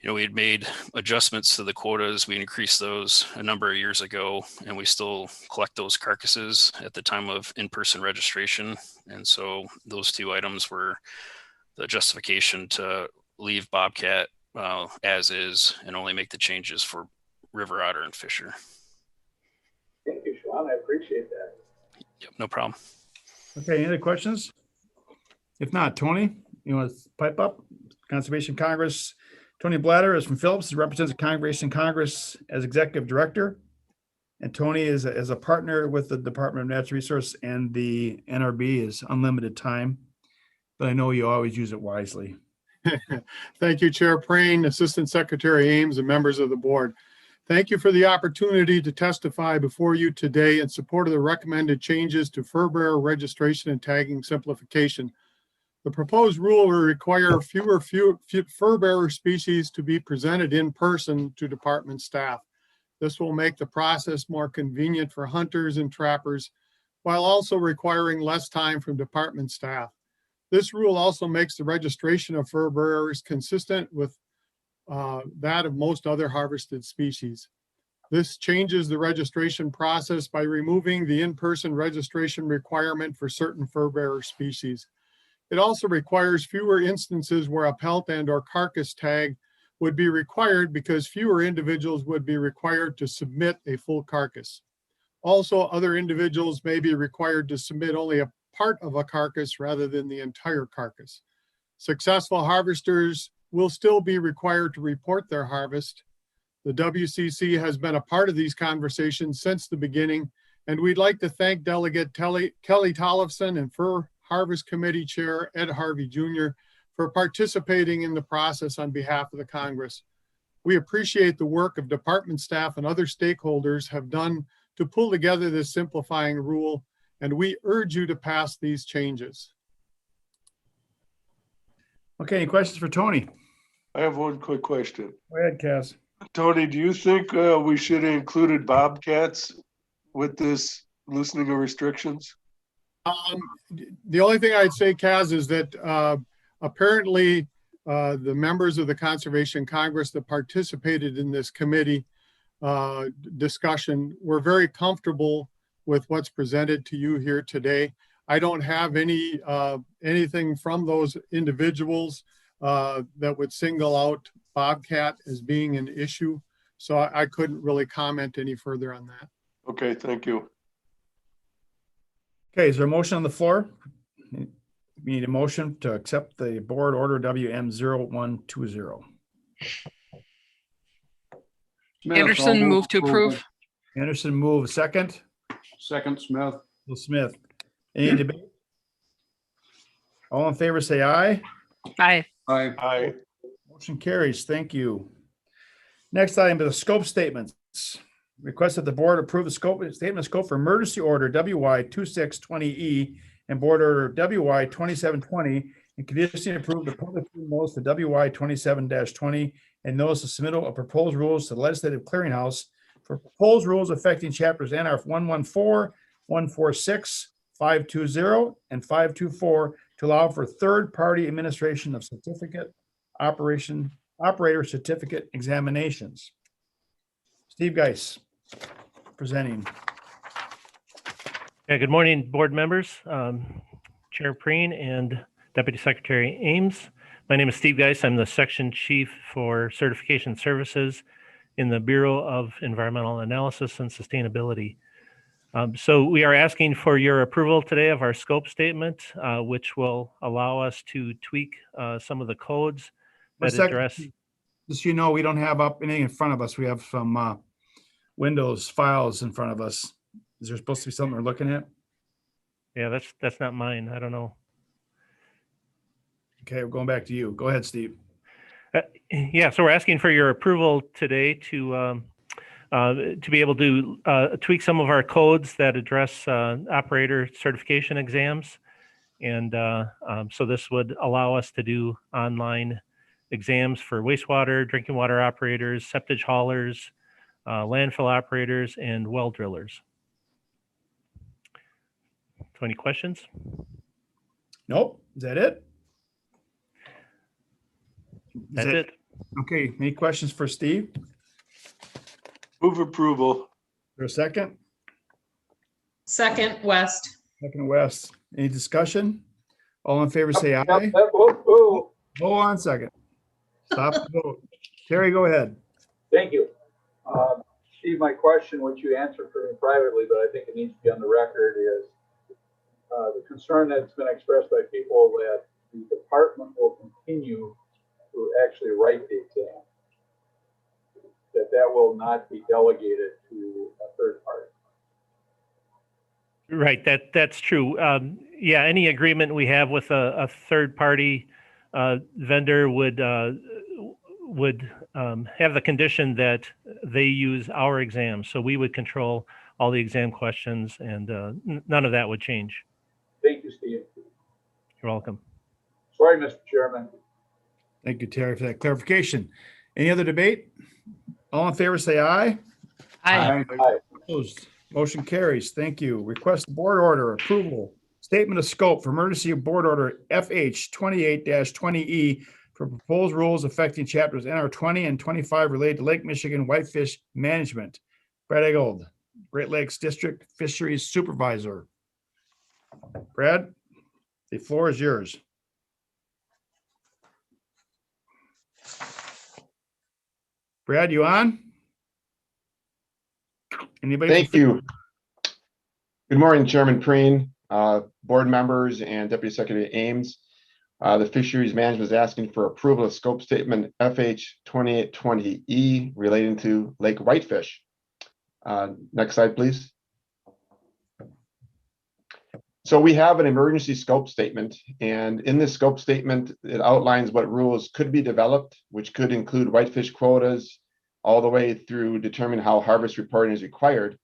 we had made adjustments to the quotas. We increased those a number of years ago, and we still collect those carcasses at the time of in-person registration. And so those two items were the justification to leave bobcat as is and only make the changes for river otter and Fisher. Thank you, Sean. I appreciate that. Yep, no problem. Okay, any other questions? If not, Tony, you want to pipe up? Conservation Congress. Tony Blatter is from Phillips. He represents the Conservation Congress as executive director. And Tony is as a partner with the Department of Natural Resources, and the NRB is unlimited time. But I know you always use it wisely. Thank you, Chair Prane, Assistant Secretary Ames, and members of the board. Thank you for the opportunity to testify before you today in support of the recommended changes to fur bearer registration and tagging simplification. The proposed rule will require fewer fur bearer species to be presented in person to department staff. This will make the process more convenient for hunters and trappers, while also requiring less time from department staff. This rule also makes the registration of fur bearers consistent with that of most other harvested species. This changes the registration process by removing the in-person registration requirement for certain fur bearer species. It also requires fewer instances where a pelt and/or carcass tag would be required, because fewer individuals would be required to submit a full carcass. Also, other individuals may be required to submit only a part of a carcass rather than the entire carcass. Successful harvesters will still be required to report their harvest. The WCC has been a part of these conversations since the beginning, and we'd like to thank Delegate Kelly Tollefson and Fur Harvest Committee Chair Ed Harvey Jr. for participating in the process on behalf of the Congress. We appreciate the work of department staff and other stakeholders have done to pull together this simplifying rule, and we urge you to pass these changes. Okay, any questions for Tony? I have one quick question. Go ahead, Cass. Tony, do you think we should have included bobcats with this loosening of restrictions? The only thing I'd say, Kaz, is that apparently the members of the Conservation Congress that participated in this committee discussion were very comfortable with what's presented to you here today. I don't have anything from those individuals that would single out bobcat as being an issue, so I couldn't really comment any further on that. Okay, thank you. Okay, is there a motion on the floor? We need a motion to accept the board order WM0120. Anderson, move to approve. Anderson, move. Second? Second, Smith. Smith. Any debate? All in favor, say aye. Aye. Aye. Aye. Motion carries. Thank you. Next item is the scope statements. Request that the board approve the statement of scope for emergency order WY2620E and board order WY2720, and conditionally approve the public notice for WY27-20 and notice of submittal of proposed rules to the Legislative Clearinghouse for proposed rules affecting chapters NR 114, 146, 520, and 524 to allow for third-party administration of operator certificate examinations. Steve Geis presenting. Yeah, good morning, board members, Chair Preen and Deputy Secretary Ames. My name is Steve Geis. I'm the Section Chief for Certification Services in the Bureau of Environmental Analysis and Sustainability. So we are asking for your approval today of our scope statement, which will allow us to tweak some of the codes that address. Just so you know, we don't have up anything in front of us. We have some Windows files in front of us. Is there supposed to be something we're looking at? Yeah, that's not mine. I don't know. Okay, we're going back to you. Go ahead, Steve. Yeah, so we're asking for your approval today to be able to tweak some of our codes that address operator certification exams. And so this would allow us to do online exams for wastewater, drinking water operators, septic haulers, landfill operators, and well drillers. So any questions? Nope. Is that it? That's it. Okay. Any questions for Steve? Move approval. For a second? Second, West. Second, West. Any discussion? All in favor, say aye. Whoa. Hold on a second. Stop the vote. Terry, go ahead. Thank you. Steve, my question, which you answered for me privately, but I think it needs to be on the record, is the concern that's been expressed by people that the department will continue to actually write the exam, that will not be delegated to a third party. Right, that's true. Yeah, any agreement we have with a third party vendor would have the condition that they use our exams. So we would control all the exam questions, and none of that would change. Thank you, Steve. You're welcome. Sorry, Mr. Chairman. Thank you, Terry, for that clarification. Any other debate? All in favor, say aye. Aye. Opposed? Motion carries. Thank you. Request board order approval. Statement of scope for emergency board order FH 28-20E for proposed rules affecting chapters NR 20 and 25 related to Lake Michigan whitefish management. Brad Eggold, Great Lakes District Fisheries Supervisor. Brad, the floor is yours. Brad, you on? Anybody? Thank you. Good morning, Chairman Preen, board members, and Deputy Secretary Ames. The Fisheries Management is asking for approval of scope statement FH 2820E relating to Lake Whitefish. Next slide, please. So we have an emergency scope statement, and in this scope statement, it outlines what rules could be developed, which could include whitefish quotas, all the way through determining how harvest reporting is required.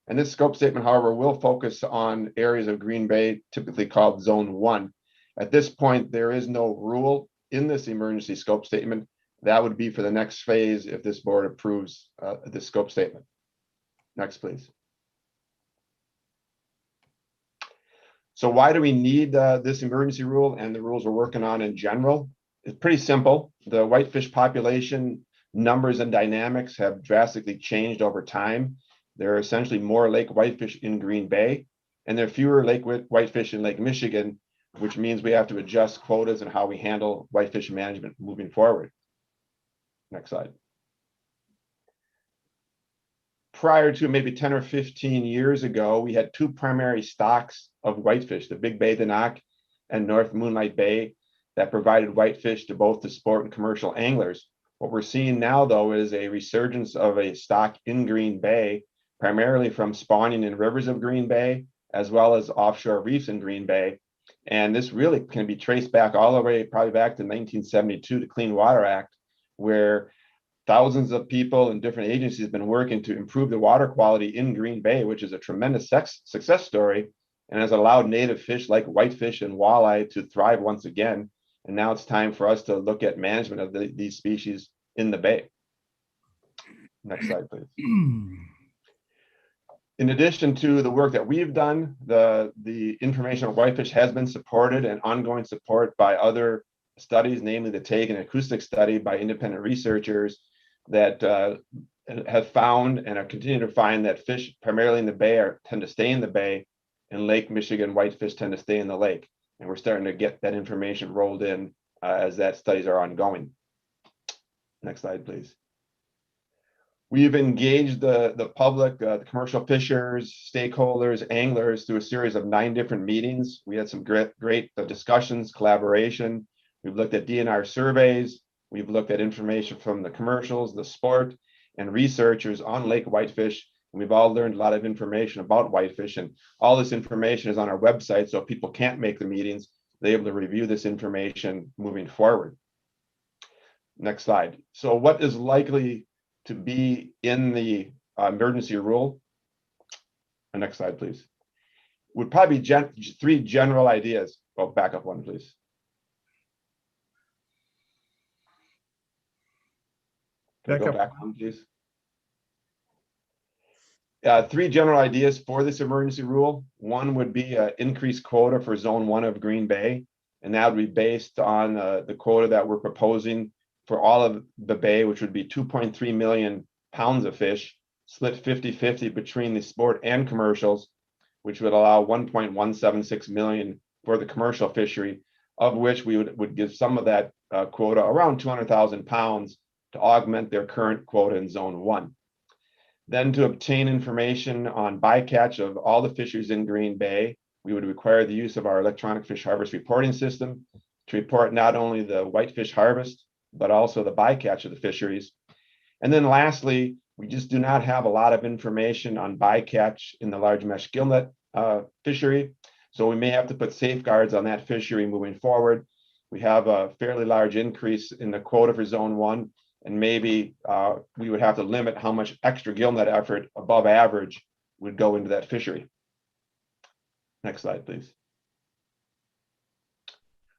And this scope statement, however, will focus on areas of Green Bay, typically called Zone 1. At this point, there is no rule in this emergency scope statement. That would be for the next phase if this board approves this scope statement. Next, please. So why do we need this emergency rule and the rules we're working on in general? It's pretty simple. The whitefish population numbers and dynamics have drastically changed over time. There are essentially more lake whitefish in Green Bay, and there are fewer lake whitefish in Lake Michigan, which means we have to adjust quotas and how we handle whitefish management moving forward. Next slide. Prior to maybe 10 or 15 years ago, we had two primary stocks of whitefish, the Big Bay Danac and North Moonlight Bay, that provided whitefish to both the sport and commercial anglers. What we're seeing now, though, is a resurgence of a stock in Green Bay, primarily from spawning in rivers of Green Bay, as well as offshore reefs in Green Bay. And this really can be traced back all the way probably back to 1972, the Clean Water Act, where thousands of people and different agencies have been working to improve the water quality in Green Bay, which is a tremendous success story and has allowed native fish like whitefish and walleye to thrive once again. And now it's time for us to look at management of these species in the bay. Next slide, please. In addition to the work that we've done, the information on whitefish has been supported and ongoing support by other studies, namely the TAG and acoustic study by independent researchers that have found and are continuing to find that fish primarily in the bay tend to stay in the bay, and Lake Michigan whitefish tend to stay in the lake. And we're starting to get that information rolled in as that studies are ongoing. Next slide, please. We've engaged the public, the commercial fishers, stakeholders, anglers through a series of 9 different meetings. We had some great discussions, collaboration. We've looked at DNR surveys. We've looked at information from the commercials, the sport, and researchers on lake whitefish. And we've all learned a lot of information about whitefish, and all this information is on our website. So if people can't make the meetings, they're able to review this information moving forward. Next slide. So what is likely to be in the emergency rule? Next slide, please. Would probably be 3 general ideas. Oh, back up one, please. Back up. Back one, please. 3 general ideas for this emergency rule. One would be an increased quota for Zone 1 of Green Bay, and that would be based on the quota that we're proposing for all of the bay, which would be 2.3 million pounds of fish, split 50-50 between the sport and commercials, which would allow 1.176 million for the commercial fishery, of which we would give some of that quota, around 200,000 pounds, to augment their current quota in Zone 1. Then to obtain information on bycatch of all the fisheries in Green Bay, we would require the use of our electronic fish harvest reporting system to report not only the whitefish harvest, but also the bycatch of the fisheries. And then lastly, we just do not have a lot of information on bycatch in the large mesh gillnet fishery. So we may have to put safeguards on that fishery moving forward. We have a fairly large increase in the quota for Zone 1, and maybe we would have to limit how much extra gillnet effort above average would go into that fishery. Next slide, please.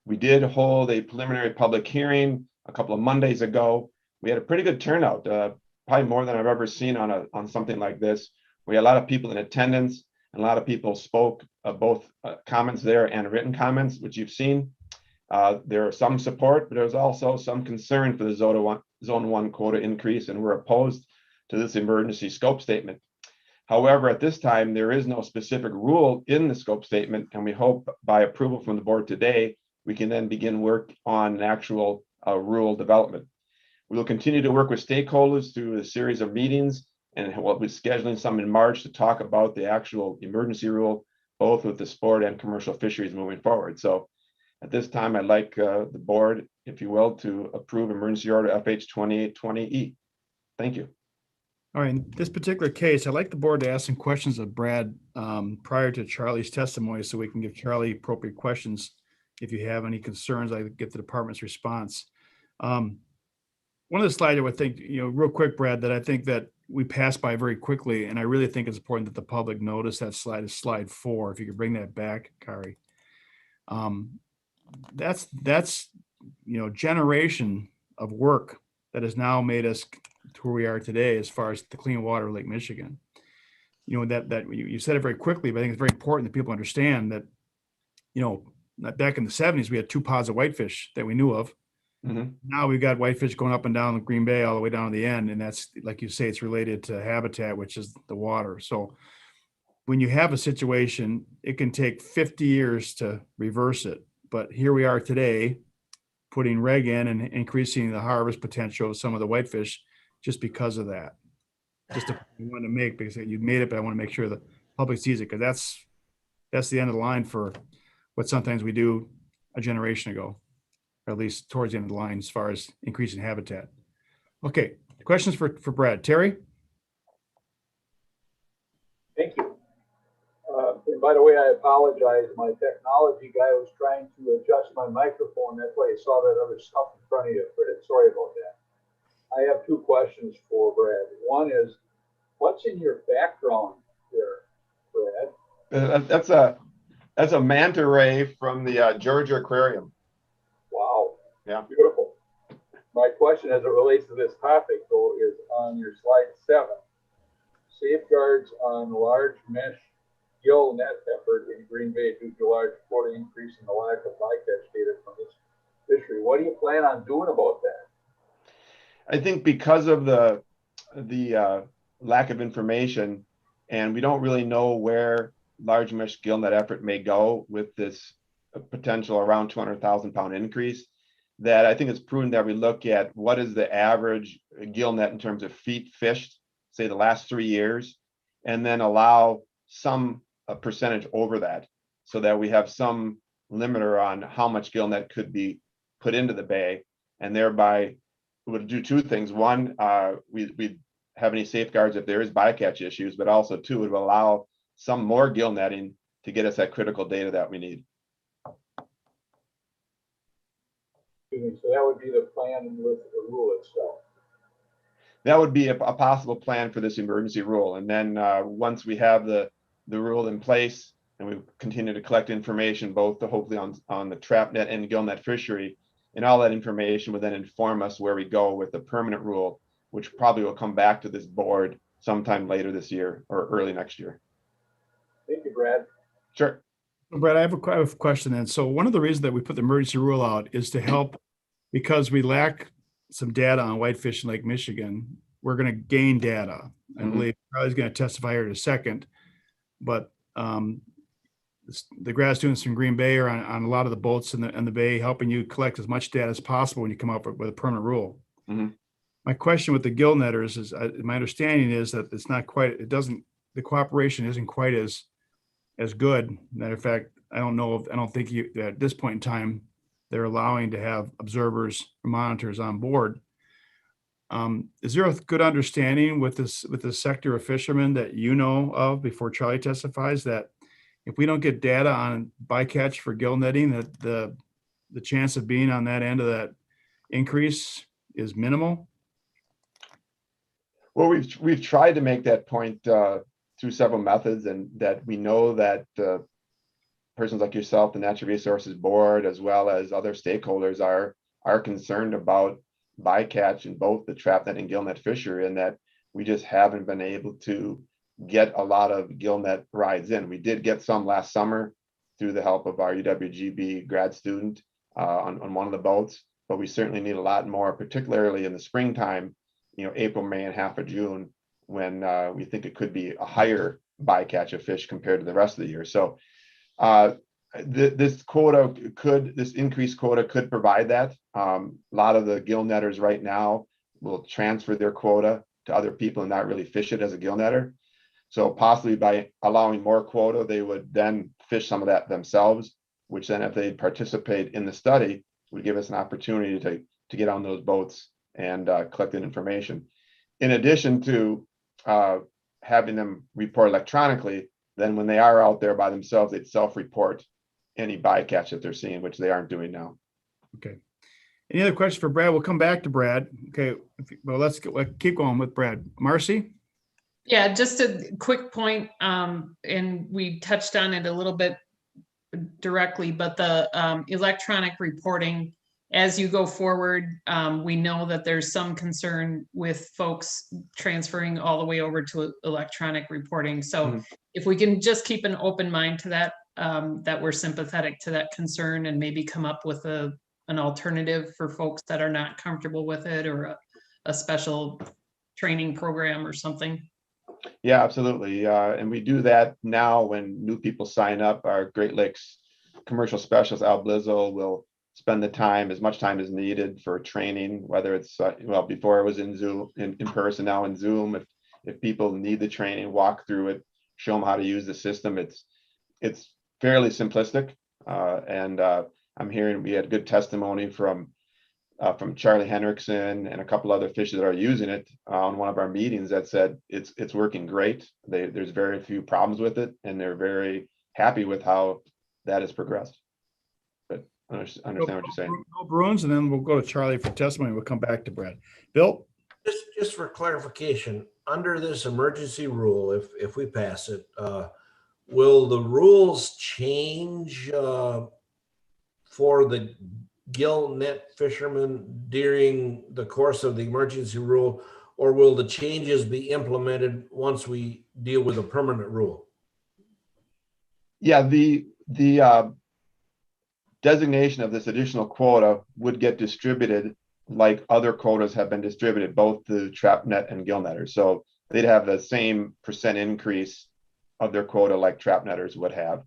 We did hold a preliminary public hearing a couple of Mondays ago. We had a pretty good turnout, probably more than I've ever seen on something like this. We had a lot of people in attendance, and a lot of people spoke, both comments there and written comments, which you've seen. There are some support, but there's also some concern for the Zone 1 quota increase, and we're opposed to this emergency scope statement. However, at this time, there is no specific rule in the scope statement, and we hope by approval from the board today, we can then begin work on an actual rule development. We will continue to work with stakeholders through a series of meetings, and we'll be scheduling some in March to talk about the actual emergency rule, both with the sport and commercial fisheries moving forward. So at this time, I'd like the board, if you will, to approve emergency order FH 2820E. Thank you. All right, in this particular case, I'd like the board to ask some questions of Brad prior to Charlie's testimony, so we can give Charlie appropriate questions. If you have any concerns, I get the department's response. One of the slides I would think, real quick, Brad, that I think that we passed by very quickly, and I really think it's important that the public notice that slide is slide 4. If you could bring that back, Kari. That's generation of work that has now made us to where we are today as far as the clean water of Lake Michigan. That you said it very quickly, but I think it's very important that people understand that, back in the 70s, we had 2 pods of whitefish that we knew of. Mm-hmm. Now we've got whitefish going up and down the Green Bay all the way down to the end. And that's, like you say, it's related to habitat, which is the water. So when you have a situation, it can take 50 years to reverse it. But here we are today, putting reg in and increasing the harvest potential of some of the whitefish just because of that. Just a point I want to make, because you made it, but I want to make sure the public sees it, because that's the end of the line for what sometimes we do a generation ago, or at least towards the end of the line as far as increasing habitat. Okay, questions for Brad. Terry? Thank you. And by the way, I apologize. My technology guy was trying to adjust my microphone. That's why you saw that other stuff in front of you, Fred. Sorry about that. I have 2 questions for Brad. One is, what's in your background there, Brad? That's a manta ray from the Georgia Aquarium. Wow. Yeah. Beautiful. My question as it relates to this topic though is on your slide 7, safeguards on large mesh gill net effort in Green Bay due to large quota increase in the lack of bycatch data from this fishery. What do you plan on doing about that? I think because of the lack of information, and we don't really know where large mesh gill net effort may go with this potential around 200,000 pound increase, that I think it's prudent that we look at what is the average gill net in terms of feet fished, say the last 3 years, and then allow some percentage over that so that we have some limiter on how much gill net could be put into the bay, and thereby would do 2 things. One, we have any safeguards if there is bycatch issues, but also 2, would allow some more gill netting to get us that critical data that we need. So that would be the plan with the rule itself. That would be a possible plan for this emergency rule. And then once we have the rule in place and we continue to collect information, both to hopefully on the trap net and gill net fishery, and all that information will then inform us where we go with the permanent rule, which probably will come back to this board sometime later this year or early next year. Thank you, Brad. Sure. Brad, I have a question then. So one of the reasons that we put the emergency rule out is to help, because we lack some data on whitefish in Lake Michigan. We're going to gain data. I believe Charlie's going to testify here in a second, but the grad students from Green Bay are on a lot of the boats in the bay, helping you collect as much data as possible when you come up with a permanent rule. My question with the gill netters is, my understanding is that it's not quite, the cooperation isn't quite as good. Matter of fact, I don't think at this point in time, they're allowing to have observers or monitors on board. Is there a good understanding with this sector of fishermen that you know of before Charlie testifies, that if we don't get data on bycatch for gill netting, that the chance of being on that end of that increase is minimal? Well, we've tried to make that point through several methods, and that we know that persons like yourself, the Natural Resources Board, as well as other stakeholders are concerned about bycatch in both the trap net and gill net fishery, and that we just haven't been able to get a lot of gill net rides in. We did get some last summer through the help of our UWGB grad student on one of the boats, but we certainly need a lot more, particularly in the springtime, April, May, and half of June, when we think it could be a higher bycatch of fish compared to the rest of the year. So this increased quota could provide that. A lot of the gill netters right now will transfer their quota to other people and not really fish it as a gill netter. So possibly by allowing more quota, they would then fish some of that themselves, which then if they participate in the study, would give us an opportunity to get on those boats and collect that information. In addition to having them report electronically, then when they are out there by themselves, they'd self-report any bycatch that they're seeing, which they aren't doing now. Okay. Any other questions for Brad? We'll come back to Brad. Okay. Well, let's keep going with Brad. Marcy? Yeah, just a quick point, and we touched on it a little bit directly, but the electronic reporting, as you go forward, we know that there's some concern with folks transferring all the way over to electronic reporting. So if we can just keep an open mind to that, that we're sympathetic to that concern, and maybe come up with an alternative for folks that are not comfortable with it, or a special training program or something. Yeah, absolutely. And we do that now when new people sign up. Our Great Lakes commercial specialist, Al Blizzo, will spend the time, as much time as needed, for training, whether it's, before it was in Zoom, in person, now in Zoom. If people need the training, walk through it, show them how to use the system. It's fairly simplistic. And I'm hearing we had good testimony from Charlie Henriksen and a couple other fishers that are using it on one of our meetings, that said it's working great. There's very few problems with it, and they're very happy with how that has progressed. But I understand what you're saying. Bill Bruins, and then we'll go to Charlie for testimony. We'll come back to Brad. Bill? Just for clarification, under this emergency rule, if we pass it, will the rules change for the gill net fishermen during the course of the emergency rule, or will the changes be implemented once we deal with a permanent rule? Yeah, the designation of this additional quota would get distributed like other quotas have been distributed, both the trap net and gill netters. So they'd have the same percent increase of their quota like trap netters would have.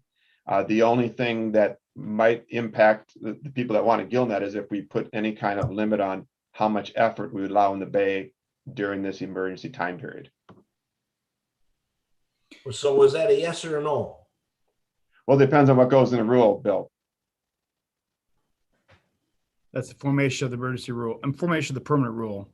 The only thing that might impact the people that want a gill net is if we put any kind of limit on how much effort we would allow in the bay during this emergency time period. So was that a yes or a no? Well, it depends on what goes in the rule, Bill. That's the formation of the emergency rule and formation of the permanent rule.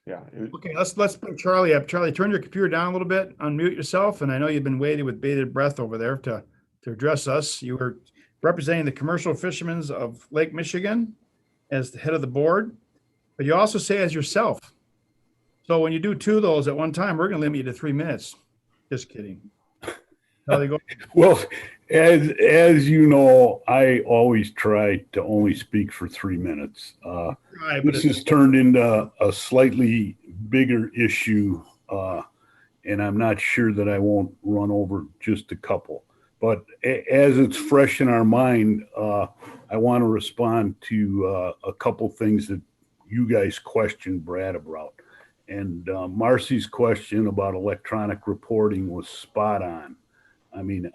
Yeah. Okay, let's bring Charlie up. Charlie, turn your computer down a little bit, unmute yourself. And I know you've been waiting with bated breath over there to address us. You were representing the commercial fishermen of Lake Michigan as the head of the board, but you also say as yourself. So when you do two of those at one time, we're going to limit you to 3 minutes. Just kidding. Charlie, go. Well, as you know, I always try to only speak for 3 minutes. Right, but This has turned into a slightly bigger issue, and I'm not sure that I won't run over just a couple. But as it's fresh in our mind, I want to respond to a couple things that you guys questioned Brad about. And Marcy's question about electronic reporting was spot on. I mean,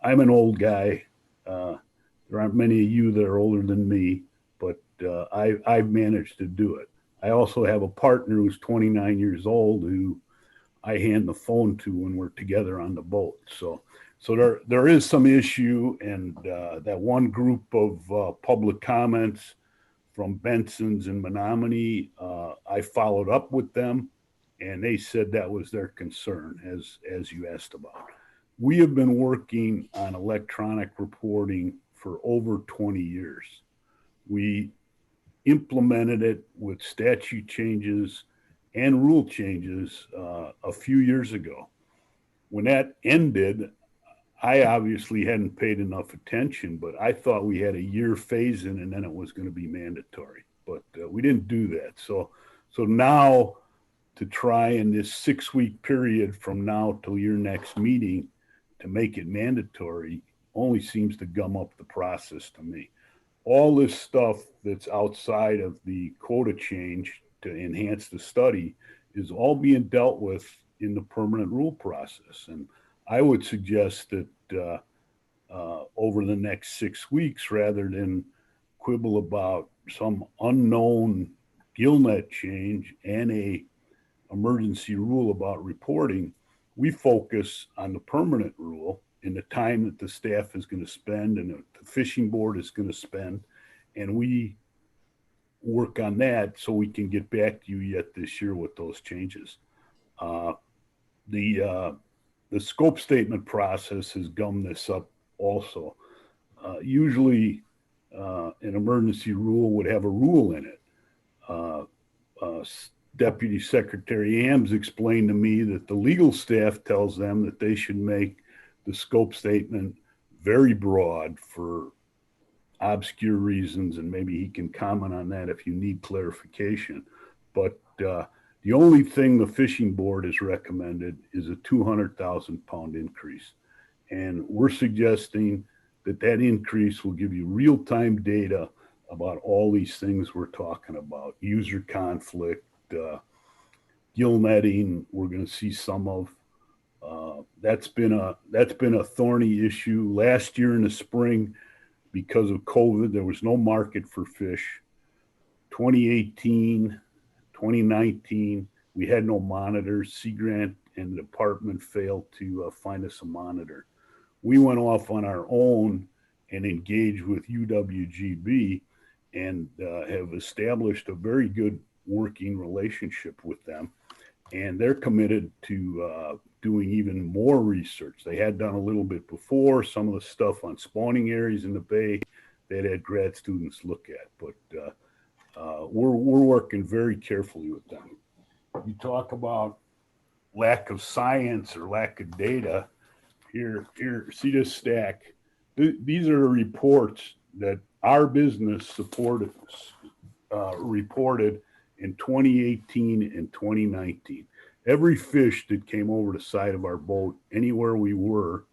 I'm an old guy. There aren't many of you that are older than me, but I've managed to do it. I also have a partner who's 29 years old who I hand the phone to when we're together on the boat. So there is some issue, and that one group of public comments from Benson's and Menominee, I followed up with them, and they said that was their concern, as you asked about. We have been working on electronic reporting for over 20 years. We implemented it with statute changes and rule changes a few years ago. When that ended, I obviously hadn't paid enough attention, but I thought we had a year phase in and then it was going to be mandatory, but we didn't do that. So now to try in this 6-week period from now till your next meeting to make it mandatory only seems to gum up the process to me. All this stuff that's outside of the quota change to enhance the study is all being dealt with in the permanent rule process. And I would suggest that over the next 6 weeks, rather than quibble about some unknown gillnet change and a emergency rule about reporting, we focus on the permanent rule and the time that the staff is going to spend and the fishing board is going to spend, and we work on that so we can get back to you yet this year with those changes. The scope statement process has gummed this up also. Usually an emergency rule would have a rule in it. Deputy Secretary Ames explained to me that the legal staff tells them that they should make the scope statement very broad for obscure reasons, and maybe he can comment on that if you need clarification. But the only thing the fishing board has recommended is a 200,000 pound increase. And we're suggesting that increase will give you real-time data about all these things we're talking about: user conflict, gill netting. We're going to see some of that's been a thorny issue. Last year in the spring, because of COVID, there was no market for fish. 2018, 2019, we had no monitors. Sea Grant and the department failed to find us a monitor. We went off on our own and engaged with UWGB and have established a very good working relationship with them. And they're committed to doing even more research. They had done a little bit before, some of the stuff on spawning areas in the bay that had grad students look at, but we're working very carefully with them. You talk about lack of science or lack of data. Here, see this stack. These are reports that our business supported, reported in 2018 and 2019. Every fish that came over the side of our boat, anywhere we were,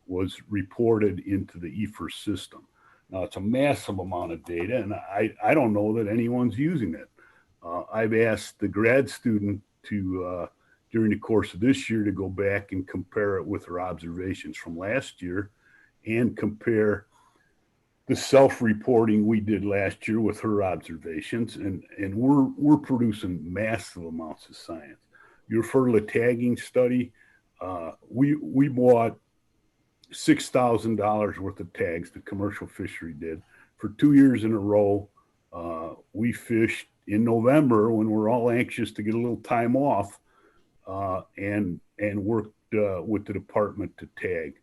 was reported into the EFR system. Now, it's a massive amount of data, and I don't know that anyone's using it. I've asked the grad student to, during the course of this year, to go back and compare it with her observations from last year and compare the self-reporting we did last year with her observations, and we're producing massive amounts of science. Your FERLA tagging study, we bought $6,000 worth of tags, the commercial fishery did, for 2 years in a row. We fished in November when we're all anxious to get a little time off, and worked with the department to tag.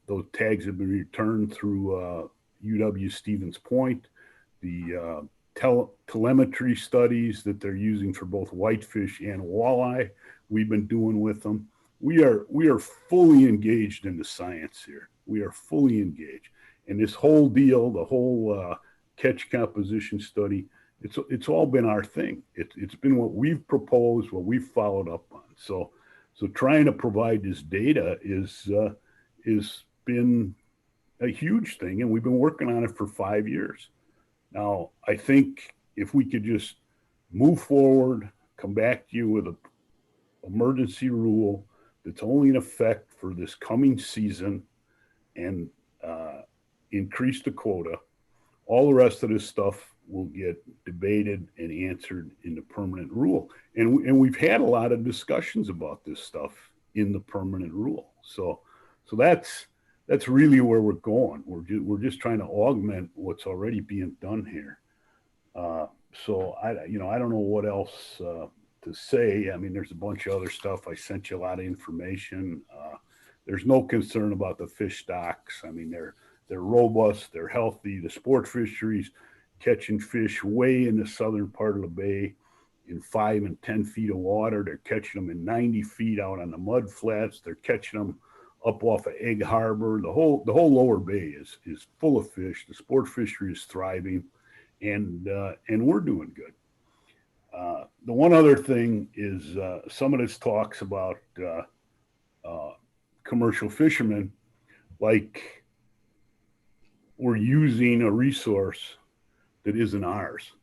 Those tags have been returned through UW Stevens Point. The telemetry studies that they're using for both whitefish and walleye, we've been doing with them. We are fully engaged in the science here. We are fully engaged. And this whole deal, the whole catch composition study, it's all been our thing. It's been what we've proposed, what we've followed up on. So trying to provide this data is been a huge thing, and we've been working on it for 5 years. Now, I think if we could just move forward, come back to you with an emergency rule that's only in effect for this coming season, and increase the quota, all the rest of this stuff will get debated and answered in the permanent rule. And we've had a lot of discussions about this stuff in the permanent rule. So that's really where we're going. We're just trying to augment what's already being done here. So I don't know what else to say. I mean, there's a bunch of other stuff. I sent you a lot of information. There's no concern about the fish stocks. I mean, they're robust, they're healthy. The sport fisheries catching fish way in the southern part of the bay in 5 and 10 feet of water. They're catching them in 90 feet out on the mud flats. They're catching them up off of Egg Harbor. The whole lower bay is full of fish. The sport fishery is thriving, and we're doing good. The one other thing is some of this talks about commercial fishermen, like we're using a resource that isn't ours.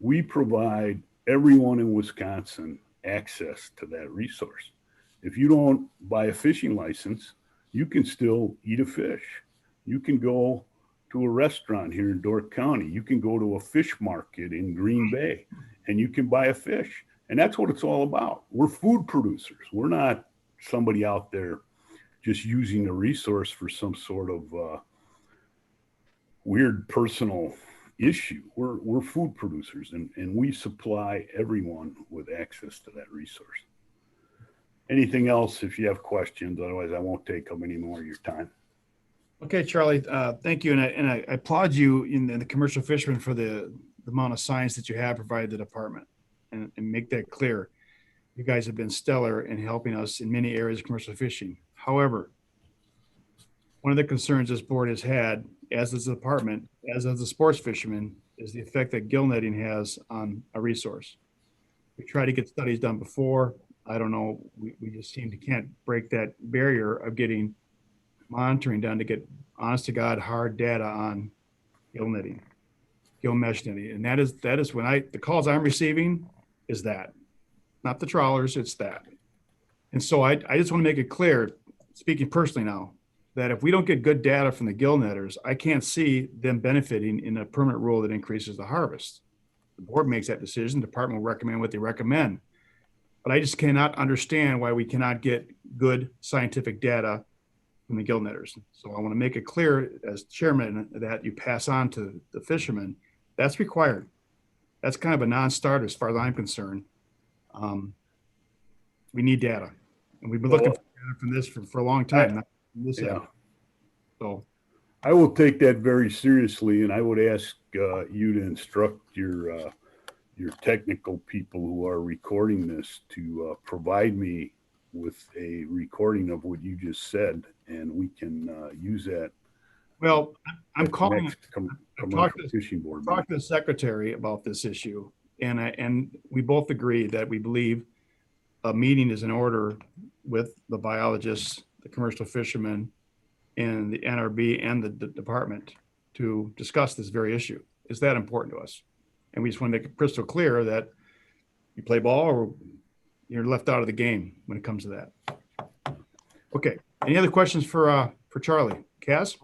We provide everyone in Wisconsin access to that resource. If you don't buy a fishing license, you can still eat a fish. You can go to a restaurant here in Dork County. You can go to a fish market in Green Bay and you can buy a fish. And that's what it's all about. We're food producers. We're not somebody out there just using the resource for some sort of weird personal issue. We're food producers, and we supply everyone with access to that resource. Anything else if you have questions? Otherwise, I won't take up any more of your time. Okay, Charlie, thank you. And I applaud you in the commercial fishermen for the amount of science that you have provided the department, and make that clear. You guys have been stellar in helping us in many areas of commercial fishing. However, one of the concerns this board has had, as does the department, as does the sports fishermen, is the effect that gill netting has on a resource. We tried to get studies done before. I don't know, we just seem to can't break that barrier of getting monitoring done to get honest to God hard data on gill netting, gill mesh netting. And that is when the calls I'm receiving is that, not the trawlers, it's that. And so I just want to make it clear, speaking personally now, that if we don't get good data from the gill netters, I can't see them benefiting in a permanent rule that increases the harvest. The board makes that decision. The department will recommend what they recommend. But I just cannot understand why we cannot get good scientific data from the gill netters. So I want to make it clear as chairman that you pass on to the fishermen. That's required. That's kind of a non-starter as far as I'm concerned. We need data. And we've been looking for data from this for a long time. So I will take that very seriously, and I would ask you to instruct your technical people who are recording this to provide me with a recording of what you just said, and we can use that Well, I'm calling, Next talked fishing board. to the secretary about this issue, and we both agree that we believe a meeting is in order with the biologists, the commercial fishermen, and the NRB and the department to discuss this very issue. Is that important to us? And we just want to make it crystal clear that you play ball or you're left out of the game when it comes to that. Okay. Any other questions for Charlie? Kaz?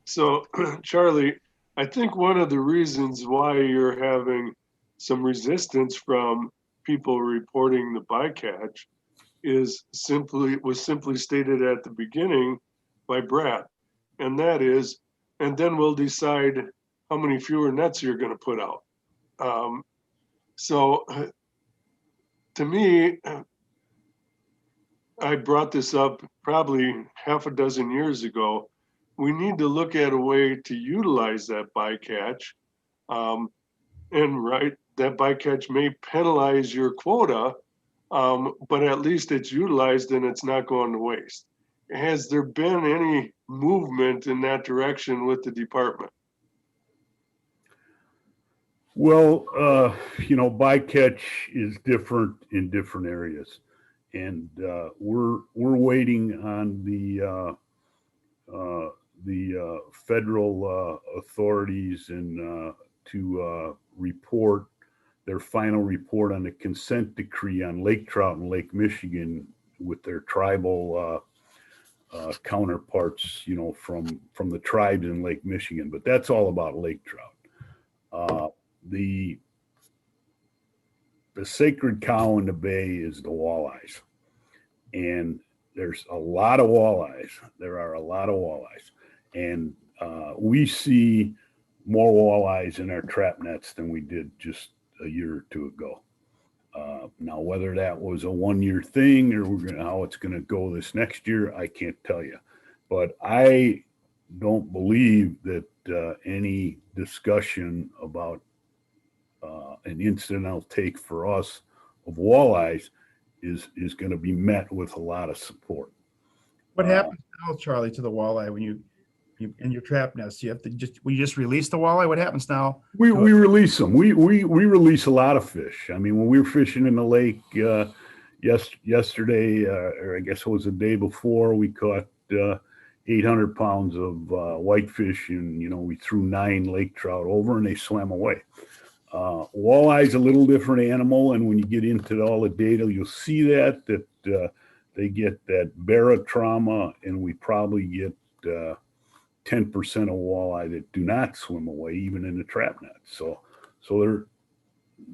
So, Charlie, I think one of the reasons why you're having some resistance from people reporting the bycatch was simply stated at the beginning by Brad, and that is, and then we'll decide how many fewer nets you're going to put out. So, to me, I brought this up probably half a dozen years ago. We need to look at a way to utilize that bycatch. And right, that bycatch may penalize your quota, but at least it's utilized and it's not going to waste. Has there been any movement in that direction with the department? Well, bycatch is different in different areas. And we're waiting on the federal authorities and to report their final report on the consent decree on lake trout in Lake Michigan with their tribal counterparts, from the tribes in Lake Michigan. But that's all about lake trout. The sacred cow in the bay is the walleyes. And there's a lot of walleyes. There are a lot of walleyes. And we see more walleyes in our trap nets than we did just a year or two ago. Now, whether that was a one-year thing or how it's going to go this next year, I can't tell you. But I don't believe that any discussion about an incidental take for us of walleyes is going to be met with a lot of support. What happens now, Charlie, to the walleye when you in your trap nest? You have to we just release the walleye. What happens now? We release them. We release a lot of fish. I mean, when we were fishing in the lake yesterday, or I guess it was the day before, we caught 800 pounds of whitefish, and we threw 9 lake trout over, and they swam away. Walleye's a little different animal, and when you get into all the data, you'll see that they get that barotrauma, and we probably get 10% of walleye that do not swim away, even in the trap net. So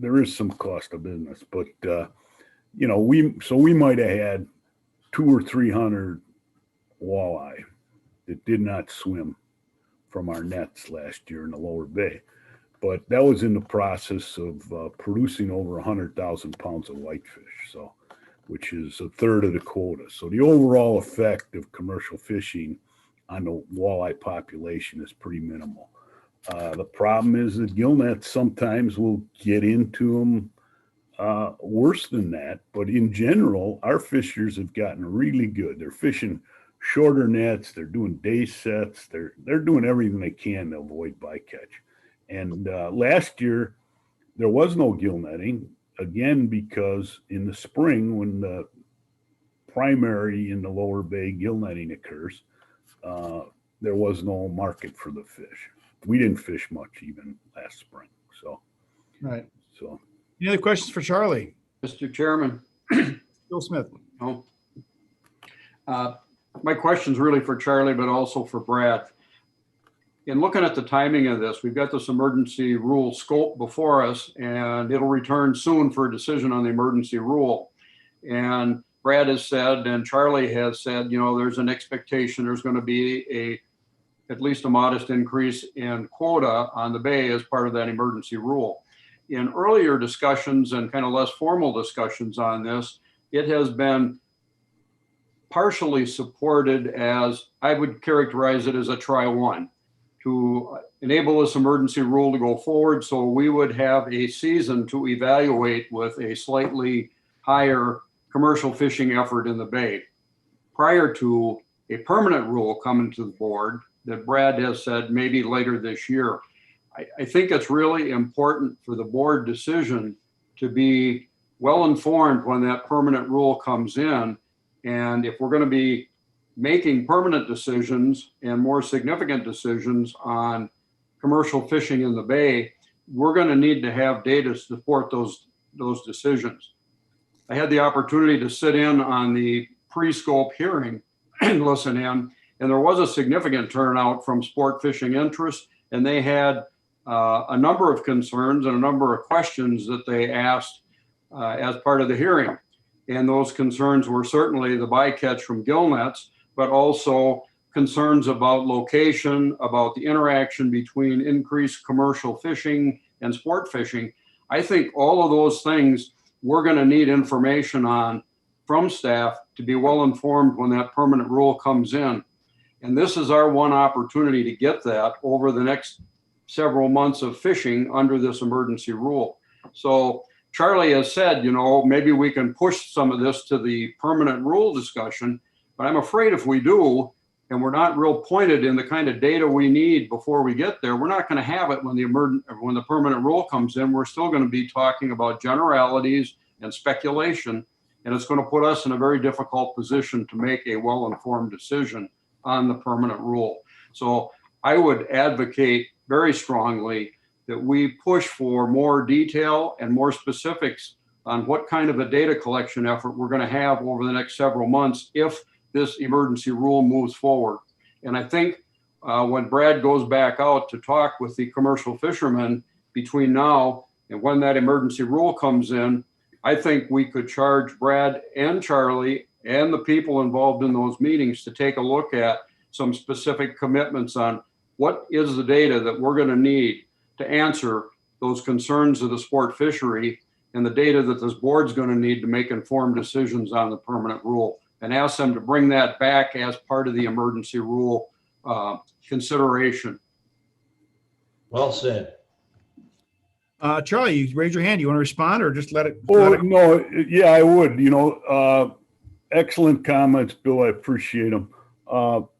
there is some cost of business, but we might have had 200 or 300 walleye that did not swim from our nets last year in the lower bay. But that was in the process of producing over 100,000 pounds of whitefish, which is a third of the quota. So the overall effect of commercial fishing on the walleye population is pretty minimal. The problem is that gill nets sometimes will get into them worse than that. But in general, our fishers have gotten really good. They're fishing shorter nets. They're doing day sets. They're doing everything they can to avoid bycatch. And last year, there was no gill netting, again, because in the spring, when the primary in the lower bay gill netting occurs, there was no market for the fish. We didn't fish much even last spring. Right. Any other questions for Charlie? Mr. Chairman. Bill Smith. No. My question's really for Charlie, but also for Brad. In looking at the timing of this, we've got this emergency rule scope before us, and it'll return soon for a decision on the emergency rule. And Brad has said, and Charlie has said, there's an expectation there's going to be at least a modest increase in quota on the bay as part of that emergency rule. In earlier discussions and kind of less formal discussions on this, it has been partially supported as, I would characterize it as a try one, to enable this emergency rule to go forward, so we would have a season to evaluate with a slightly higher commercial fishing effort in the bay prior to a permanent rule coming to the board that Brad has said maybe later this year. I think it's really important for the board decision to be well informed when that permanent rule comes in. And if we're going to be making permanent decisions and more significant decisions on commercial fishing in the bay, we're going to need to have data to support those decisions. I had the opportunity to sit in on the pre-scope hearing and listen in, and there was a significant turnout from sport fishing interests, and they had a number of concerns and a number of questions that they asked as part of the hearing. And those concerns were certainly the bycatch from gill nets, but also concerns about location, about the interaction between increased commercial fishing and sport fishing. I think all of those things we're going to need information on from staff to be well informed when that permanent rule comes in. And this is our one opportunity to get that over the next several months of fishing under this emergency rule. So Charlie has said, you know, maybe we can push some of this to the permanent rule discussion, but I'm afraid if we do, and we're not real pointed in the kind of data we need before we get there, we're not going to have it when the permanent rule comes in. We're still going to be talking about generalities and speculation, and it's going to put us in a very difficult position to make a well-informed decision on the permanent rule. So I would advocate very strongly that we push for more detail and more specifics on what kind of a data collection effort we're going to have over the next several months if this emergency rule moves forward. And I think when Brad goes back out to talk with the commercial fishermen between now and when that emergency rule comes in, I think we could charge Brad and Charlie and the people involved in those meetings to take a look at some specific commitments on what is the data that we're going to need to answer those concerns of the sport fishery and the data that this board's going to need to make informed decisions on the permanent rule, and ask them to bring that back as part of the emergency rule consideration. Well said. Charlie, you raise your hand. You want to respond or just let it? No, yeah, I would. You know, excellent comments, Bill. I appreciate them.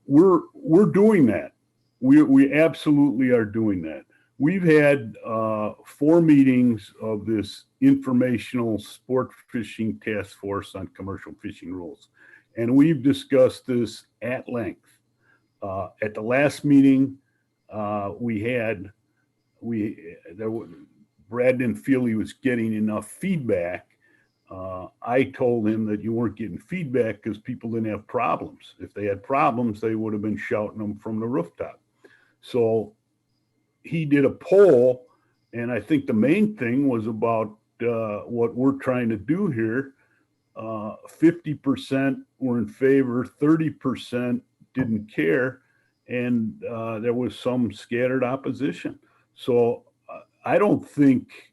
We're doing that. We absolutely are doing that. We've had 4 meetings of this informational sport fishing task force on commercial fishing rules, and we've discussed this at length. At the last meeting, Brad didn't feel he was getting enough feedback. I told him that you weren't getting feedback because people didn't have problems. If they had problems, they would have been shouting them from the rooftop. So he did a poll, and I think the main thing was about what we're trying to do here. 50% were in favor, 30% didn't care, and there was some scattered opposition. So I don't think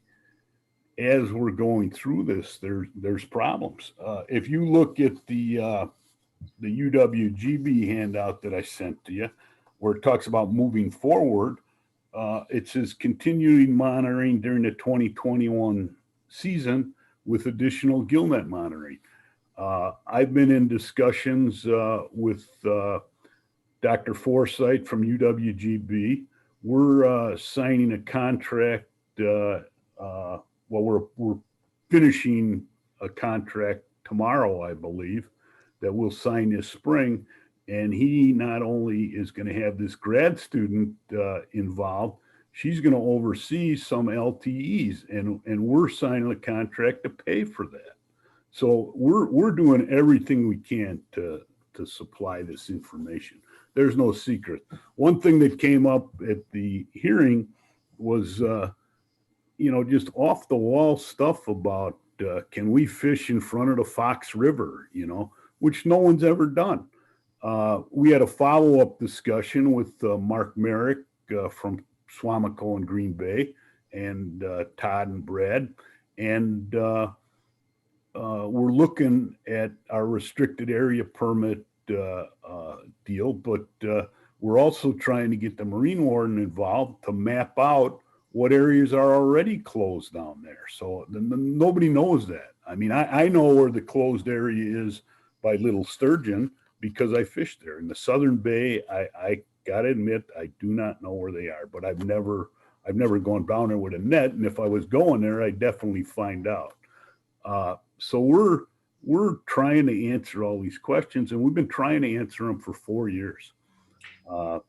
as we're going through this, there's problems. If you look at the UWGB handout that I sent to you, where it talks about moving forward, it says continuing monitoring during the 2021 season with additional gillnet monitoring. I've been in discussions with Dr. Forsythe from UWGB. We're signing a contract. We're finishing a contract tomorrow, I believe, that we'll sign this spring. And he not only is going to have this grad student involved, she's going to oversee some LTEs, and we're signing a contract to pay for that. So we're doing everything we can to supply this information. There's no secret. One thing that came up at the hearing was, just off the wall stuff about can we fish in front of the Fox River, which no one's ever done. We had a follow-up discussion with Mark Merrick from Swamico and Green Bay, and Todd and Brad, and we're looking at our restricted area permit deal, but we're also trying to get the Marine Warden involved to map out what areas are already closed down there. So nobody knows that. I mean, I know where the closed area is by Little Sturgeon, because I fish there. In the Southern Bay, I gotta admit, I do not know where they are, but I've never gone down there with a net. And if I was going there, I'd definitely find out. So we're trying to answer all these questions, and we've been trying to answer them for 4 years. I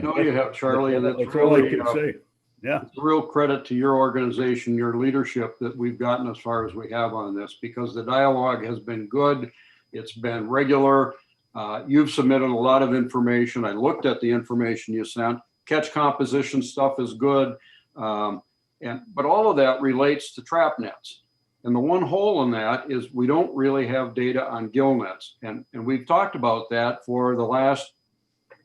know you have, Charlie, and that's it's all I really, can say. Yeah. it's a real credit to your organization, your leadership that we've gotten as far as we have on this, because the dialogue has been good. It's been regular. You've submitted a lot of information. I looked at the information you sent. Catch composition stuff is good. But all of that relates to trap nets. And the one hole in that is we don't really have data on gill nets. And we've talked about that for the last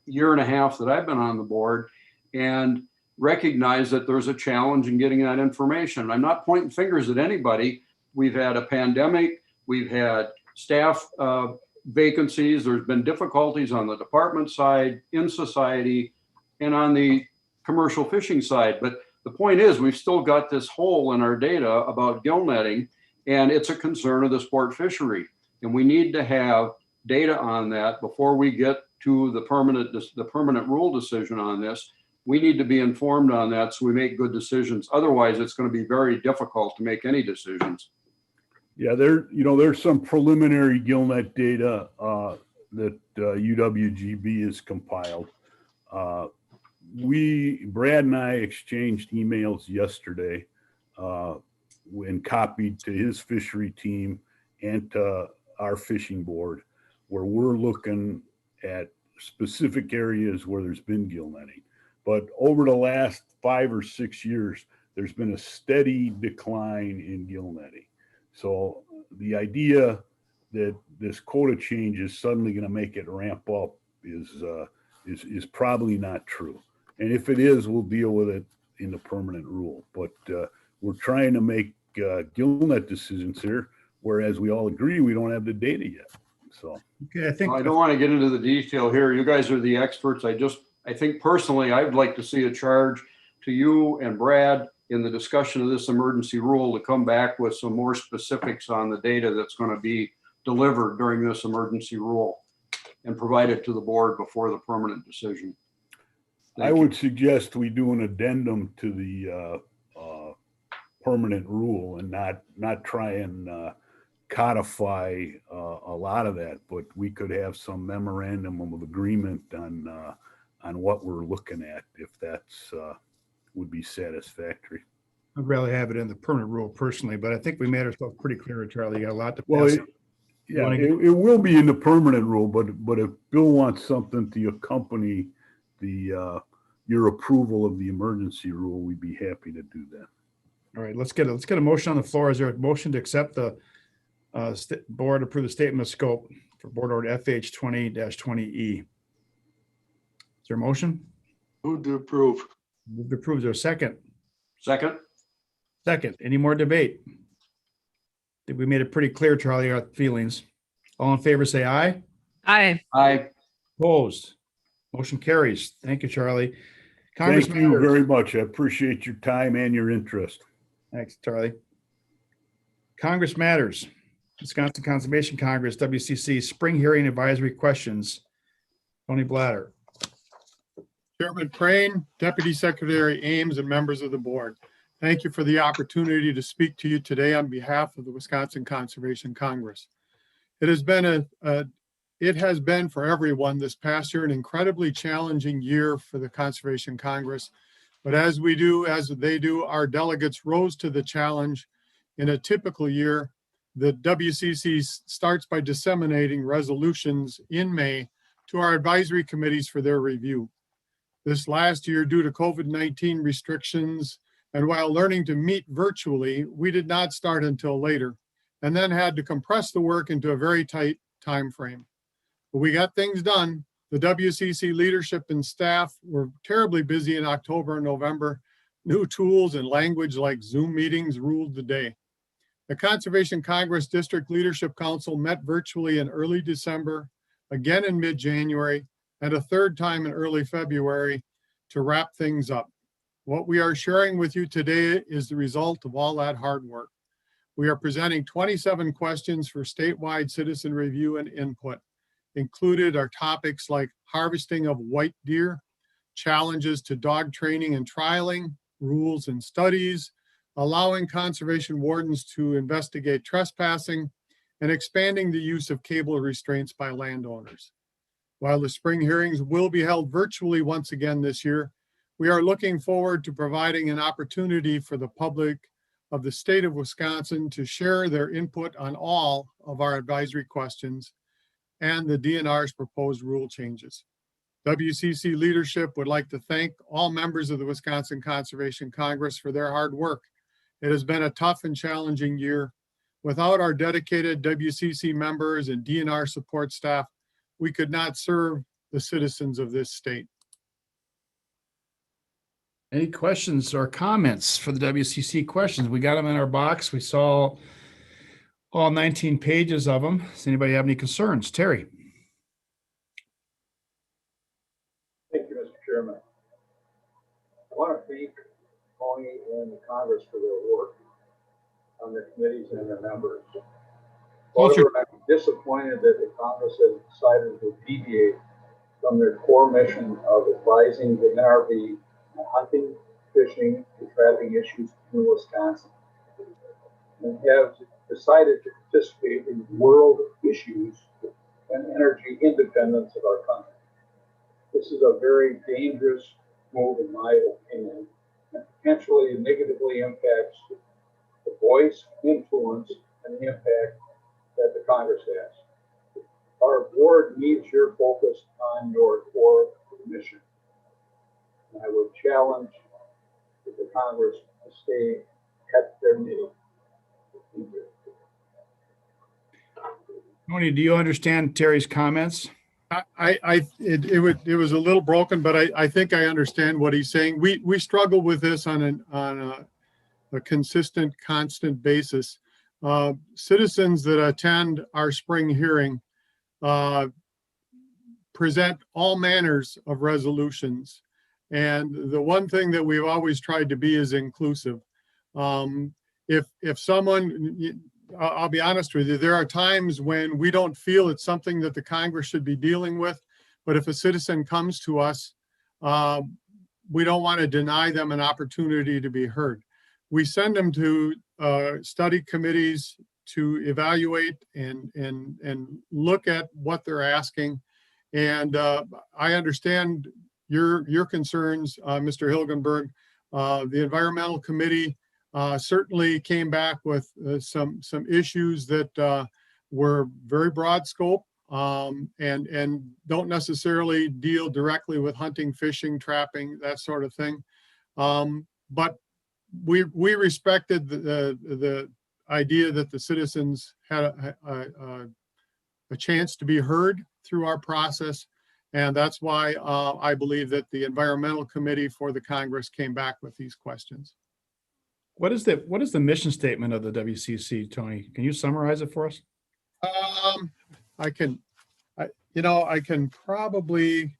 year and a half that I've been on the board, and recognize that there's a challenge in getting that information. I'm not pointing fingers at anybody. We've had a pandemic. We've had staff vacancies. There's been difficulties on the department side, in society, and on the commercial fishing side. But the point is, we've still got this hole in our data about gill netting, and it's a concern of the sport fishery. And we need to have data on that before we get to the permanent rule decision on this. We need to be informed on that so we make good decisions. Otherwise, it's going to be very difficult to make any decisions. Yeah, there's some preliminary gillnet data that UWGB has compiled. Brad and I exchanged emails yesterday and copied to his fishery team and to our fishing board, where we're looking at specific areas where there's been gill netting. But over the last 5 or 6 years, there's been a steady decline in gill netting. So the idea that this quota change is suddenly going to make it ramp up is probably not true. And if it is, we'll deal with it in the permanent rule. But we're trying to make gillnet decisions here, whereas we all agree we don't have the data yet. So okay, I don't want to get into the detail here. You guys are the experts. I think personally, I'd like to see a charge to you and Brad in the discussion of this emergency rule to come back with some more specifics on the data that's going to be delivered during this emergency rule and provide it to the board before the permanent decision. I would suggest we do an addendum to the permanent rule and not try and codify a lot of that, but we could have some memorandum of agreement on what we're looking at, if that's would be satisfactory. I'd rather have it in the permanent rule personally, but I think we made ourselves pretty clear, Charlie. You got a lot to Well, pass. it will be in the permanent rule, but if Bill wants something to accompany the your approval of the emergency rule, we'd be happy to do that. All right, let's get a motion on the floor. Is there a motion to accept the board approve the statement of scope for board order FH 20-20E? Is there a motion? Move to approve. Move to approve. Is there a second? Second. Second. Any more debate? I think we made it pretty clear, Charlie, our feelings. All in favor, say aye. Aye. Aye. Opposed? Motion carries. Thank you, Charlie. Thank you Matters. very much. I appreciate your time and your interest. Thanks, Charlie. Congress Matters. Wisconsin Conservation Congress, WCC, Spring Hearing Advisory Questions. Tony Blatter. Chairman Praying, Deputy Secretary Ames, and members of the board. Thank you for the opportunity to speak to you today on behalf of the Wisconsin Conservation Congress. It has been for everyone this past year an incredibly challenging year for the Conservation Congress. But as they do, our delegates rose to the challenge. In a typical year, the WCC starts by disseminating resolutions in May to our advisory committees for their review. This last year, due to COVID-19 restrictions, and while learning to meet virtually, we did not start until later, and then had to compress the work into a very tight time frame. But we got things done. The WCC leadership and staff were terribly busy in October and November. New tools and language like Zoom meetings ruled the day. The Conservation Congress District Leadership Council met virtually in early December, again in mid-January, and a third time in early February to wrap things up. What we are sharing with you today is the result of all that hard work. We are presenting 27 questions for statewide citizen review and input. included are topics like harvesting of white deer, challenges to dog training and trialing, rules and studies, allowing conservation wardens to investigate trespassing, and expanding the use of cable restraints by landowners. While the spring hearings will be held virtually once again this year, we are looking forward to providing an opportunity for the public of the state of Wisconsin to share their input on all of our advisory questions and the DNR's proposed rule changes. WCC leadership would like to thank all members of the Wisconsin Conservation Congress for their hard work. It has been a tough and challenging year. Without our dedicated WCC members and DNR support staff, we could not serve the citizens of this state. Any questions or comments for the WCC questions? We got them in our box. We saw all 19 pages of them. Does anybody have any concerns? Terry? Thank you, Mr. Chairman. I want to thank Tony and the Congress for their work on the committees and their members. However, I'm disappointed that the Congress has decided to deviate from their core mission of advising the NRB on hunting, fishing, and trapping issues in Wisconsin, and have decided to participate in world issues and energy independence of our country. This is a very dangerous move, in my opinion, and potentially negatively impacts the voice, influence, and the impact that the Congress has. Our board needs your focus on your core mission. And I would challenge the Congress to stay at their knitting. Thank you. Tony, do you understand Terry's comments? It was a little broken, but I think I understand what he's saying. We struggle with this on a consistent, constant basis. Citizens that attend our spring hearing present all manners of resolutions. And the one thing that we've always tried to be is inclusive. If someone, I'll be honest with you, there are times when we don't feel it's something that the Congress should be dealing with. But if a citizen comes to us, we don't want to deny them an opportunity to be heard. We send them to study committees to evaluate and look at what they're asking. And I understand your concerns, Mr. Hilgenberg. The Environmental Committee certainly came back with some issues that were very broad scope and don't necessarily deal directly with hunting, fishing, trapping, that sort of thing. But we respected the idea that the citizens had a chance to be heard through our process. And that's why I believe that the Environmental Committee for the Congress came back with these questions. What is the mission statement of the WCC, Tony? Can you summarize it for us? I can probably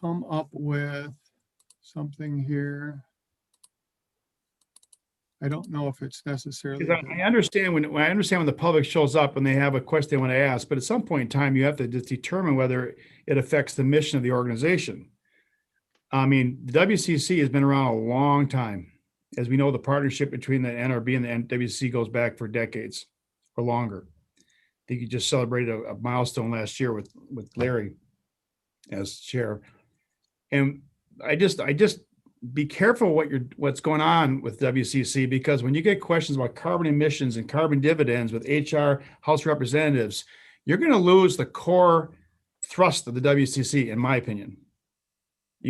come up with something here. I don't know if it's necessarily. I understand when the public shows up and they have a question they want to ask, but at some point in time, you have to just determine whether it affects the mission of the organization. I mean, the WCC has been around a long time. As we know, the partnership between the NRB and the WCC goes back for decades or longer. I think you just celebrated a milestone last year with Larry as chair. And I just be careful what's going on with WCC, because when you get questions about carbon emissions and carbon dividends with HR House representatives, you're going to lose the core thrust of the WCC, in my opinion.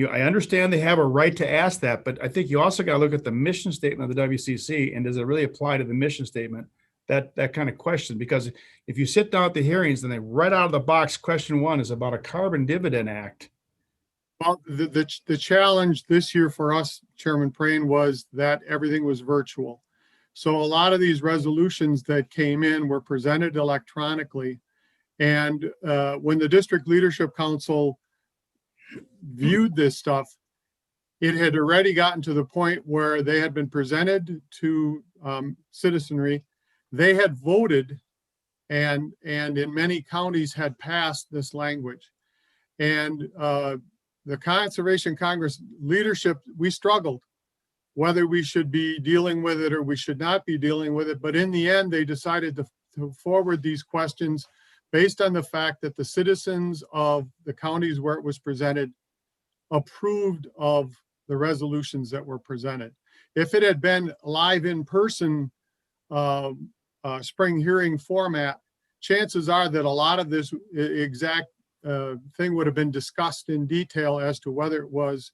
I understand they have a right to ask that, but I think you also got to look at the mission statement of the WCC, and does it really apply to the mission statement? That kind of question, because if you sit down at the hearings, then they right out of the box, question one is about a carbon dividend act. Well, the challenge this year for us, Chairman Prane, was that everything was virtual. So a lot of these resolutions that came in were presented electronically. And when the District Leadership Council viewed this stuff, it had already gotten to the point where they had been presented to citizenry. They had voted and in many counties had passed this language. And the Conservation Congress leadership, we struggled whether we should be dealing with it or we should not be dealing with it. But in the end, they decided to forward these questions based on the fact that the citizens of the counties where it was presented approved of the resolutions that were presented. If it had been live in person spring hearing format, chances are that a lot of this exact thing would have been discussed in detail as to whether it was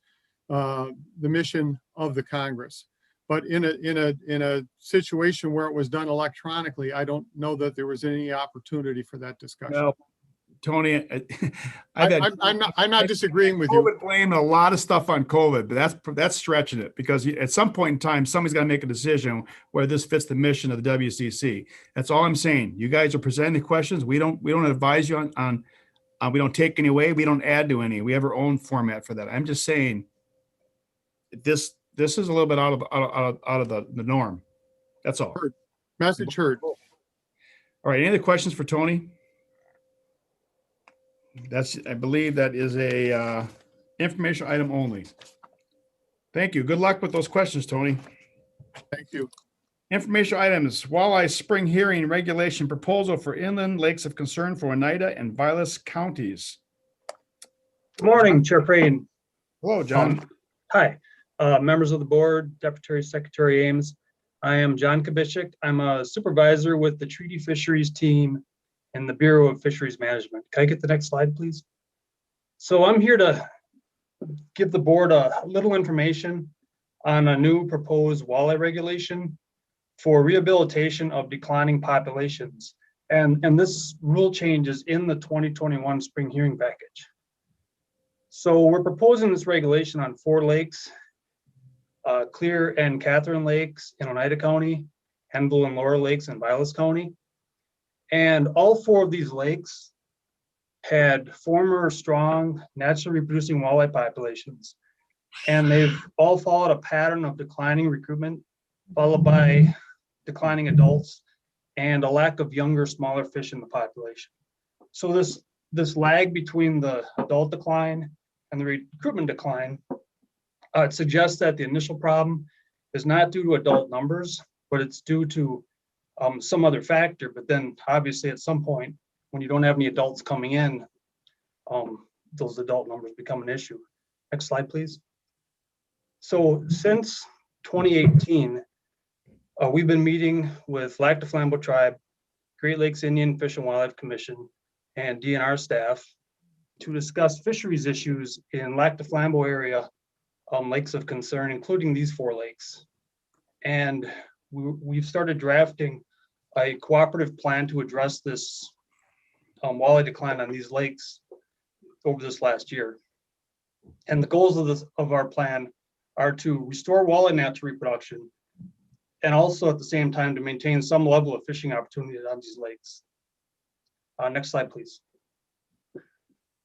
the mission of the Congress. But in a situation where it was done electronically, I don't know that there was any opportunity for that discussion. Well, Tony, I'm not disagreeing with you. COVID blame a lot of stuff on COVID, but that's stretching it, because at some point in time, somebody's got to make a decision where this fits the mission of the WCC. That's all I'm saying. You guys are presenting the questions. We don't advise you on we don't take any away. We don't add to any. We have our own format for that. I'm just saying this is a little bit out of the norm. That's all. Message heard. All right. Any other questions for Tony? I believe that is a information item only. Thank you. Good luck with those questions, Tony. Thank you. Information items: Walleye Spring Hearing Regulation Proposal for Inland Lakes of Concern for Oneida and Vilas counties. Good morning, Chair Prane. Hello, John. Hi, members of the board, Deputy Secretary Ames. I am John Kubitschek. I'm a supervisor with the Treaty Fisheries team in the Bureau of Fisheries Management. Can I get the next slide, please? So I'm here to give the board a little information on a new proposed walleye regulation for rehabilitation of declining populations. And this rule change is in the 2021 spring hearing package. So we're proposing this regulation on 4 lakes, Clear and Catherine Lakes in Oneida County, Henville and Laurel Lakes in Vilas County. And all 4 of these lakes had former strong, naturally reproducing walleye populations. And they've all followed a pattern of declining recruitment, followed by declining adults and a lack of younger, smaller fish in the population. So this lag between the adult decline and the recruitment decline, it suggests that the initial problem is not due to adult numbers, but it's due to some other factor. But then obviously at some point, when you don't have any adults coming in, those adult numbers become an issue. Next slide, please. So since 2018, we've been meeting with Lac du Flambeau Tribe, Great Lakes Indian Fish and Wildlife Commission, and DNR staff to discuss fisheries issues in Lac du Flambeau area, lakes of concern, including these 4 lakes. And we've started drafting a cooperative plan to address this walleye decline on these lakes over this last year. And the goals of our plan are to restore walleye natural reproduction, and also at the same time to maintain some level of fishing opportunity on these lakes. Next slide, please.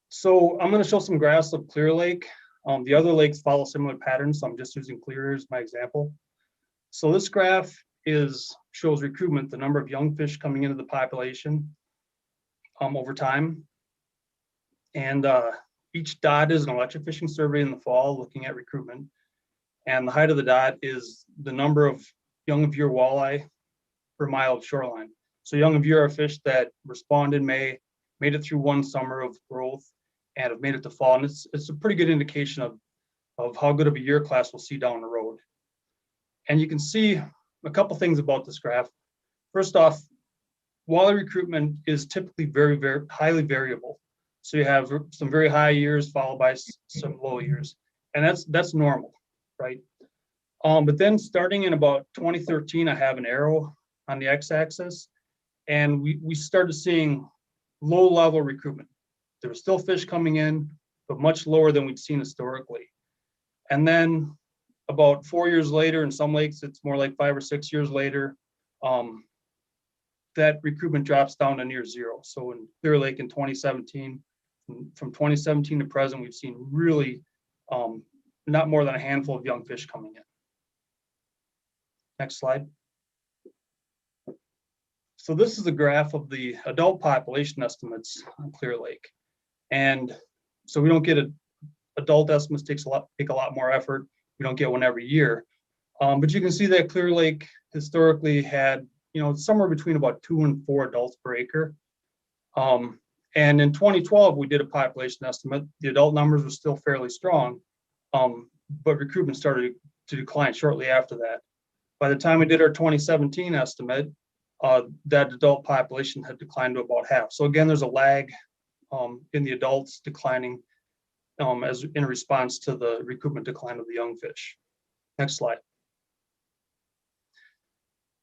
So I'm going to show some graphs of Clear Lake. The other lakes follow similar patterns, so I'm just using Clear as my example. So this graph shows recruitment, the number of young fish coming into the population over time. And each dot is an electrofishing survey in the fall looking at recruitment. And the height of the dot is the number of young of year walleye per mile of shoreline. So young of year are fish that respond in May, made it through 1 summer of growth, and have made it to fall. And it's a pretty good indication of how good of a year class we'll see down the road. And you can see a couple things about this graph. First off, walleye recruitment is typically very, very highly variable. So you have some very high years followed by some low years. And that's normal, right? But then starting in about 2013, I have an arrow on the x-axis, and we started seeing low level recruitment. There was still fish coming in, but much lower than we'd seen historically. And then about 4 years later, in some lakes, it's more like 5 or 6 years later, that recruitment drops down to near 0. So in Clear Lake in 2017, from 2017 to present, we've seen really not more than a handful of young fish coming in. Next slide. So this is a graph of the adult population estimates on Clear Lake. And so we don't get adult estimates take a lot more effort. We don't get one every year. But you can see that Clear Lake historically had, somewhere between about 2 and 4 adults per acre. And in 2012, we did a population estimate. The adult numbers were still fairly strong, but recruitment started to decline shortly after that. By the time we did our 2017 estimate, that adult population had declined to about half. So again, there's a lag in the adults declining as in response to the recoupment decline of the young fish. Next slide.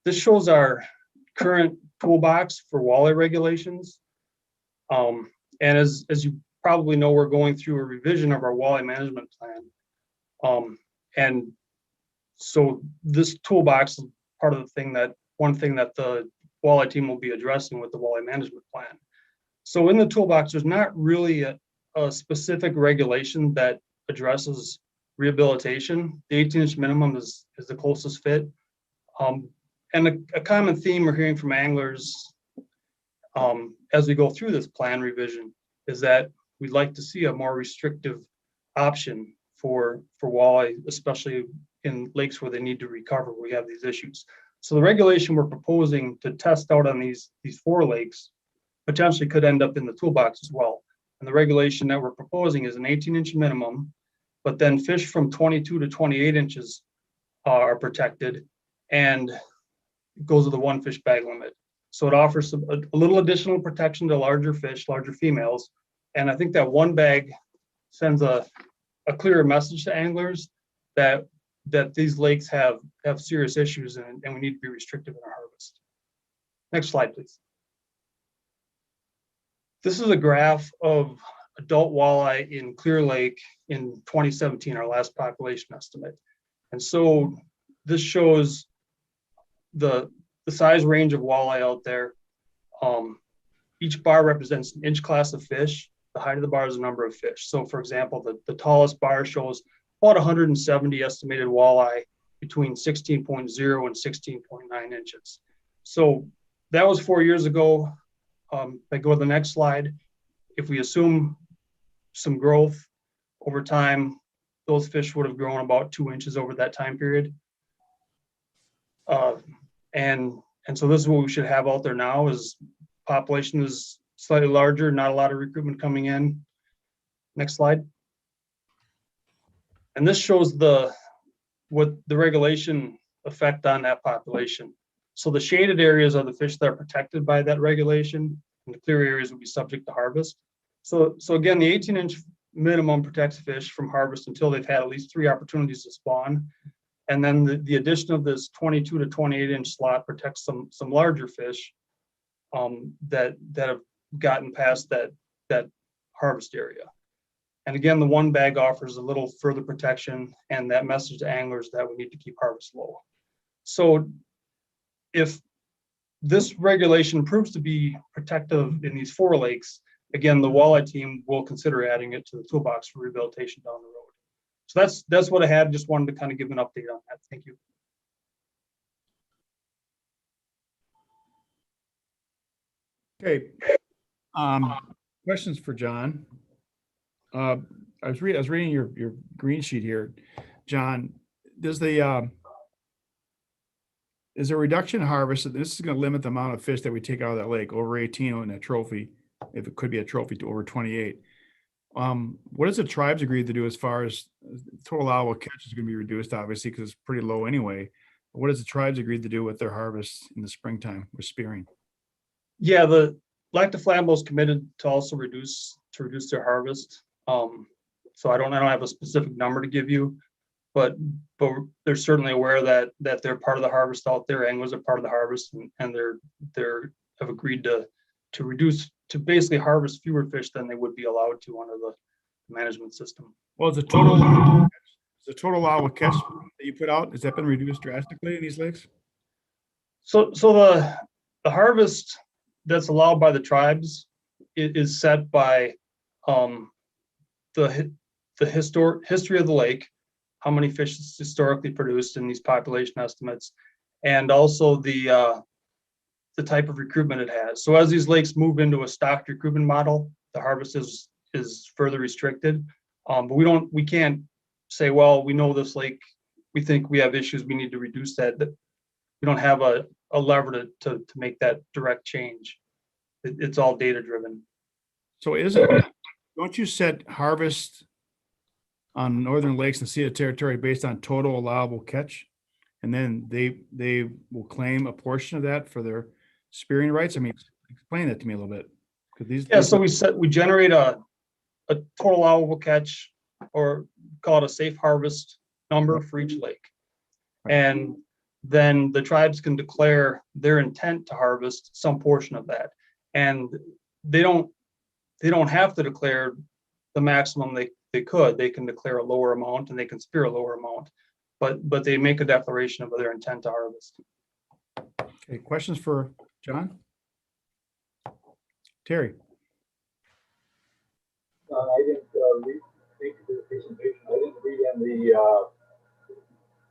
This shows our current toolbox for walleye regulations. And as you probably know, we're going through a revision of our walleye management plan. And so this toolbox is part of one thing that the walleye team will be addressing with the walleye management plan. So in the toolbox, there's not really a specific regulation that addresses rehabilitation. The 18-inch minimum is the closest fit. And a common theme we're hearing from anglers as we go through this plan revision is that we'd like to see a more restrictive option for walleye, especially in lakes where they need to recover, where we have these issues. So the regulation we're proposing to test out on these 4 lakes potentially could end up in the toolbox as well. And the regulation that we're proposing is an 18-inch minimum, but then fish from 22 to 28 inches are protected, and it goes with a 1 fish bag limit. So it offers a little additional protection to larger fish, larger females. And I think that 1 bag sends a clearer message to anglers that these lakes have serious issues and we need to be restrictive in our harvest. Next slide, please. This is a graph of adult walleye in Clear Lake in 2017, our last population estimate. And so this shows the size range of walleye out there. Each bar represents an inch class of fish. The height of the bar is the number of fish. So for example, the tallest bar shows about 170 estimated walleye between 16.0 and 16.9 inches. So that was 4 years ago. If I go to the next slide, if we assume some growth over time, those fish would have grown about 2 inches over that time period. And so this is what we should have out there now is population is slightly larger, not a lot of recruitment coming in. Next slide. And this shows what the regulation effect on that population. So the shaded areas are the fish that are protected by that regulation, and the clear areas will be subject to harvest. So again, the 18-inch minimum protects fish from harvest until they've had at least 3 opportunities to spawn. And then the addition of this 22 to 28-inch slot protects some larger fish that have gotten past that harvest area. And again, the 1 bag offers a little further protection and that message to anglers that we need to keep harvest low. So if this regulation proves to be protective in these 4 lakes, again, the walleye team will consider adding it to the toolbox for rehabilitation down the road. So that's what I had. Just wanted to kind of give an update on that. Thank you. Okay. Questions for John. I was reading your green sheet here, John. Does the is a reduction in harvest? This is going to limit the amount of fish that we take out of that lake over 18 in a trophy, if it could be a trophy, to over 28. What does the tribes agree to do as far as total allowable catch is going to be reduced, obviously, because it's pretty low anyway. But what does the tribes agree to do with their harvest in the springtime with spearing? Yeah, the Lac du Flambeau is committed to also reduce their harvest. So I don't have a specific number to give you, but they're certainly aware that they're part of the harvest out there. Anglers are part of the harvest, and they're have agreed to reduce, to basically harvest fewer fish than they would be allowed to under the management system. Well, the total allowable catch that you put out, has that been reduced drastically in these lakes? So the harvest that's allowed by the tribes is set by the history of the lake, how many fish is historically produced in these population estimates, and also the the type of recruitment it has. So as these lakes move into a stocked recruitment model, the harvest is further restricted. But we can't say, well, we know this lake, we think we have issues, we need to reduce that. We don't have a lever to make that direct change. It's all data driven. So don't you set harvest on northern lakes and Sea of Territory based on total allowable catch? And then they will claim a portion of that for their spearing rights? I mean, explain that to me a little bit. So we generate a total allowable catch, or call it a safe harvest number for each lake. And then the tribes can declare their intent to harvest some portion of that. And they don't have to declare the maximum they could. They can declare a lower amount and they can spear a lower amount, but they make a declaration of their intent to harvest. Okay, questions for John? Terry? I didn't read, thank you for the presentation. I didn't read in the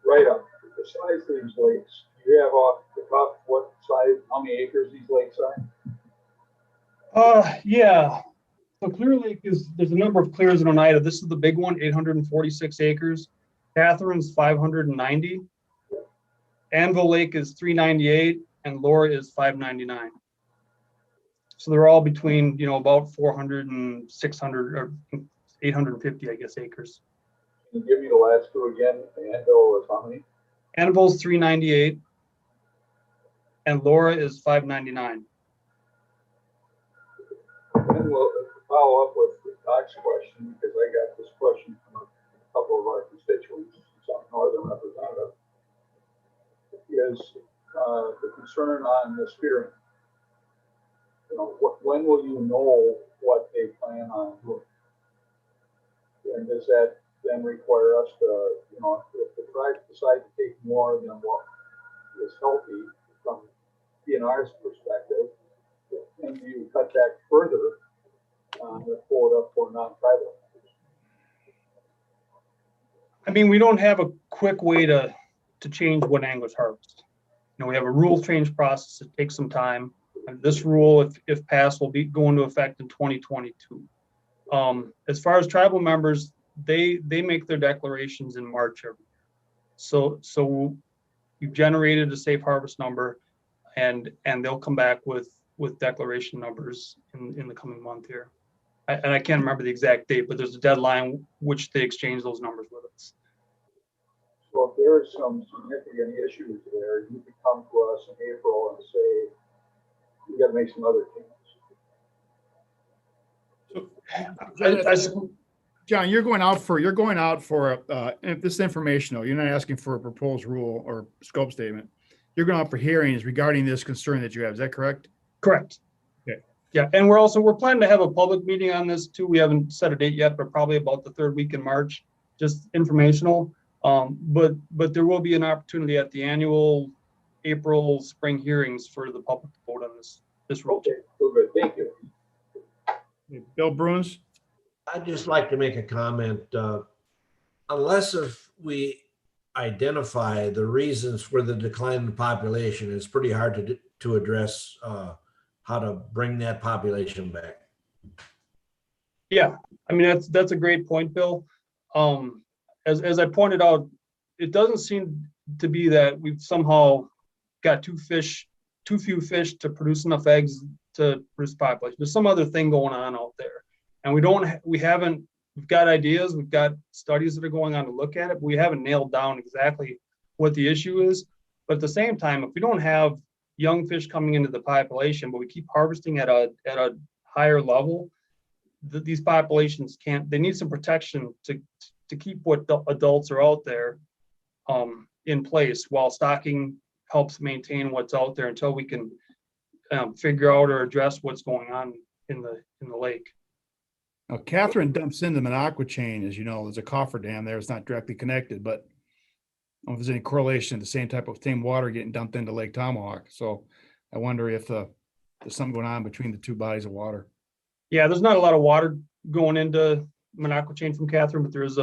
write-up the size of these lakes. Do you have off the top what size, how many acres these lakes are? Yeah. So Clear Lake there's a number of clears in Oneida. This is the big one, 846 acres. Catherine's 590. Anvil Lake is 398 and Laura is 599. So they're all between, about 400 and 600 or 850, I guess, acres. Can you give me the last two again? Anvil is how many? Anvil's 398 and Laura is 599. And we'll follow up with Doc's question, because I got this question from a couple of our constituents, some northern representative, is the concern on the spearing. When will you know what they plan on doing? And does that then require us to, if the tribes decide to take more than what is healthy from DNR's perspective, and you cut back further on the quota for non-tribal? I mean, we don't have a quick way to change what anglers harvest. We have a rule change process. It takes some time. And this rule, if passed, will go into effect in 2022. As far as tribal members, they make their declarations in March every year. So you've generated a safe harvest number, and they'll come back with declaration numbers in the coming month here. And I can't remember the exact date, but there's a deadline which they exchange those numbers with us. So if there are some significant issues there, you can come to us in April and say, we got to make some other changes. John, you're going out for if this is informational, you're not asking for a proposed rule or scope statement. You're going out for hearings regarding this concern that you have. Is that correct? Correct. Okay. Yeah, and we're planning to have a public meeting on this too. We haven't set a date yet, but probably about the third week in March, just informational. But there will be an opportunity at the annual April spring hearings for the public to vote on this rule. Okay, good. Thank you. Bill Bruins? I'd just like to make a comment. Unless if we identify the reasons for the decline in the population, it's pretty hard to address how to bring that population back. Yeah, I mean, that's a great point, Bill. As I pointed out, it doesn't seem to be that we've somehow got too few fish to produce enough eggs to produce population. There's some other thing going on out there, and we've got ideas, we've got studies that are going on to look at it, but we haven't nailed down exactly what the issue is. But at the same time, if we don't have young fish coming into the population, but we keep harvesting at a higher level, these populations they need some protection to keep what adults are out there in place, while stocking helps maintain what's out there until we can figure out or address what's going on in the lake. Now, Catherine dumps into Minocqua chain, as you know, there's a cofferdam there. It's not directly connected, but I don't know if there's any correlation, the same water getting dumped into Lake Tomahawk. So I wonder if there's something going on between the two bodies of water. Yeah, there's not a lot of water going into Minocqua chain from Catherine, but there's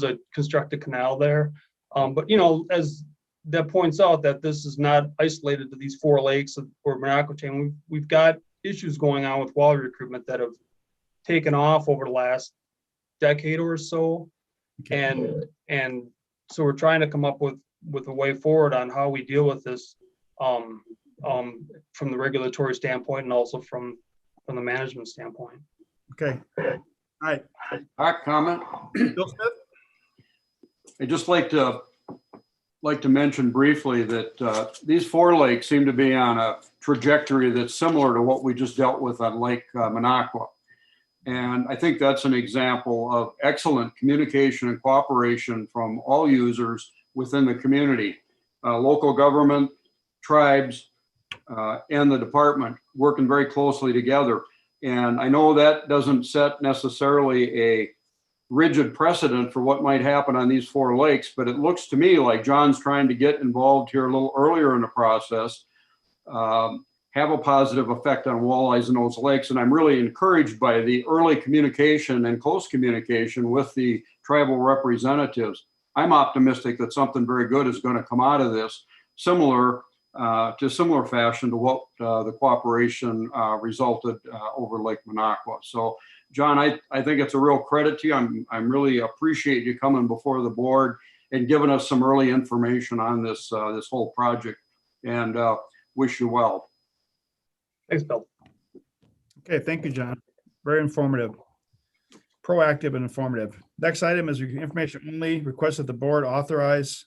a constructed canal there. But as that points out that this is not isolated to these 4 lakes or Minocqua chain. We've got issues going on with walleye recruitment that have taken off over the last decade or so. And so we're trying to come up with a way forward on how we deal with this from the regulatory standpoint and also from the management standpoint. Okay. All right. Comment. Bill Smith? I'd just like to mention briefly that these 4 lakes seem to be on a trajectory that's similar to what we just dealt with on Lake Minocqua. And I think that's an example of excellent communication and cooperation from all users within the community, local government, tribes, and the department working very closely together. And I know that doesn't set necessarily a rigid precedent for what might happen on these 4 lakes, but it looks to me like John's trying to get involved here a little earlier in the process, have a positive effect on walleyes in those lakes. And I'm really encouraged by the early communication and close communication with the tribal representatives. I'm optimistic that something very good is going to come out of this, similar fashion to what the cooperation resulted over Lake Minocqua. So, John, I think it's a real credit to you. I'm really appreciate you coming before the board and giving us some early information on this this whole project, and wish you well. Thanks, Bill. Okay, thank you, John. Very informative, proactive and informative. Next item is information only. Request that the board authorize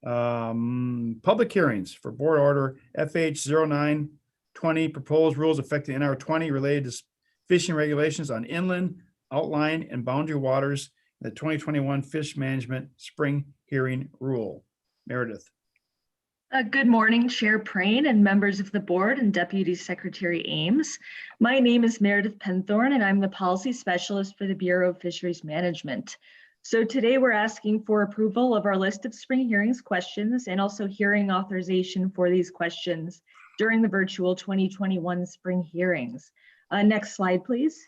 public hearings for board order FH 0920, proposed rules affecting NR 20 related to fishing regulations on inland, outline, and boundary waters, in the 2021 Fish Management Spring Hearing Rule. Meredith. Good morning, Chair Prane and members of the board and Deputy Secretary Ames. My name is Meredith Penthorne and I'm the Policy Specialist for the Bureau of Fisheries Management. So today we're asking for approval of our list of spring hearings questions and also hearing authorization for these questions during the virtual 2021 spring hearings. Next slide, please.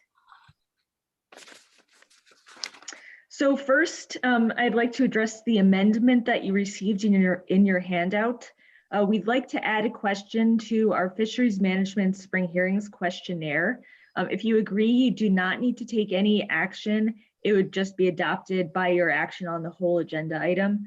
So first, I'd like to address the amendment that you received in your handout. We'd like to add a question to our Fisheries Management Spring Hearings questionnaire. If you agree, you do not need to take any action. It would just be adopted by your action on the whole agenda item.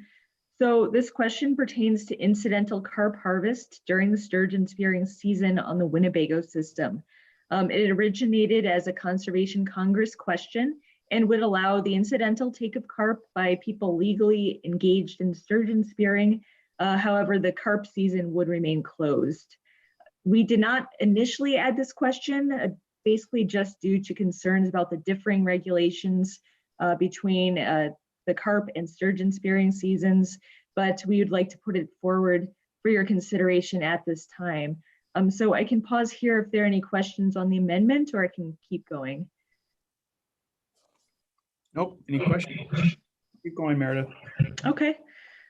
So this question pertains to incidental carp harvest during the sturgeon spearing season on the Winnebago system. It originated as a Conservation Congress question and would allow the incidental take of carp by people legally engaged in sturgeon spearing. However, the carp season would remain closed. We did not initially add this question, basically just due to concerns about the differing regulations between the carp and sturgeon spearing seasons, but we would like to put it forward for your consideration at this time. So I can pause here if there are any questions on the amendment, or I can keep going. Nope. Any questions? Keep going, Meredith. Okay.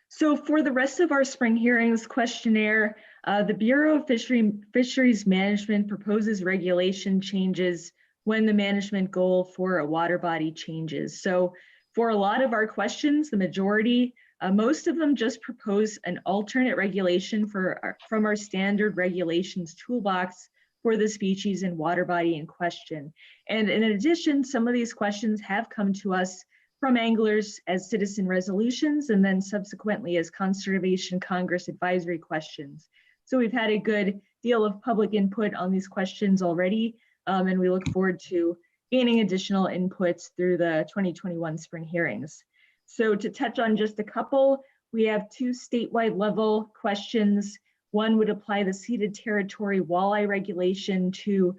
So for the rest of our spring hearings questionnaire, the Bureau of Fisheries Management proposes regulation changes when the management goal for a water body changes. So for a lot of our questions, the majority, most of them just propose an alternate regulation from our standard regulations toolbox for the species and water body in question. And in addition, some of these questions have come to us from anglers as citizen resolutions and then subsequently as Conservation Congress advisory questions. So we've had a good deal of public input on these questions already, and we look forward to gaining additional inputs through the 2021 spring hearings. So to touch on just a couple, we have 2 statewide level questions. One would apply the ceded territory walleye regulation to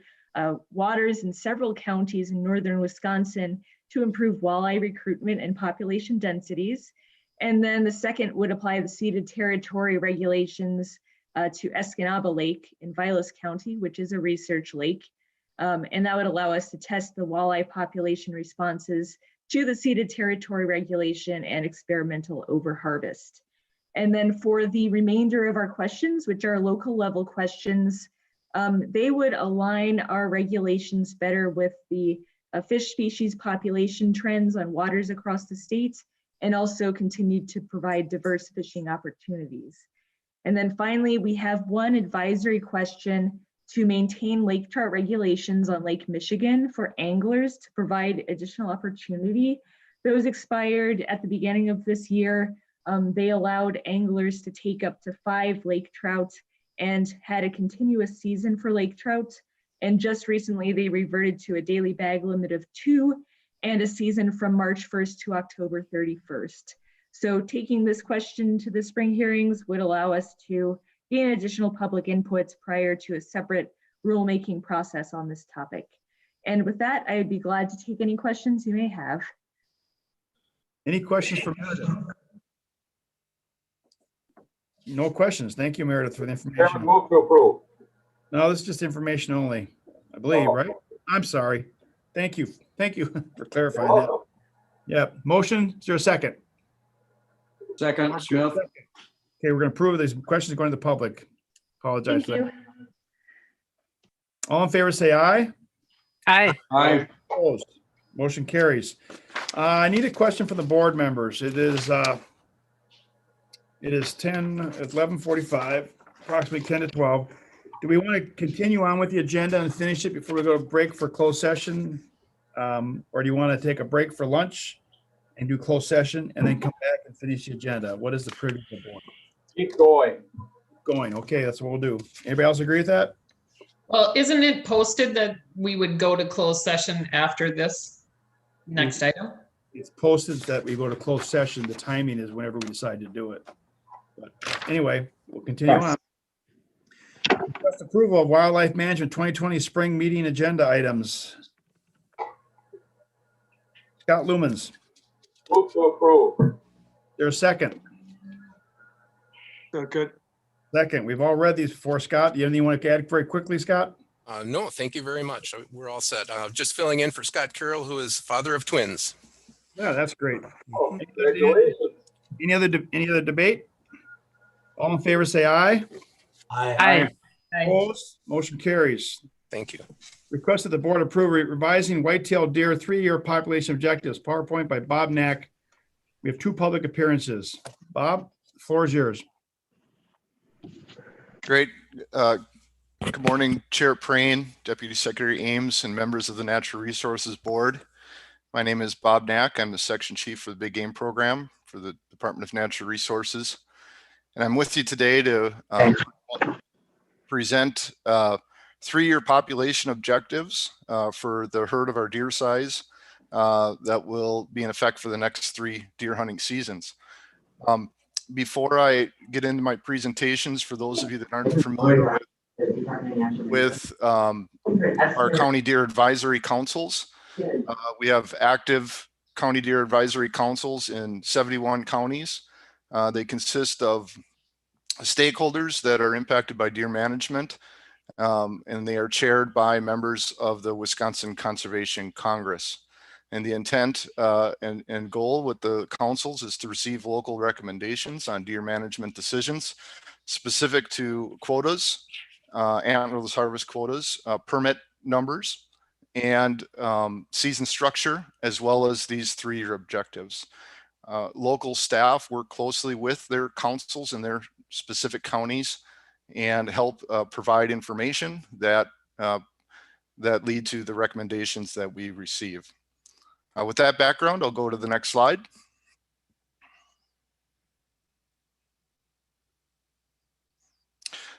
waters in several counties in northern Wisconsin to improve walleye recruitment and population densities. And then the second would apply the ceded territory regulations to Escanaba Lake in Vilas County, which is a research lake. And that would allow us to test the walleye population responses to the ceded territory regulation and experimental overharvest. And then for the remainder of our questions, which are local level questions, they would align our regulations better with the fish species population trends on waters across the state and also continued to provide diverse fishing opportunities. And then finally, we have one advisory question to maintain lake trout regulations on Lake Michigan for anglers to provide additional opportunity. Those expired at the beginning of this year. They allowed anglers to take up to 5 lake trout and had a continuous season for lake trout. And just recently, they reverted to a daily bag limit of 2 and a season from March 1st to October 31st. So taking this question to the spring hearings would allow us to gain additional public inputs prior to a separate rulemaking process on this topic. And with that, I would be glad to take any questions you may have. Any questions for Meredith? No questions. Thank you, Meredith, for the information. Move to approve. No, this is just information only, I believe, right? I'm sorry. Thank you. Thank you for clarifying that. Yeah, motion, is there a second? Second, Smith. Okay, we're going to approve these questions going to the public. Apologize Thank for you. that. All in favor, say aye. Aye. Aye. Opposed. Motion carries. I need a question from the board members. It is 11:45, approximately 10 to 12. Do we want to continue on with the agenda and finish it before we go to break for closed session? Or do you want to take a break for lunch and do closed session and then come back and finish the agenda? What is the previous board? Keep going. Going. Okay, that's what we'll do. Anybody else agree with that? Well, isn't it posted that we would go to closed session after this next item? It's posted that we go to closed session. The timing is whenever we decide to do it. But anyway, we'll continue on. Request approval of Wildlife Management 2020 Spring Meeting Agenda Items. Scott Lumens, Move to approve. there's a second. Second. Second, we've all read these before. Scott, you have anything you want to add very quickly, Scott? No, thank you very much. We're all set. Just filling in for Scott Carroll, who is father of twins. Yeah, that's great. Oh, congratulations. Any other debate? All in favor, say aye. Aye. Opposed? Motion carries. Thank you. Request that the board approve revising whitetail deer 3-year population objectives. PowerPoint by Bob Knack. We have 2 public appearances. Bob, the floor is yours. Great. Good morning, Chair Prane, Deputy Secretary Ames, and members of the Natural Resources Board. My name is Bob Knack. I'm the Section Chief for the Big Game Program for the Department of Natural Resources. And I'm with you today to present 3-year population objectives for the herd of our deer size that will be in effect for the next 3 deer hunting seasons. Before I get into my presentations, for those of you that aren't familiar with our county deer advisory councils, we have active county deer advisory councils in 71 counties. They consist of stakeholders that are impacted by deer management, and they are chaired by members of the Wisconsin Conservation Congress. And the intent and goal with the councils is to receive local recommendations on deer management decisions specific to quotas, antlerless harvest quotas, permit numbers, and season structure, as well as these 3-year objectives. Local staff work closely with their councils in their specific counties and help provide information that lead to the recommendations that we receive. With that background, I'll go to the next slide.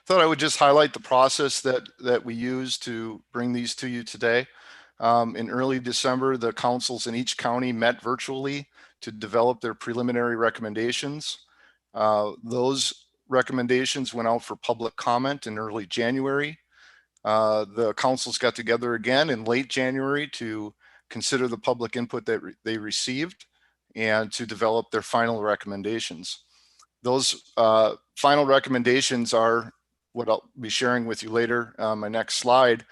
Thought I would just highlight the process that we use to bring these to you today. In early December, the councils in each county met virtually to develop their preliminary recommendations. Those recommendations went out for public comment in early January. The councils got together again in late January to consider the public input that they received and to develop their final recommendations. Those final recommendations are what I'll be sharing with you later on my next slide.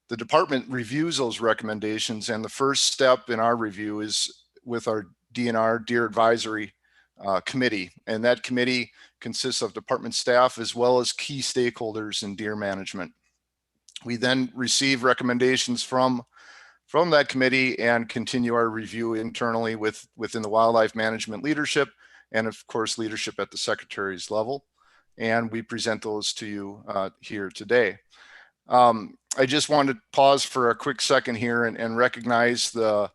The department reviews those recommendations, and the first step in our review is with our DNR Deer Advisory Committee, and that committee consists of department staff as well as key stakeholders in deer management. We then receive recommendations from from that committee and continue our review internally within the wildlife management leadership and of course leadership at the secretary's level. And we present those to you here today. I just wanted to pause for a quick second here and recognize the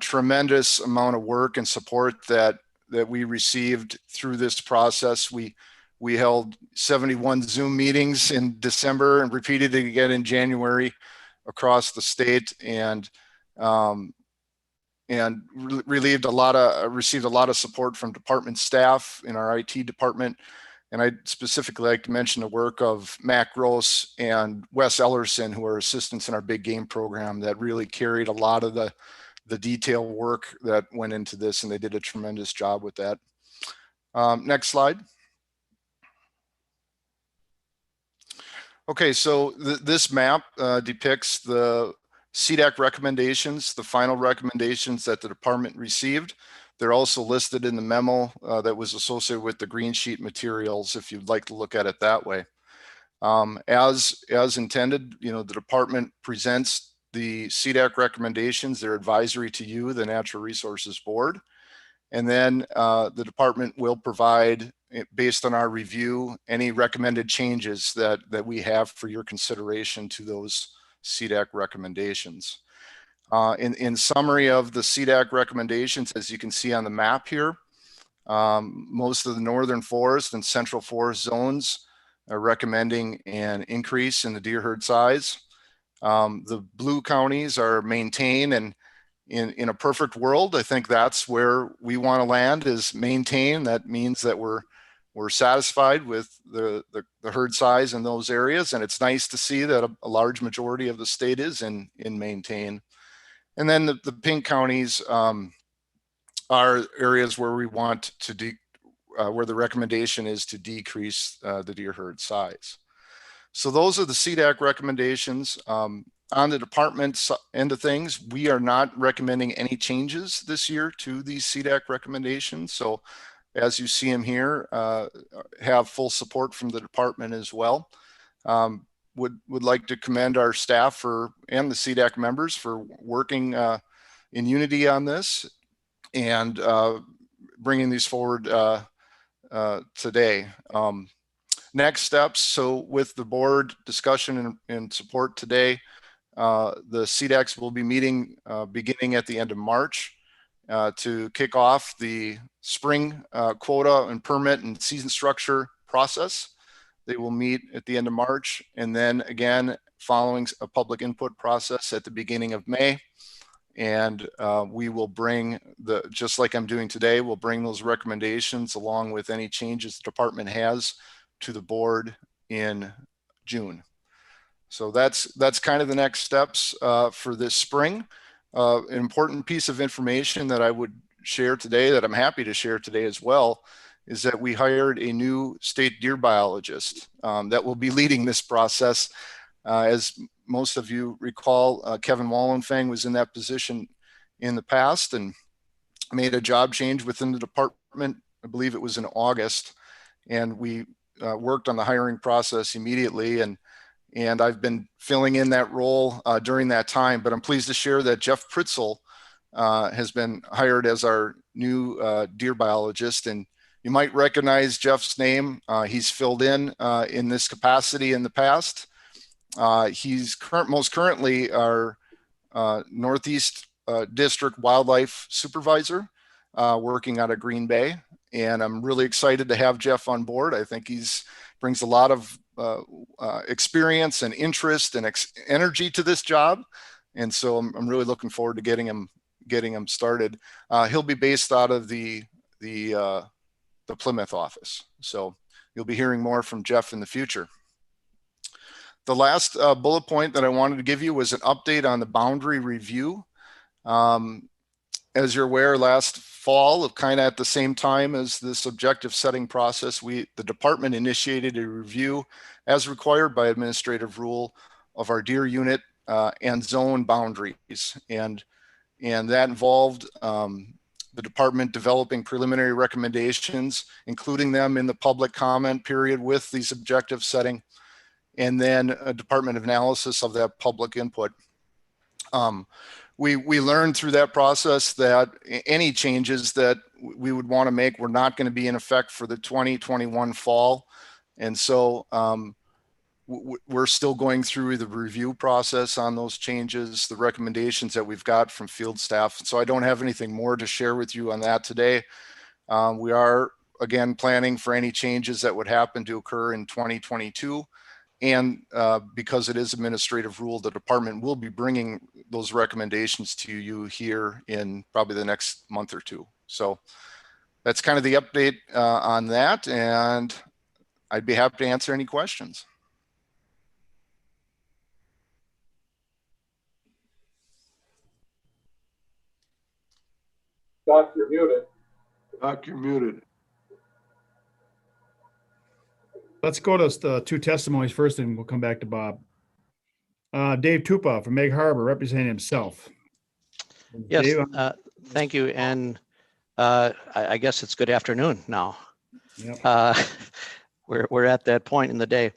tremendous amount of work and support that we received through this process. We held 71 Zoom meetings in December and repeated it again in January across the state, and received a lot of support from department staff in our IT department. And I'd specifically like to mention the work of Matt Gross and Wes Ellerson, who are assistants in our big game program, that really carried a lot of the detail work that went into this, and they did a tremendous job with that. Next slide. Okay, so this map depicts the CDAC recommendations, the final recommendations that the department received. They're also listed in the memo that was associated with the green sheet materials, if you'd like to look at it that way. As intended, the department presents the CDAC recommendations. They're advisory to you, the Natural Resources Board. And then the department will provide, based on our review, any recommended changes that we have for your consideration to those CDAC recommendations. In summary of the CDAC recommendations, as you can see on the map here, most of the northern forest and central forest zones are recommending an increase in the deer herd size. The blue counties are maintain, and in a perfect world, I think that's where we want to land, is maintain. That means that we're satisfied with the herd size in those areas, and it's nice to see that a large majority of the state is in maintain. And then the pink counties are areas where we want to where the recommendation is to decrease the deer herd size. So those are the CDAC recommendations. On the department's end of things, we are not recommending any changes this year to these CDAC recommendations. So as you see them here, have full support from the department as well. Would like to commend our staff and the CDAC members for working in unity on this and bringing these forward today. Next steps, so with the board discussion and support today, the CDACs will be meeting beginning at the end of March to kick off the spring quota and permit and season structure process. They will meet at the end of March, and then again following a public input process at the beginning of May. And we will bring just like I'm doing today, we'll bring those recommendations along with any changes the department has to the board in June. So that's kind of the next steps for this spring. An important piece of information that I would share today, that I'm happy to share today as well, is that we hired a new state deer biologist that will be leading this process. As most of you recall, Kevin Wallenfang was in that position in the past and made a job change within the department. I believe it was in August, and we worked on the hiring process immediately. And I've been filling in that role during that time, but I'm pleased to share that Jeff Pritzel has been hired as our new deer biologist. And you might recognize Jeff's name. He's filled in this capacity in the past. He's most currently our Northeast District Wildlife Supervisor working out of Green Bay. And I'm really excited to have Jeff on board. I think brings a lot of experience and interest and energy to this job. And so I'm really looking forward to getting him started. He'll be based out of the Plymouth office. So you'll be hearing more from Jeff in the future. The last bullet point that I wanted to give you was an update on the boundary review. As you're aware, last fall, kind of at the same time as this objective setting process, the department initiated a review as required by administrative rule of our deer unit and zone boundaries. And that involved the department developing preliminary recommendations, including them in the public comment period with these objective setting, and then a department analysis of that public input. We learned through that process that any changes that we would want to make were not going to be in effect for the 2021 fall. And so we're still going through the review process on those changes, the recommendations that we've got from field staff. So I don't have anything more to share with you on that today. We are, again, planning for any changes that would happen to occur in 2022. And because it is administrative rule, the department will be bringing those recommendations to you here in probably the next month or two. So that's kind of the update on that. And I'd be happy to answer any questions. Doc, you're muted. Doc, you're muted. Let's go to the two testimonies first, and we'll come back to Bob. Dave Tupa from Meg Harbor, representing himself. Yes, Dave, thank you. And I guess it's good afternoon now. Yep. We're at that point in the day.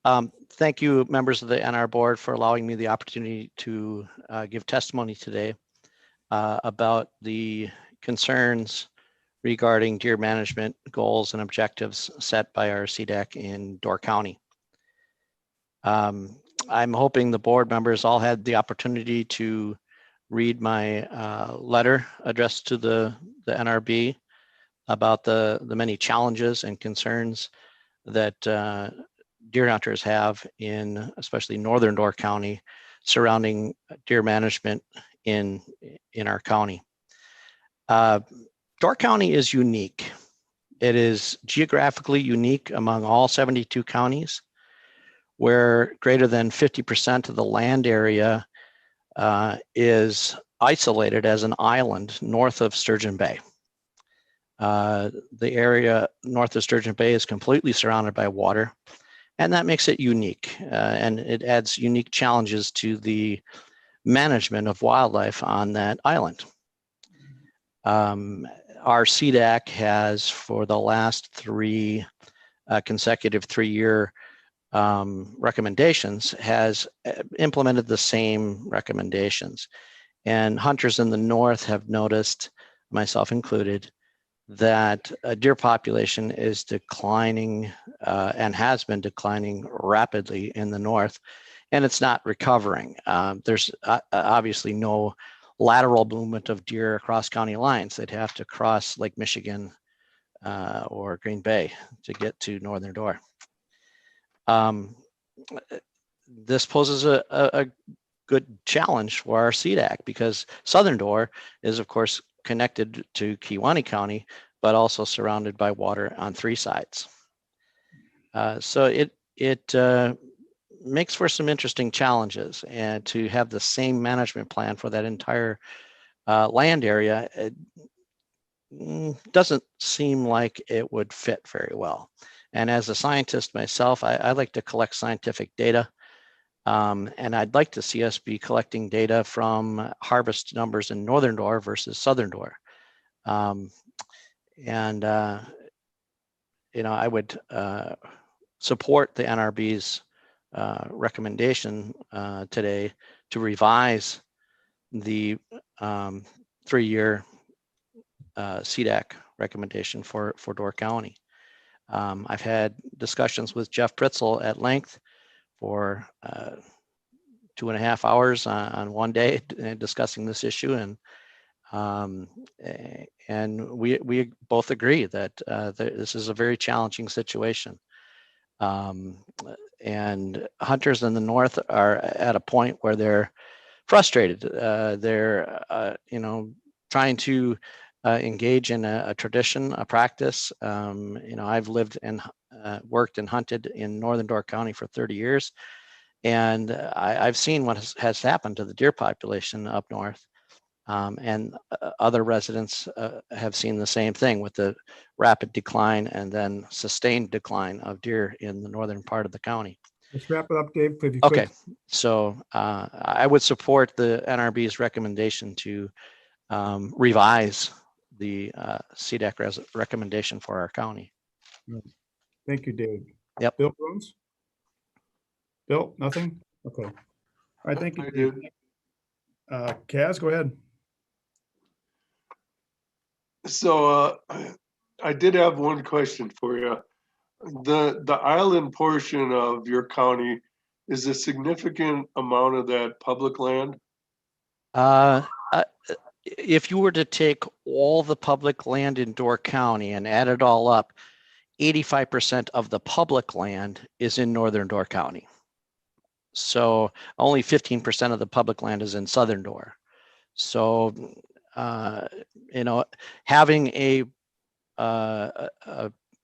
Thank you, members of the NR board, for allowing me the opportunity to give testimony today about the concerns regarding deer management goals and objectives set by our CDAC in Door County. I'm hoping the board members all had the opportunity to read my letter addressed to the NRB about the many challenges and concerns that deer hunters have in especially northern Door County surrounding deer management in our county. Door County is unique. It is geographically unique among all 72 counties, where greater than 50% of the land area is isolated as an island north of Sturgeon Bay. The area north of Sturgeon Bay is completely surrounded by water, and that makes it unique, and it adds unique challenges to the management of wildlife on that island. Our CDAC has, for the last three consecutive 3-year recommendations, has implemented the same recommendations. And hunters in the north have noticed, myself included, that a deer population is declining and has been declining rapidly in the north, and it's not recovering. There's obviously no lateral movement of deer across county lines. They'd have to cross Lake Michigan or Green Bay to get to Northern Door. This poses a good challenge for our CDAC, because Southern Door is, of course, connected to Kewaunee County, but also surrounded by water on 3 sides. So it makes for some interesting challenges, and to have the same management plan for that entire land area, it doesn't seem like it would fit very well. And as a scientist myself, I like to collect scientific data, and I'd like to see us be collecting data from harvest numbers in Northern Door versus Southern Door. I would support the NRB's recommendation today to revise the 3-year CDAC recommendation for Door County. I've had discussions with Jeff Pritzel at length for 2.5 hours on one day discussing this issue, and we both agree that this is a very challenging situation. And hunters in the north are at a point where they're frustrated. They're trying to engage in a tradition, a practice. I've lived and worked and hunted in Northern Door County for 30 years, and I've seen what has happened to the deer population up north. And other residents have seen the same thing, with the rapid decline and then sustained decline of deer in the northern part of the county. Let's wrap it up, Dave. If you Okay, could. so I would support the NRB's recommendation to revise the CDAC recommendation for our county. Thank you, Dave. Yep. Bill Bruns? Bill, nothing? Okay. All right, thank you, Dave. Kaz, go ahead. So I did have one question for you. The island portion of your county, is a significant amount of that public land? If you were to take all the public land in Door County and add it all up, 85% of the public land is in northern Door County. So only 15% of the public land is in southern Door. So, having a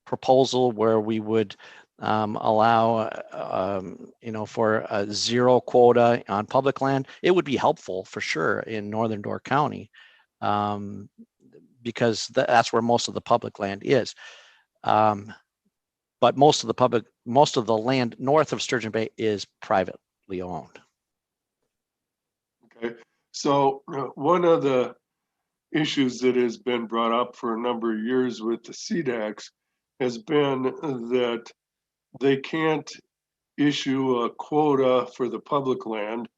proposal where we would allow, for a zero quota on public land, it would be helpful for sure in northern Door County, because that's where most of the public land is. But most of the land north of Sturgeon Bay is privately owned. Okay, so one of the issues that has been brought up for a number of years with the CDACs has been that they can't issue a quota for the public land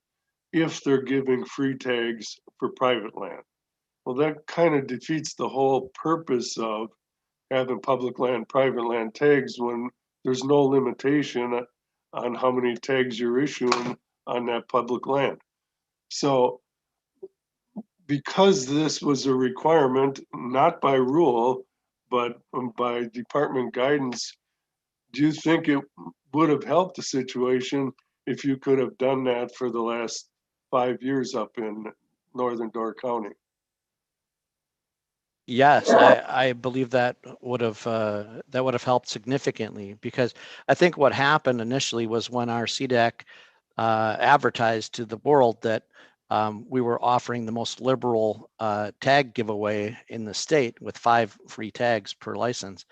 if they're giving free tags for private land. Well, that kind of defeats the whole purpose of having public land, private land tags when there's no limitation on how many tags you're issuing on that public land. So because this was a requirement, not by rule, but by department guidance, do you think it would have helped the situation if you could have done that for the last 5 years up in northern Door County? Yes, I believe that would have helped significantly, because I think what happened initially was when our CDAC advertised to the world that we were offering the most liberal tag giveaway in the state with 5 free tags per license.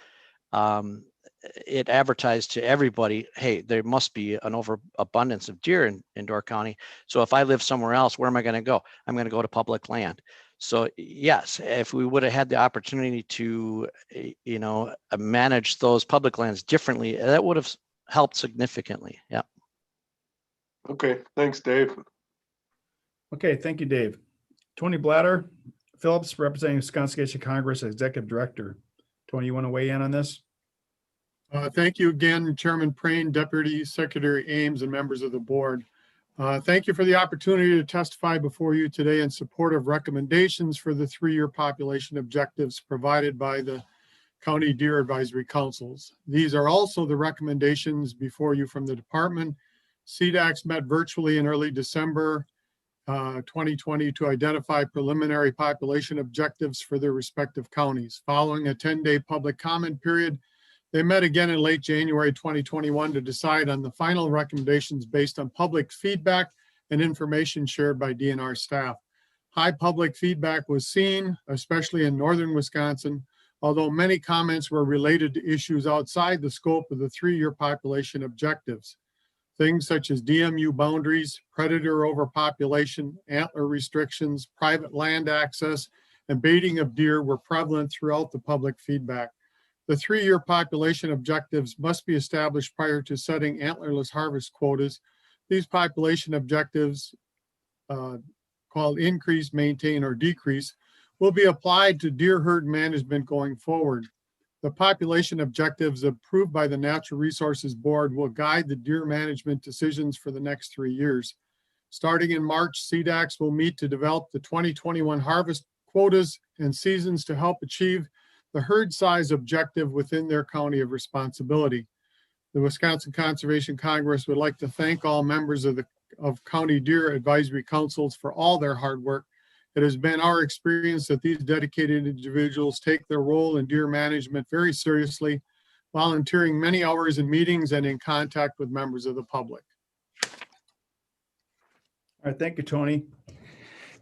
It advertised to everybody, hey, there must be an overabundance of deer in Door County. So if I live somewhere else, where am I going to go? I'm going to go to public land. So yes, if we would have had the opportunity to, manage those public lands differently, that would have helped significantly. Yeah. Okay, thanks, Dave. Okay, thank you, Dave. Tony Blatter Phillips, representing Wisconsin State Congress, Executive Director. Tony, you want to weigh in on this? Thank you again, Chairman Prane, Deputy Secretary Ames, and members of the board. Thank you for the opportunity to testify before you today in support of recommendations for the 3-year population objectives provided by the County Deer Advisory Councils. These are also the recommendations before you from the department. CDACs met virtually in early December 2020 to identify preliminary population objectives for their respective counties. Following a 10-day public comment period, they met again in late January 2021 to decide on the final recommendations based on public feedback and information shared by DNR staff. High public feedback was seen, especially in northern Wisconsin, although many comments were related to issues outside the scope of the 3-year population objectives. Things such as DMU boundaries, predator overpopulation, antler restrictions, private land access, and baiting of deer were prevalent throughout the public feedback. The 3-year population objectives must be established prior to setting antlerless harvest quotas. These population objectives, called increase, maintain, or decrease, will be applied to deer herd management going forward. The population objectives approved by the Natural Resources Board will guide the deer management decisions for the next 3 years. Starting in March, CDACs will meet to develop the 2021 harvest quotas and seasons to help achieve the herd size objective within their county of responsibility. The Wisconsin Conservation Congress would like to thank all members of County Deer Advisory Councils for all their hard work. It has been our experience that these dedicated individuals take their role in deer management very seriously, volunteering many hours in meetings and in contact with members of the public. All right, thank you, Tony.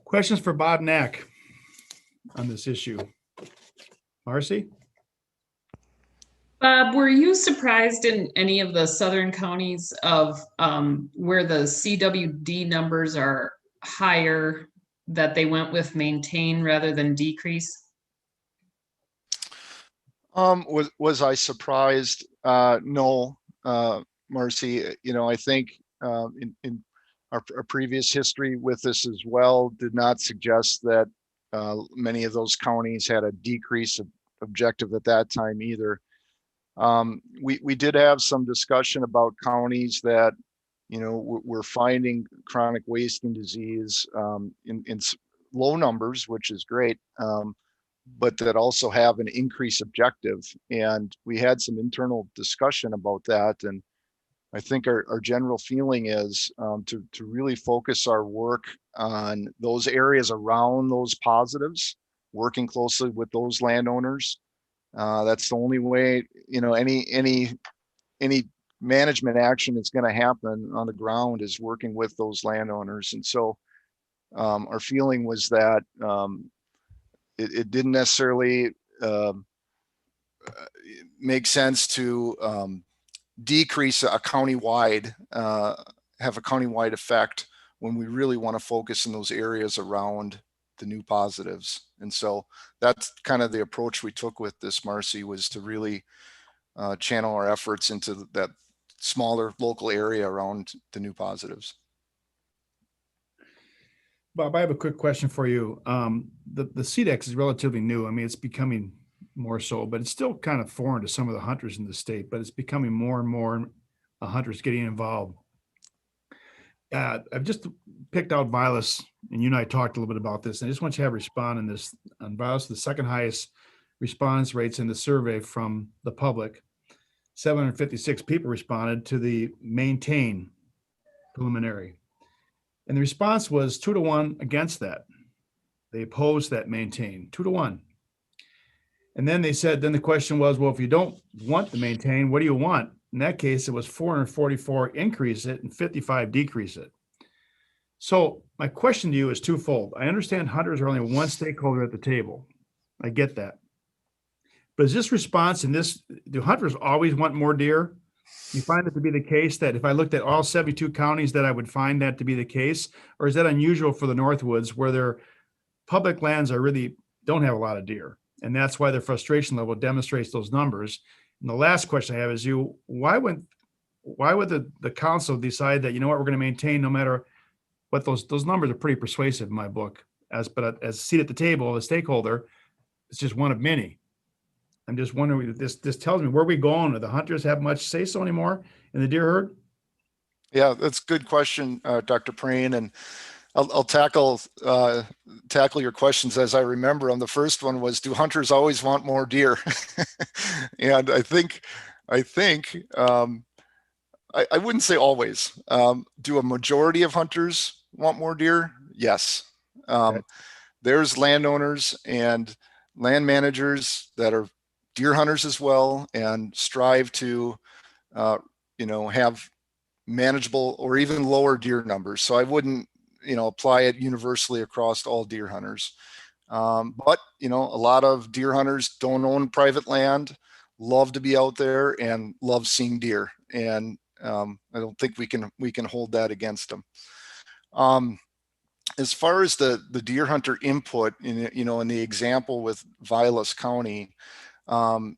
Questions for Bob Knack on this issue? Marcy? Bob, were you surprised in any of the southern counties of where the CWD numbers are higher, that they went with maintain rather than decrease? Was I surprised? No, Marcy. I think in our previous history with this as well did not suggest that many of those counties had a decrease of objective at that time either. We did have some discussion about counties that, you know, we're finding chronic wasting disease in low numbers, which is great, but that also have an increased objective. And we had some internal discussion about that. And I think our general feeling is to really focus our work on those areas around those positives, working closely with those landowners. That's the only way, you know, any management action that's going to happen on the ground is working with those landowners. And so our feeling was that it didn't necessarily make sense to decrease a countywide, have a countywide effect when we really want to focus in those areas around the new positives. And so that's kind of the approach we took with this, Marcy, was to really channel our efforts into that smaller local area around the new positives. Bob, I have a quick question for you. The CDEX is relatively new. I mean, it's becoming more so, but it's still kind of foreign to some of the hunters in the state, but it's becoming more and more hunters getting involved. I've just picked out Vilas, and you and I talked a little bit about this, and I just want you to have a respond on this. On Vilas, the second highest response rates in the survey from the public. 756 people responded to the maintain preliminary. And the response was 2-1 against that. They opposed that maintain, 2-1. And then they said, then the question was, well, if you don't want to maintain, what do you want? In that case, it was 444 increase it and 55 decrease it. So my question to you is twofold. I understand hunters are only one stakeholder at the table. I get that. But is this response in this, do hunters always want more deer? You find it to be the case that if I looked at all 72 counties that I would find that to be the case? Or is that unusual for the Northwoods where their public lands are really don't have a lot of deer? And that's why their frustration level demonstrates those numbers. And the last question I have is why would the council decide that, you know what, we're going to maintain no matter what those numbers are pretty persuasive in my book as a seat at the table, a stakeholder, it's just one of many. I'm just wondering, this tells me where are we going? Do the hunters have much say so anymore in the deer herd? Yeah, that's a good question, Dr. Preen. And I'll tackle your questions as I remember them. The first one was, do hunters always want more deer? And I wouldn't say always. Do a majority of hunters want more deer? Yes. Okay. There's landowners and land managers that are deer hunters as well and strive to, have manageable or even lower deer numbers. So I wouldn't, apply it universally across all deer hunters. But, a lot of deer hunters don't own private land, love to be out there and love seeing deer. And I don't think we can hold that against them. As far as the deer hunter input in the example with Vilas County, and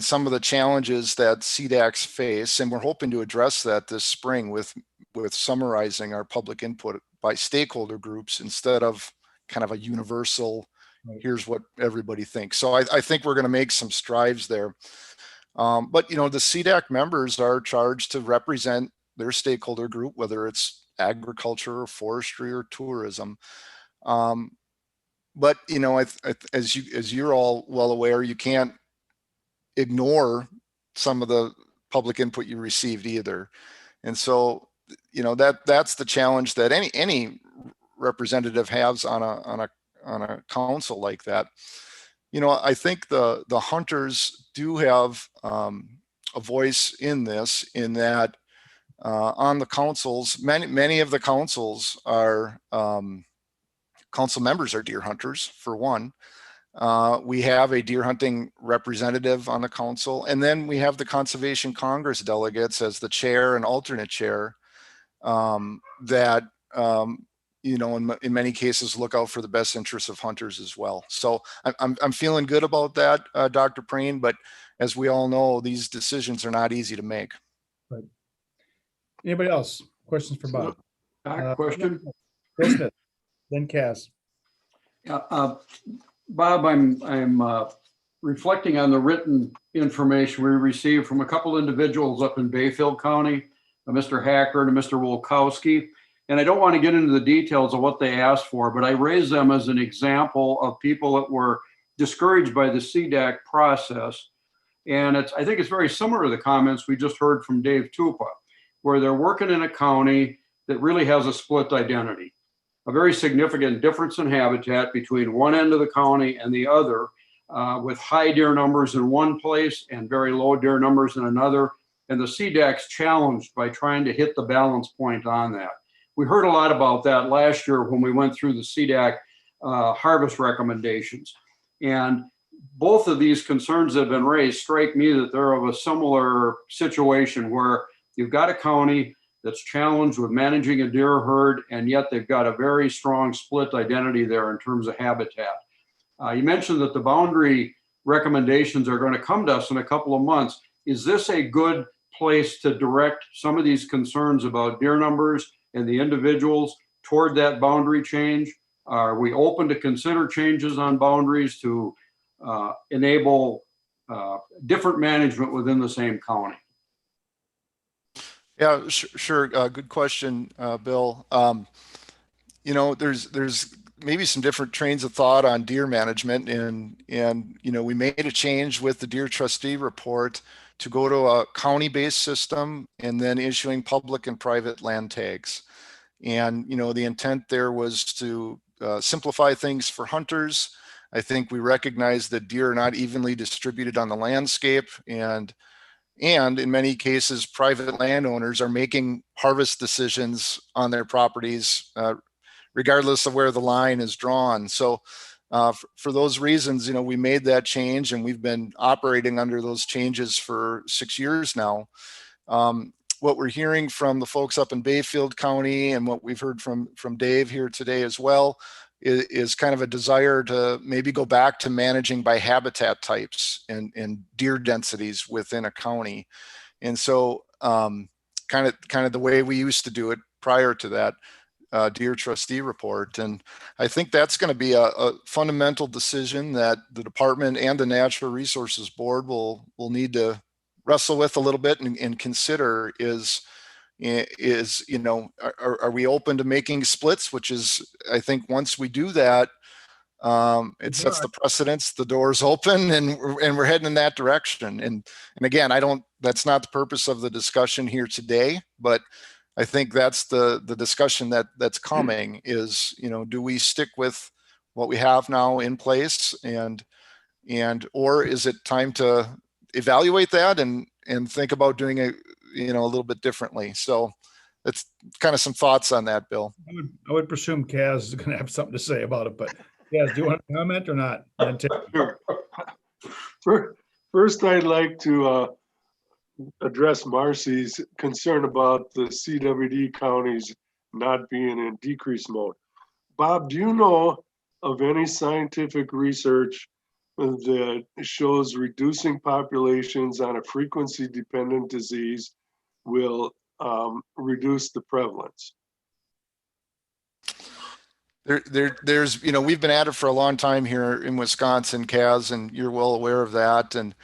some of the challenges that CDACs face, and we're hoping to address that this spring with summarizing our public input by stakeholder groups instead of kind of a universal, here's what everybody thinks. So I think we're going to make some strides there. But the CDAC members are charged to represent their stakeholder group, whether it's agriculture or forestry or tourism. But as you're all well aware, you can't ignore some of the public input you received either. And so, that's the challenge that any representative has on a council like that. I think the hunters do have a voice in this, in that on the councils, many of the councils are council members are deer hunters, for one. We have a deer hunting representative on the council, and then we have the Conservation Congress delegates as the chair and alternate chair that, in many cases look out for the best interests of hunters as well. So I'm feeling good about that, Dr. Preen, but as we all know, these decisions are not easy to make. Right. Anybody else? Questions for Bob? Question? Bill Smith, then Kaz. Bob, I'm reflecting on the written information we received from a couple individuals up in Bayfield County, Mr. Hacker and Mr. Wolkowski. And I don't want to get into the details of what they asked for, but I raised them as an example of people that were discouraged by the CDAC process. And I think it's very similar to the comments we just heard from Dave Tupa, where they're working in a county that really has a split identity, a very significant difference in habitat between one end of the county and the other, with high deer numbers in one place and very low deer numbers in another. And the CDAC's challenged by trying to hit the balance point on that. We heard a lot about that last year when we went through the CDAC harvest recommendations. And both of these concerns that have been raised strike me that they're of a similar situation where you've got a county that's challenged with managing a deer herd, and yet they've got a very strong split identity there in terms of habitat. You mentioned that the boundary recommendations are going to come to us in a couple of months. Is this a good place to direct some of these concerns about deer numbers and the individuals toward that boundary change? Are we open to consider changes on boundaries to enable different management within the same county? Yeah, sure. Good question, Bill. There's maybe some different trains of thought on deer management, and we made a change with the deer trustee report to go to a county-based system and then issuing public and private land tags. And the intent there was to simplify things for hunters. I think we recognize that deer are not evenly distributed on the landscape, and in many cases, private landowners are making harvest decisions on their properties, regardless of where the line is drawn. So for those reasons, we made that change, and we've been operating under those changes for 6 years now. What we're hearing from the folks up in Bayfield County, and what we've heard from Dave here today as well, is kind of a desire to maybe go back to managing by habitat types and deer densities within a county. And so kind of the way we used to do it prior to that deer trustee report. And I think that's going to be a fundamental decision that the department and the Natural Resources Board will need to wrestle with a little bit and consider is are we open to making splits, which is, I think once we do that, it sets the precedence, the door's open, and we're heading in that direction. And again, that's not the purpose of the discussion here today, but I think that's the discussion that's coming is, do we stick with what we have now in place or is it time to evaluate that and think about doing it, a little bit differently? So that's kind of some thoughts on that, Bill. I would presume Kaz is going to have something to say about it, but Kaz, do you want to comment or not? First, I'd like to address Marcy's concern about the CWD counties not being in decrease mode. Bob, do you know of any scientific research that shows reducing populations on a frequency-dependent disease will reduce the prevalence? There's, we've been at it for a long time here in Wisconsin, Kaz, and you're well aware of that. And,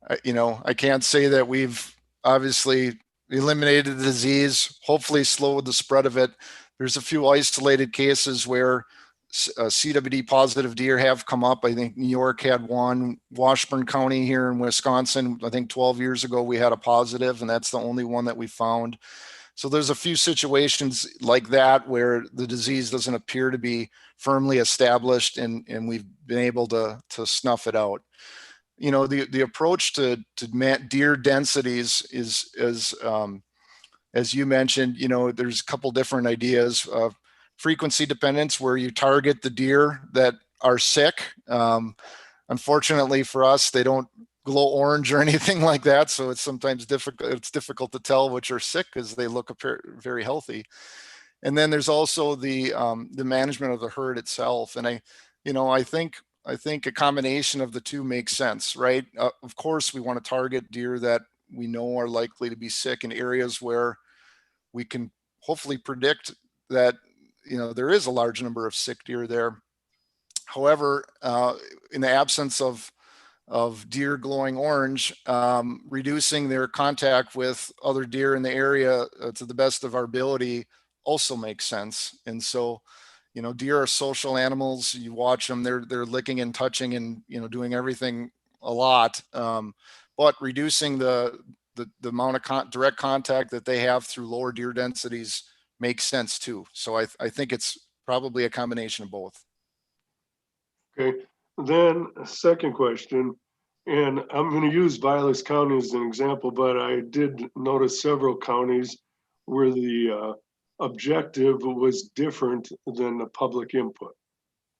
I can't say that we've obviously eliminated the disease, hopefully slowed the spread of it. There's a few isolated cases where CWD positive deer have come up. I think New York had one, Washburn County here in Wisconsin, I think 12 years ago, we had a positive, and that's the only one that we found. So there's a few situations like that where the disease doesn't appear to be firmly established, and we've been able to snuff it out. The approach to deer densities is as you mentioned, there's a couple different ideas of frequency dependence, where you target the deer that are sick. Unfortunately for us, they don't glow orange or anything like that, so it's sometimes difficult to tell which are sick because they look very healthy. And then there's also the management of the herd itself. And I think a combination of the two makes sense, right? Of course, we want to target deer that we know are likely to be sick in areas where we can hopefully predict that, there is a large number of sick deer there. However, in the absence of deer glowing orange, reducing their contact with other deer in the area to the best of our ability also makes sense. And so, deer are social animals. You watch them, they're licking and touching and, doing everything a lot. But reducing the amount of direct contact that they have through lower deer densities makes sense too. So I think it's probably a combination of both. Okay, then a second question, and I'm going to use Vilas County as an example, but I did notice several counties where the objective was different than the public input.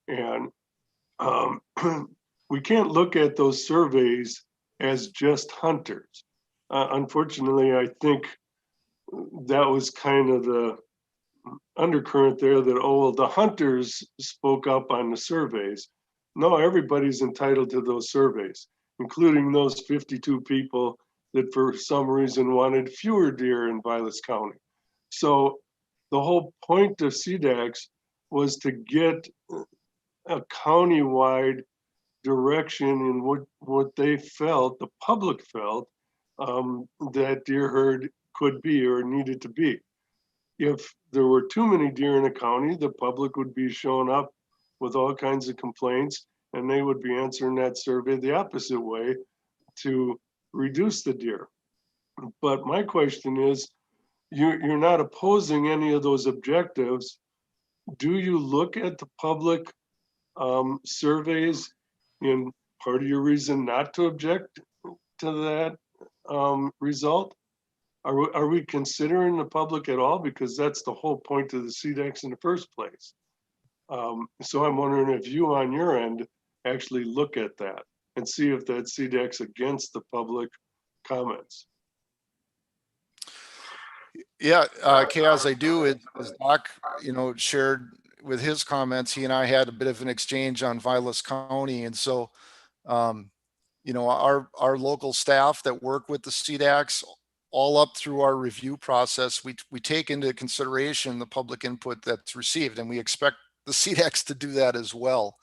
And we can't look at those surveys as just hunters. Unfortunately, I think that was kind of the undercurrent there that, oh, well, the hunters spoke up on the surveys. No, everybody's entitled to those surveys, including those 52 people that for some reason wanted fewer deer in Vilas County. So the whole point of CDACs was to get a countywide direction in what they felt, the public felt, that deer herd could be or needed to be. If there were too many deer in a county, the public would be showing up with all kinds of complaints, and they would be answering that survey the opposite way to reduce the deer. But my question is, you're not opposing any of those objectives. Do you look at the public surveys in part of your reason not to object to that result? Are we considering the public at all? Because that's the whole point of the CDACs in the first place. So I'm wondering if you on your end actually look at that and see if that CDAC's against the public comments. Yeah, Chaos, I do. As Doc, shared with his comments, he and I had a bit of an exchange on Vilas County. And so, our local staff that work with the CDACs, all up through our review process, we take into consideration the public input that's received, and we expect the CDACs to do that as well.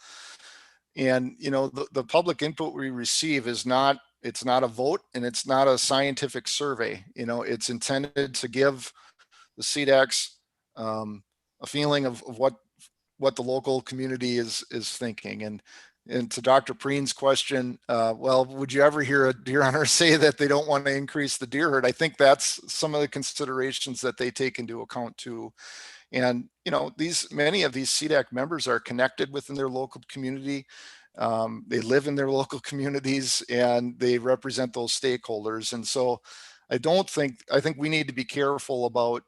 And, the public input we receive it's not a vote, and it's not a scientific survey. It's intended to give the CDACs a feeling of what the local community is thinking. And to Dr. Preen's question, well, would you ever hear a deer hunter say that they don't want to increase the deer herd? I think that's some of the considerations that they take into account too. And, many of these CDAC members are connected within their local community. They live in their local communities and they represent those stakeholders. And so I think we need to be careful about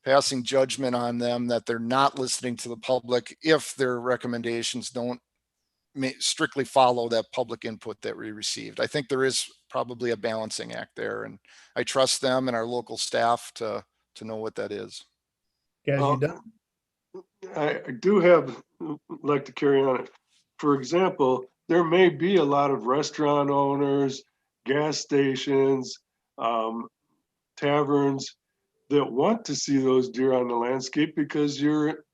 passing judgment on them that they're not listening to the public if their recommendations don't strictly follow that public input that we received. I think there is probably a balancing act there, and I trust them and our local staff to know what that is. I do like to carry on it. For example, there may be a lot of restaurant owners, gas stations, taverns that want to see those deer on the landscape because you're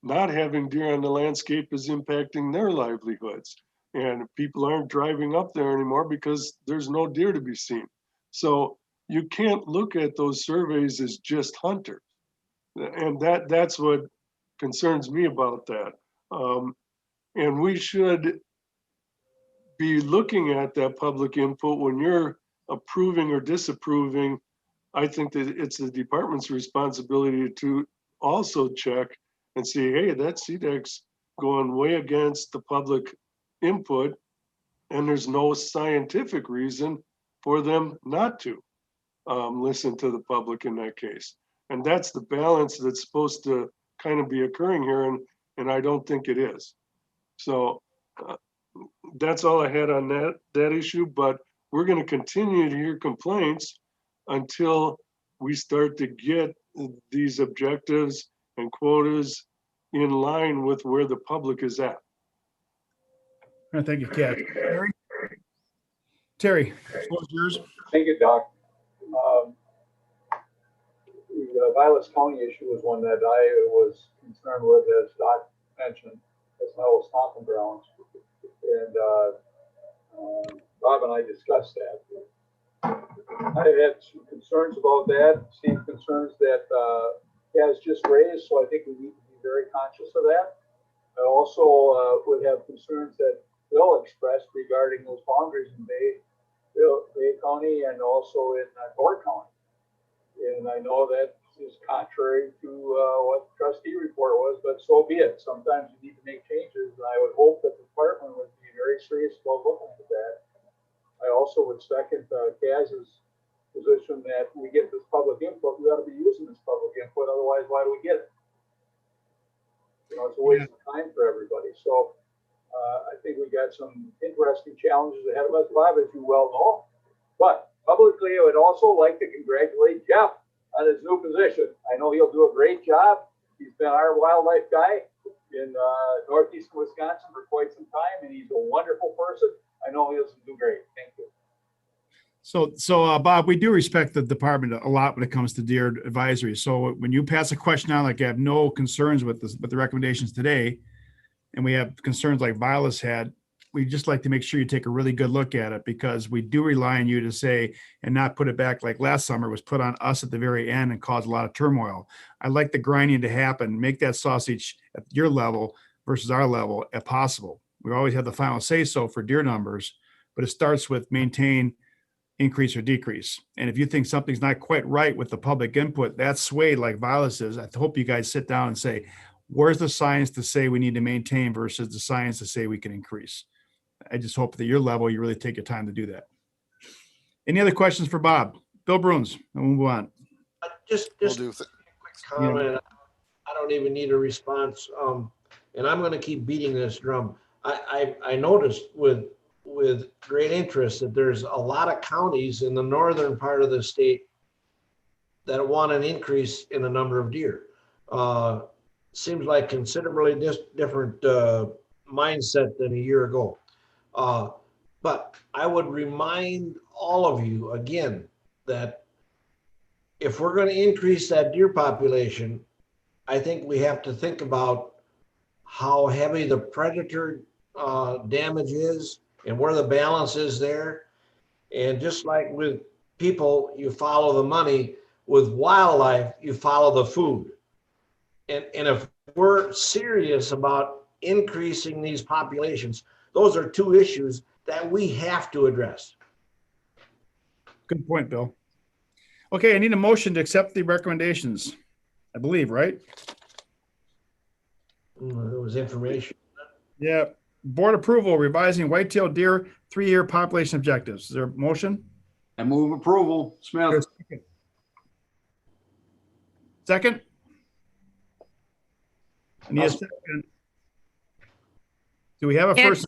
not having deer on the landscape is impacting their livelihoods. And people aren't driving up there anymore because there's no deer to be seen. So you can't look at those surveys as just hunters. And that's what concerns me about that. And we should be looking at that public input when you're approving or disapproving. I think that it's the department's responsibility to also check and see, hey, that CDAC's going way against the public input, and there's no scientific reason for them not to listen to the public in that case. And that's the balance that's supposed to kind of be occurring here, and I don't think it is. So that's all I had on that issue, but we're going to continue to hear complaints until we start to get these objectives and quotas in line with where the public is at. Thank you, Kat. Terry, yours. Thank you, Doc. the Vilas County issue was one that I was concerned with, as Doc mentioned. That's my old stomping grounds. And Bob and I discussed that. I had some concerns about that, same concerns that Kaz just raised, so I think we need to be very conscious of that. I also would have concerns that Bill expressed regarding those boundaries in Bay County and also in Door County. And I know that is contrary to what the trustee report was, but so be it. Sometimes you need to make changes, and I would hope that the department would be very serious about looking at that. I also would second Kaz's position that we get this public input. We ought to be using this public input. Otherwise, why do we get it? You know, it's a waste of time for everybody. So I think we got some interesting challenges ahead of us, Bob, as you well know. But publicly, I would also like to congratulate Jeff on his new position. I know he'll do a great job. He's been our wildlife guy in northeastern Wisconsin for quite some time, and he's a wonderful person. I know he'll do great. Thank you. So Bob, we do respect the department a lot when it comes to deer advisory. So when you pass a question on, like I have no concerns with the recommendations today, and we have concerns like Vilas had, we just like to make sure you take a really good look at it, because we do rely on you to say and not put it back like last summer was put on us at the very end and caused a lot of turmoil. I like the grinding to happen, make that sausage at your level versus our level if possible. We always have the final say so for deer numbers, but it starts with maintain, increase or decrease. And if you think something's not quite right with the public input, that's swayed like Vilas is. I hope you guys sit down and say, where's the science to say we need to maintain versus the science to say we can increase? I just hope that at your level, you really take your time to do that. Any other questions for Bob? Bill Bruins, and we'll move on. Just a quick comment. I don't even need a response. And I'm going to keep beating this drum. I noticed with great interest that there's a lot of counties in the northern part of the state that want an increase in the number of deer. Seems like considerably different mindset than a year ago. But I would remind all of you again that if we're going to increase that deer population, I think we have to think about how heavy the predator damage is and where the balance is there. And just like with people, you follow the money. With wildlife, you follow the food. And if we're serious about increasing these populations, those are two issues that we have to address. Good point, Bill. Okay, I need a motion to accept the recommendations, I believe, right? There was information. Yeah. Board approval, revising whitetail deer 3-year population objectives. Is there a motion? I move approval. Smith. Second? I need a second. Do we have a first?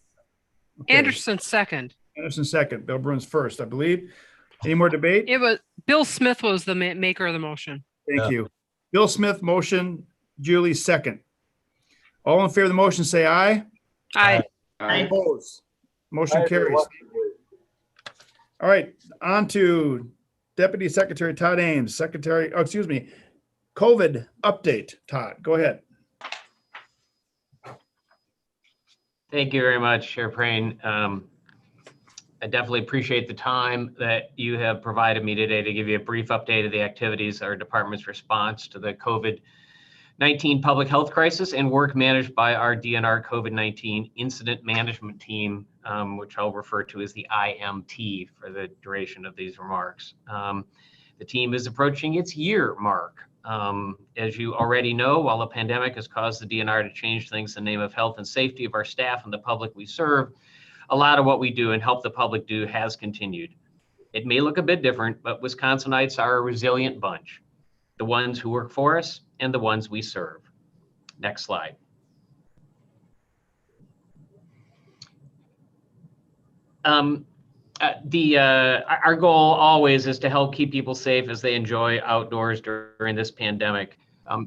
Okay. Anderson second. Anderson second. Bill Bruins first, I believe. Any more debate? It was Bill Smith was the maker of the motion. Thank you. Bill Smith motion, Julie second. All in favor of the motion, say aye. Aye. Opposed. Motion carries. All right, on to Deputy Secretary Todd Ames, COVID update. Todd, go ahead. Thank you very much, Chair Prayne. I definitely appreciate the time that you have provided me today to give you a brief update of the activities, our department's response to the COVID-19 public health crisis and work managed by our DNR COVID-19 incident management team, which I'll refer to as the IMT for the duration of these remarks. The team is approaching its year mark. As you already know, while the pandemic has caused the DNR to change things in the name of health and safety of our staff and the public we serve, a lot of what we do and help the public do has continued. It may look a bit different, but Wisconsinites are a resilient bunch, the ones who work for us and the ones we serve. Next slide. Our goal always is to help keep people safe as they enjoy outdoors during this pandemic.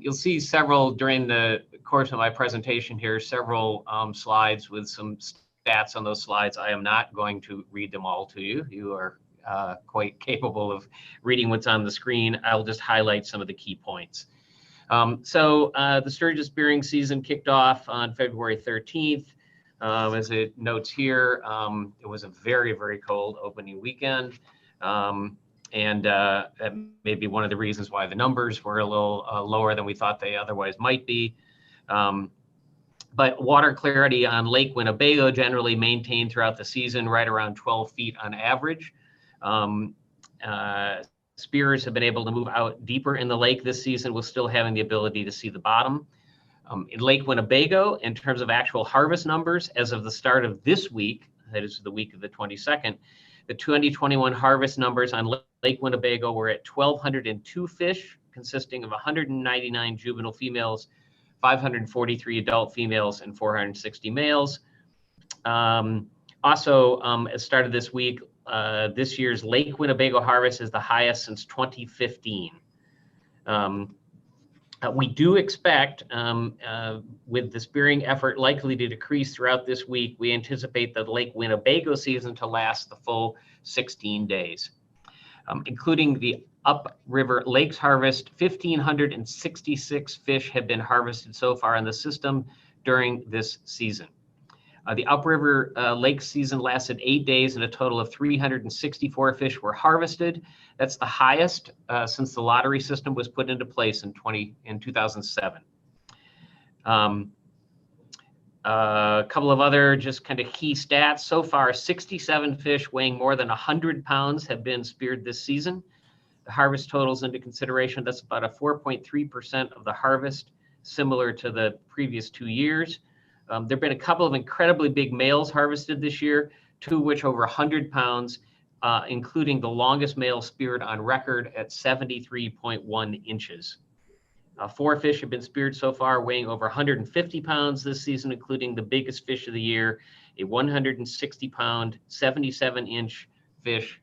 You'll see several during the course of my presentation here, several slides with some stats on those slides. I am not going to read them all to you. You are quite capable of reading what's on the screen. I'll just highlight some of the key points. The sturgeon spearing season kicked off on February 13th. As it notes here, it was a very, very cold opening weekend. That may be one of the reasons why the numbers were a little lower than we thought they otherwise might be. But water clarity on Lake Winnebago generally maintained throughout the season, right around 12 feet on average. Spearers have been able to move out deeper in the lake this season while still having the ability to see the bottom. In Lake Winnebago, in terms of actual harvest numbers, as of the start of this week, that is the week of the 22nd, the 2021 harvest numbers on Lake Winnebago were at 1,202 fish, consisting of 199 juvenile females, 543 adult females, and 460 males. At the start of this week, this year's Lake Winnebago harvest is the highest since 2015. We do expect, with the spearing effort likely to decrease throughout this week, we anticipate the Lake Winnebago season to last the full 16 days. Including the upriver lakes harvest, 1,566 fish have been harvested so far in the system during this season. The upriver lake season lasted 8 days and a total of 364 fish were harvested. That's the highest since the lottery system was put into place in 2007. A couple of other just kind of key stats. So far, 67 fish weighing more than 100 pounds have been speared this season. The harvest totals into consideration, that's about a 4.3% of the harvest, similar to the previous 2 years. There have been a couple of incredibly big males harvested this year, two of which over 100 pounds, including the longest male speared on record at 73.1 inches. 4 fish have been speared so far, weighing over 150 pounds this season, including the biggest fish of the year, a 160-pound, 77-inch fish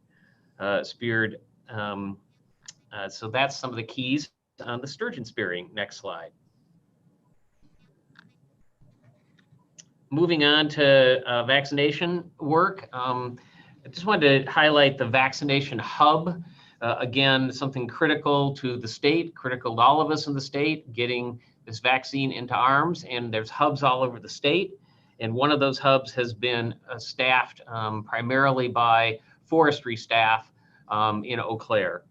speared. So that's some of the keys on the sturgeon spearing. Next slide. Moving on to vaccination work. I just wanted to highlight the vaccination hub. Again, something critical to the state, critical to all of us in the state, getting this vaccine into arms. And there's hubs all over the state. And one of those hubs has been staffed primarily by forestry staff in Eau Claire.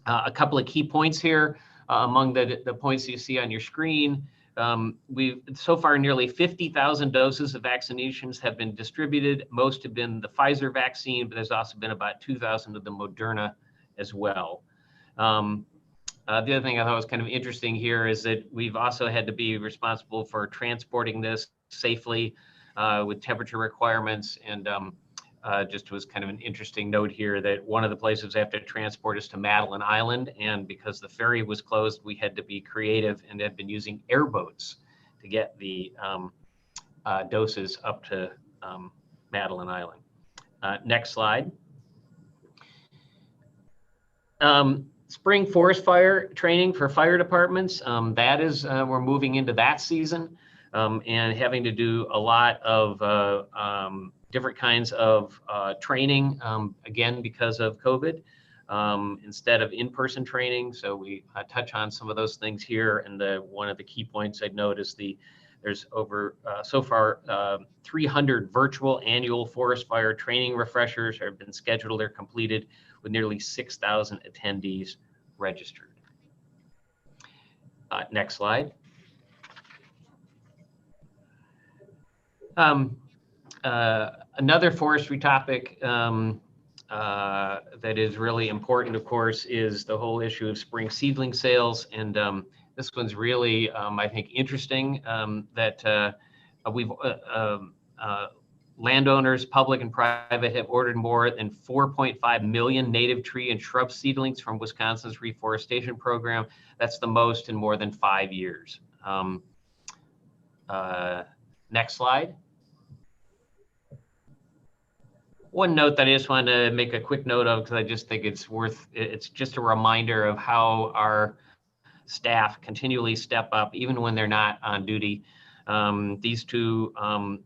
A couple of key points here among the points you see on your screen. We've so far nearly 50,000 doses of vaccinations have been distributed. Most have been the Pfizer vaccine, but there's also been about 2,000 of the Moderna as well. The other thing I thought was kind of interesting here is that we've also had to be responsible for transporting this safely with temperature requirements. And just was kind of an interesting note here that one of the places they have to transport us to Madeline Island. And because the ferry was closed, we had to be creative and have been using airboats to get the doses up to Madeline Island. Next slide. Spring forest fire training for fire departments. That is, we're moving into that season and having to do a lot of different kinds of training, again, because of COVID, instead of in-person training. So we touch on some of those things here. And one of the key points I'd note is there's over, so far, 300 virtual annual forest fire training refreshers have been scheduled or completed with nearly 6,000 attendees registered. Next slide. Another forestry topic that is really important, of course, is the whole issue of spring seedling sales. And this one's really, I think, interesting that landowners, public and private, have ordered more than 4.5 million native tree and shrub seedlings from Wisconsin's reforestation program. That's the most in more than 5 years. Next slide. One note that I just wanted to make a quick note of, because I just think it's just a reminder of how our staff continually step up, even when they're not on duty. These two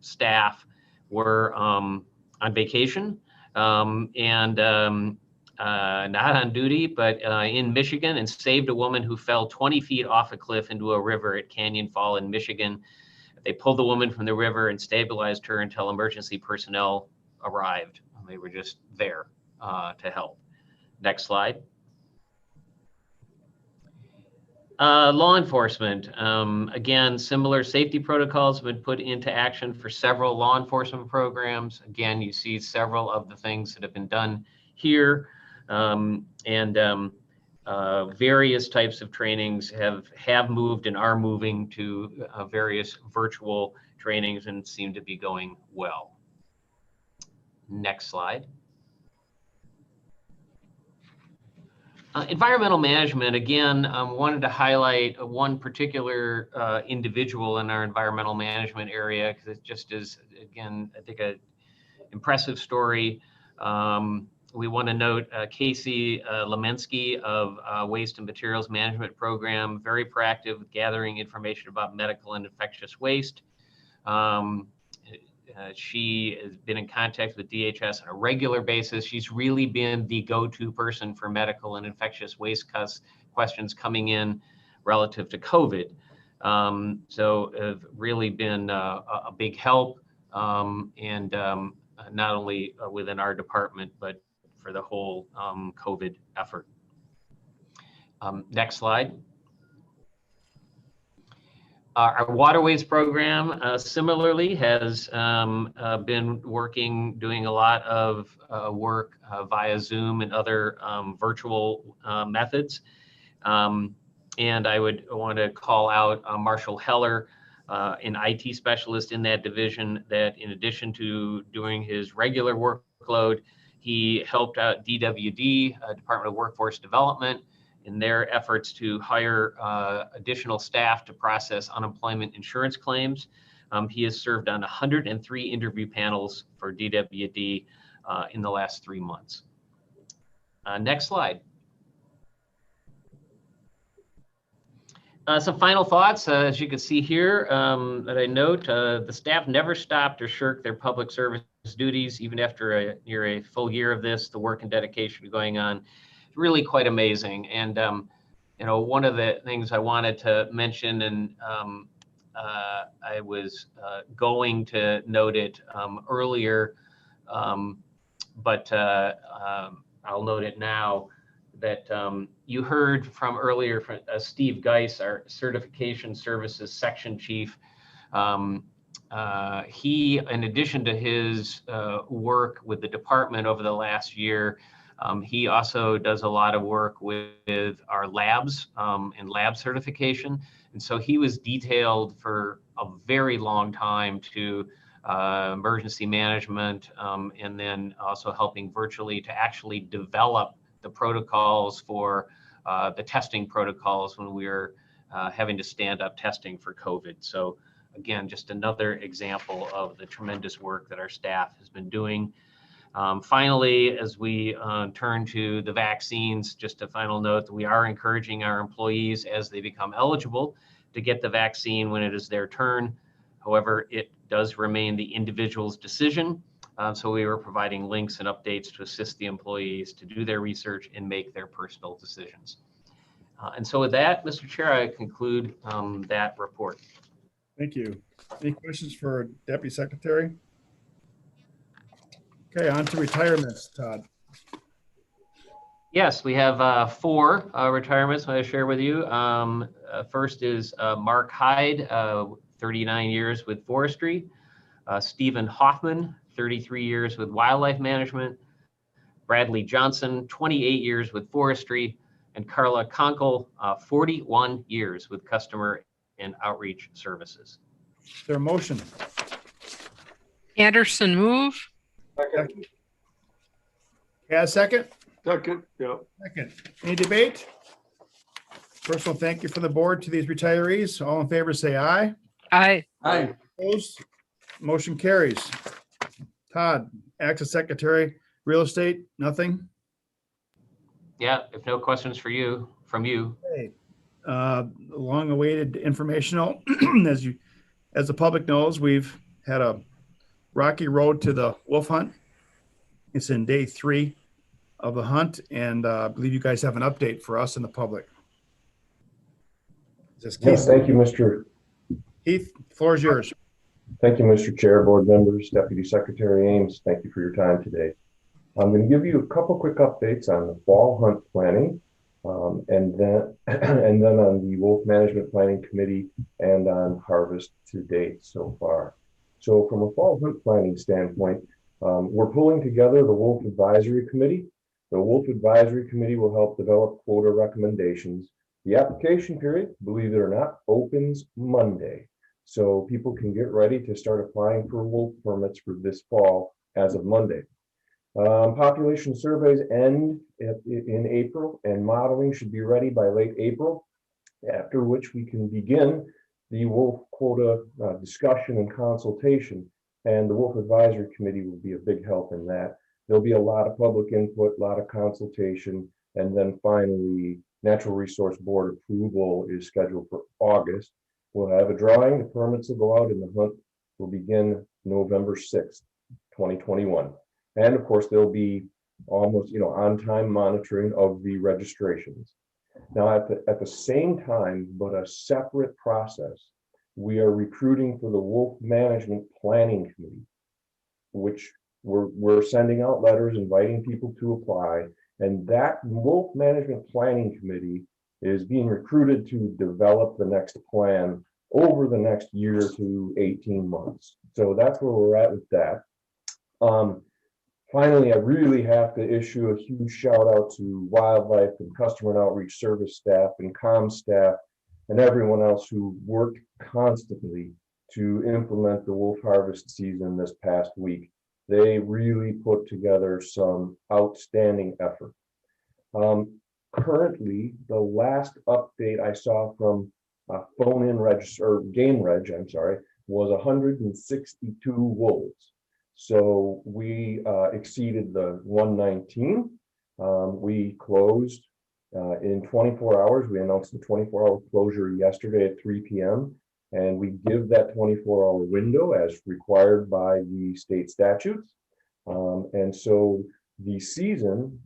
staff were on vacation not on duty, but in Michigan, and saved a woman who fell 20 feet off a cliff into a river at Canyon Fall in Michigan. They pulled the woman from the river and stabilized her until emergency personnel arrived. They were just there to help. Next slide. Law enforcement. Again, similar safety protocols have been put into action for several law enforcement programs. Again, you see several of the things that have been done here. Various types of trainings have moved and are moving to various virtual trainings and seem to be going well. Next slide. Environmental management, again, wanted to highlight one particular individual in our environmental management area because it just is, again, I think an impressive story. We want to note Casey Lemensky of Waste and Materials Management Program, very proactive with gathering information about medical and infectious waste. She has been in contact with DHS on a regular basis. She's really been the go-to person for medical and infectious waste questions coming in relative to COVID. So have really been a big help, and not only within our department, but for the whole COVID effort. Next slide. Our waterways program similarly has been working, doing a lot of work via Zoom and other virtual methods. And I would want to call out Marshall Heller, an IT specialist in that division, that in addition to doing his regular workload, he helped out DWD, Department of Workforce Development, in their efforts to hire additional staff to process unemployment insurance claims. He has served on 103 interview panels for DWD in the last 3 months. Next slide. Some final thoughts, as you can see here, that I note, the staff never stopped or shirked their public service duties, even after near a full year of this. The work and dedication going on, really quite amazing. And you know, one of the things I wanted to mention, and I was going to note it earlier, but I'll note it now, that you heard from earlier from Steve Geis, our certification services section chief. He, in addition to his work with the department over the last year, he also does a lot of work with our labs and lab certification. And so he was detailed for a very long time to emergency management, and then also helping virtually to actually develop the protocols for the testing protocols when we were having to stand up testing for COVID. So again, just another example of the tremendous work that our staff has been doing. Finally, as we turn to the vaccines, just a final note that we are encouraging our employees as they become eligible to get the vaccine when it is their turn. However, it does remain the individual's decision. So we were providing links and updates to assist the employees to do their research and make their personal decisions. And so with that, Mr. Chair, I conclude that report. Thank you. Any questions for Deputy Secretary? Okay, on to retirements, Todd. Yes, we have 4 retirements I want to share with you. First is Mark Hyde, 39 years with forestry. Stephen Hoffman, 33 years with wildlife management. Bradley Johnson, 28 years with forestry. And Carla Conkle, 41 years with customer and outreach services. Is there a motion? Anderson move. Second. Has second? Second, yeah. Second. Any debate? First of all, thank you for the board to these retirees. All in favor, say aye. Aye. Aye. Opposed? Motion carries. Todd, Access Secretary, Real Estate, nothing? Yeah, if no questions for you, from you. Okay. Long-awaited informational. As the public knows, we've had a rocky road to the wolf hunt It's in day 3 of the hunt, and I believe you guys have an update for us and the public. Is this Yes, Keith? thank you, Mr. Keith, floor is yours. Thank you, Mr. Chair, board members, Deputy Secretary Ames. Thank you for your time today. I'm going to give you a couple quick updates on the fall hunt planning, and then on the Wolf Management Planning Committee and on harvest to date so far. So from a fall hunt planning standpoint, we're pulling together the Wolf Advisory Committee. The Wolf Advisory Committee will help develop quota recommendations. The application period, believe it or not, opens Monday. So people can get ready to start applying for wolf permits for this fall as of Monday. Population surveys end in April, and modeling should be ready by late April, after which we can begin the wolf quota discussion and consultation. And the Wolf Advisory Committee will be a big help in that. There'll be a lot of public input, a lot of consultation, and then finally, Natural Resource Board approval is scheduled for August. We'll have a drawing, the permits will go out, and the hunt will begin November 6th, 2021. And of course, there'll be almost, on-time monitoring of the registrations. Now, at the same time, but a separate process, we are recruiting for the Wolf Management Planning Committee, which we're sending out letters inviting people to apply. And that Wolf Management Planning Committee is being recruited to develop the next plan over the next year to 18 months. So that's where we're at with that. Finally, I really have to issue a huge shout out to wildlife and customer and outreach service staff and comm staff and everyone else who worked constantly to implement the wolf harvest season this past week. They really put together some outstanding effort. Currently, the last update I saw from phone-in register, or game reg, I'm sorry, was 162 wolves. So we exceeded the 119. We closed in 24 hours. We announced the 24-hour closure yesterday at 3 p.m. And we give that 24-hour window as required by the state statutes. And so the season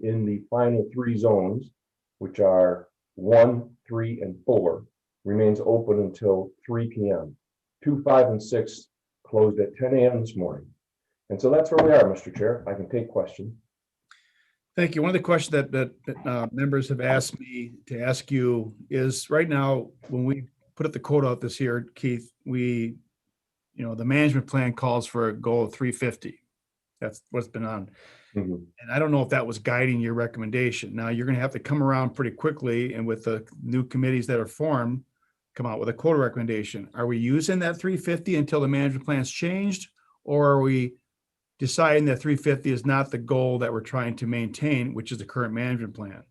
in the final 3 zones, which are 1, 3, and 4, remains open until 3 p.m. 2, 5, and 6 closed at 10 a.m. this morning. And so that's where we are, Mr. Chair. I can take questions. Thank you. One of the questions that members have asked me to ask you is, right now, when we put up the quote out this year, Keith, the management plan calls for a goal of 350. That's what's been on. Mm-hmm. And I don't know if that was guiding your recommendation. Now you're going to have to come around pretty quickly, and with the new committees that are formed, come out with a quota recommendation. Are we using that 350 until the management plan's changed, or are we deciding that 350 is not the goal that we're trying to maintain, which is the current management plan?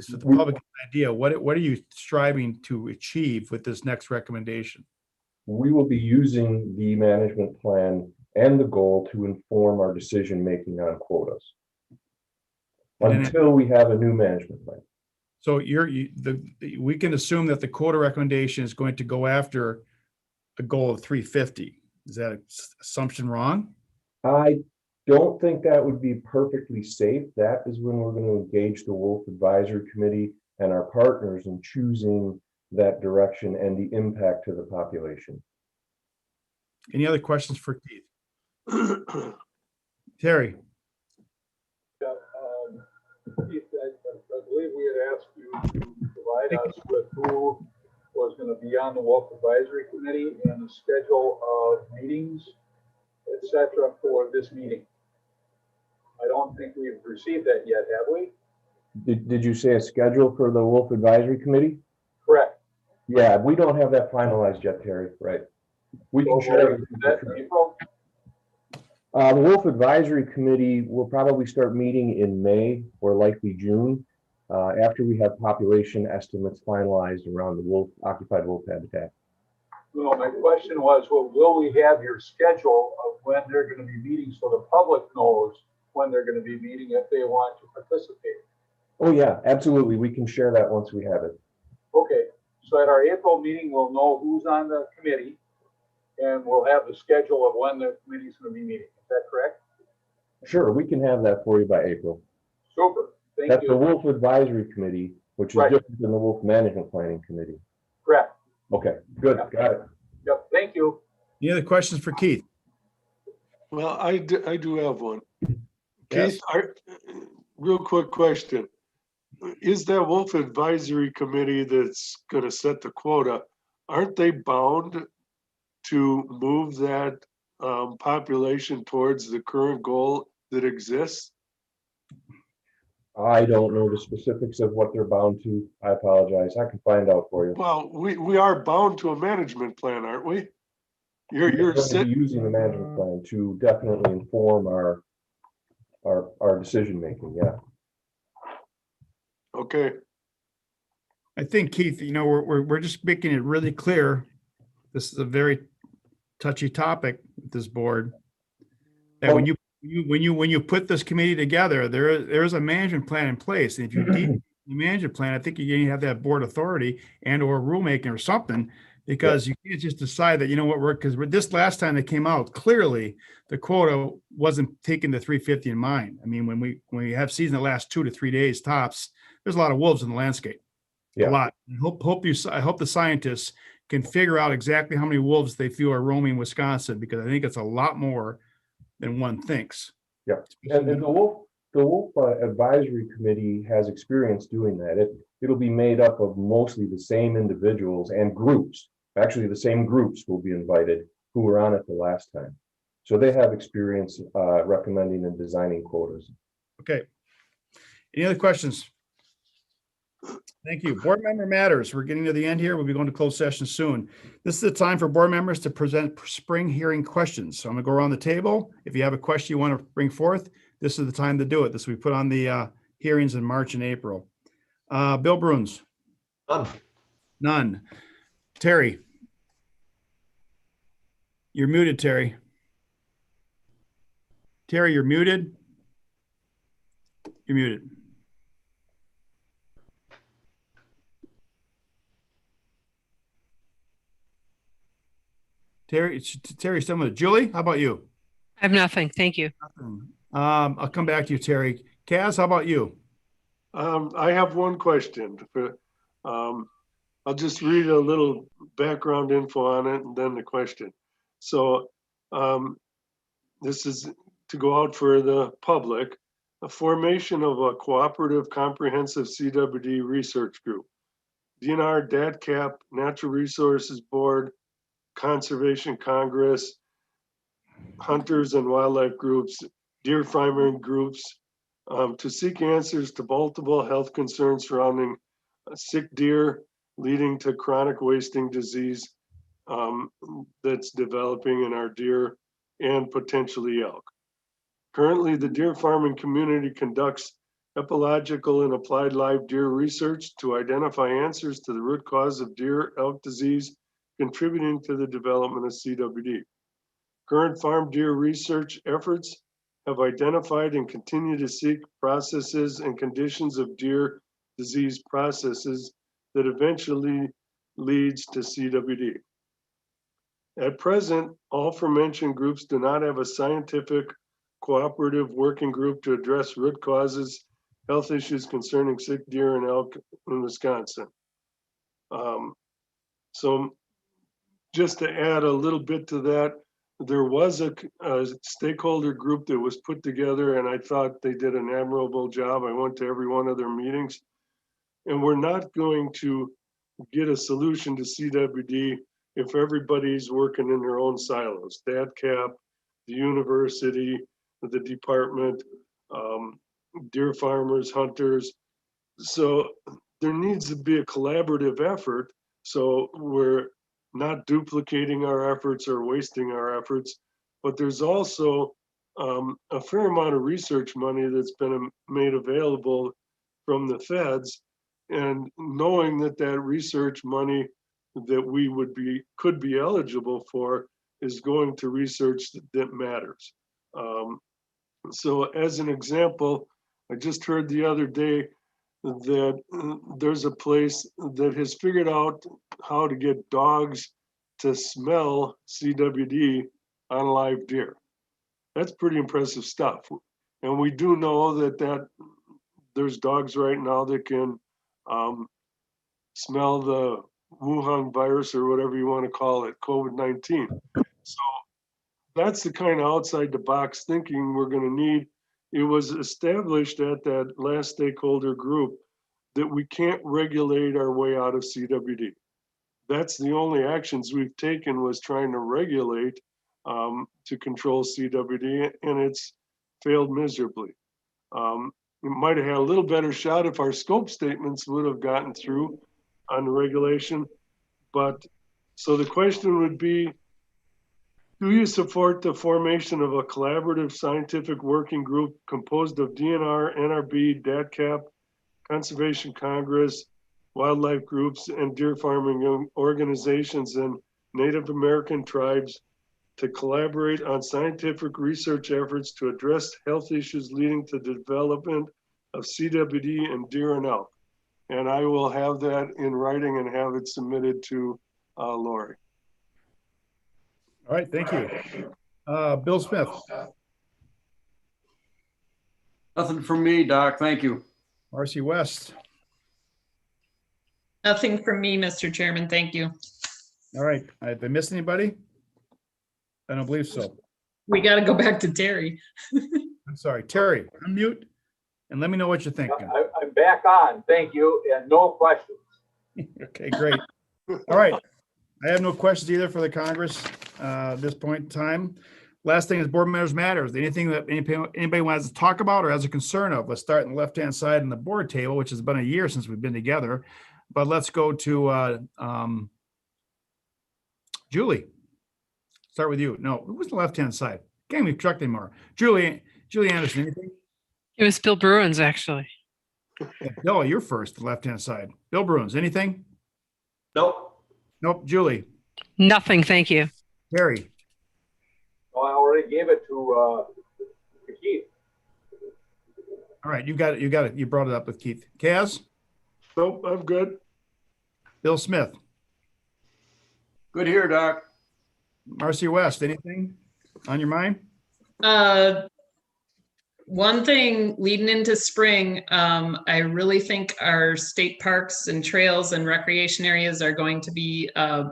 So the public has an idea, what are you striving to achieve with this next recommendation? We will be using the management plan and the goal to inform our decision-making on quotas until we have a new management plan. So we can assume that the quota recommendation is going to go after a goal of 350. Is that assumption wrong? I don't think that would be perfectly safe. That is when we're going to engage the Wolf Advisory Committee and our partners in choosing that direction and the impact to the population. Any other questions for Keith? Terry. Yeah, Keith, I believe we had asked you to provide us with who was going to be on the Wolf Advisory Committee and the schedule of meetings, etc., for this meeting. I don't think we've received that yet, have we? Did you say a schedule for the Wolf Advisory Committee? Correct. Yeah, we don't have that finalized yet, Terry. Right. We can share it. That in April? The Wolf Advisory Committee will probably start meeting in May or likely June, after we have population estimates finalized around the occupied wolf habitat. No, my question was, well, will we have your schedule of when they're going to be meeting so the public knows when they're going to be meeting if they want to participate? Oh yeah, absolutely. We can share that once we have it. Okay, so at our April meeting, we'll know who's on the committee and we'll have the schedule of when the committee's going to be meeting. Is that correct? Sure, we can have that for you by April. Super, thank That's the you. Wolf Advisory Committee, which is Right. different than the Wolf Management Planning Committee. Correct. Okay, good, got it. Yep, thank you. Any other questions for Keith? Well, I do have one. Yes. Keith, real quick question. Is that Wolf Advisory Committee that's gonna set the quota, aren't they bound to move that population towards the current goal that exists? I don't know the specifics of what they're bound to. I apologize. I can find out for you. Well, we are bound to a management plan, aren't we? We're You're going to be sitting, using the management plan to definitely inform our decision making, yeah. okay, I think, Keith, you know, we're just making it really clear. This is a very touchy topic with this board. That when you put this committee together, there is a management plan in place. And if you deep the management plan, I think you have that board authority and or rulemaking or something, because you can't just decide that, you know what, because this last time they came out, clearly the quota wasn't taking the 350 in mind. I mean, when we have season that lasts 2 to 3 days tops, there's a lot of wolves in the landscape. Yeah. A lot. I hope the scientists can figure out exactly how many wolves they feel are roaming Wisconsin, because I think it's a lot more than one thinks. Yeah, and the Wolf Advisory Committee has experience doing that. It'll be made up of mostly the same individuals and groups. Actually, the same groups will be invited who were on it the last time. So they have experience recommending and designing quotas. Okay. Any other questions? Thank you. Board member matters. We're getting to the end here. We'll be going to closed session soon. This is the time for board members to present spring hearing questions. So I'm gonna go around the table. If you have a question you want to bring forth, this is the time to do it. This we put on the hearings in March and April. Bill Bruns. None. None. Terry. You're muted, Terry. Terry, you're muted. You're muted. Terry, still with Julie, how about you? I have nothing. Thank you. I'll come back to you, Terry. Kaz, how about you? I have one question. I'll just read a little background info on it and then the question. So this is to go out for the public, a formation of a cooperative comprehensive CWD research group. DNR, DATCAP, Natural Resources Board, Conservation Congress, hunters and wildlife groups, deer farming groups, to seek answers to multiple health concerns surrounding sick deer leading to chronic wasting disease that's developing in our deer and potentially elk. Currently, the deer farming community conducts epidemiological and applied live deer research to identify answers to the root cause of deer elk disease contributing to the development of CWD. Current farm deer research efforts have identified and continue to seek processes and conditions of deer disease processes that eventually leads to CWD. At present, all aforementioned groups do not have a scientific cooperative working group to address root causes, health issues concerning sick deer and elk in Wisconsin. So just to add a little bit to that, there was a stakeholder group that was put together and I thought they did an admirable job. I went to every one of their meetings, and we're not going to get a solution to CWD if everybody's working in their own silos. DATCAP, the university, the department, deer farmers, hunters. So there needs to be a collaborative effort. So we're not duplicating our efforts or wasting our efforts, but there's also a fair amount of research money that's been made available from the feds, and knowing that that research money that we could be eligible for is going to research that matters. So as an example, I just heard the other day that there's a place that has figured out how to get dogs to smell CWD on live deer. That's pretty impressive stuff. And we do know that there's dogs right now that can smell the Wuhan virus or whatever you want to call it, COVID-19. So that's the kind of outside the box thinking we're going to need. It was established at that last stakeholder group that we can't regulate our way out of CWD. That's the only actions we've taken, was trying to regulate to control CWD, and it's failed miserably. We might have had a little better shot if our scope statements would have gotten through on the regulation. But so the question would be, do you support the formation of a collaborative scientific working group composed of DNR, NRB, DATCAP, Conservation Congress, wildlife groups, and deer farming organizations and Native American tribes to collaborate on scientific research efforts to address health issues leading to the development of CWD in deer and elk? And I will have that in writing and have it submitted to Lori. All right, thank you. Bill Smith. Nothing from me, Doc. Thank you. Marcy West. Nothing from me, Mr. Chairman. Thank you. All right, have I missed anybody? I don't believe so. We got to go back to Terry. I'm sorry, Terry, unmute and let me know what you're thinking. I'm back on, thank you, and no questions. Okay, great. All right, I have no questions either for the Congress at this point in time. Last thing is board members matters. Anything that anybody wants to talk about or has a concern of, let's start on the left-hand side on the board table, which has been a year since we've been together. But let's go to Julie. Start with you. No, who was the left-hand side? Can't be trucked anymore. Julie Anderson, anything? It was Bill Bruins, actually. Yeah, Bill, you're first, the left-hand side. Bill Bruins, anything? Nope. Nope. Julie? Nothing, thank you. Terry? Oh, I already gave it to Keith. All right, you got it. You brought it up with Keith. Kaz? Nope, I'm good. Bill Smith? Good here, Doc. Marcy West, anything on your mind? One thing leading into spring, I really think our state parks and trails and recreation areas are going to be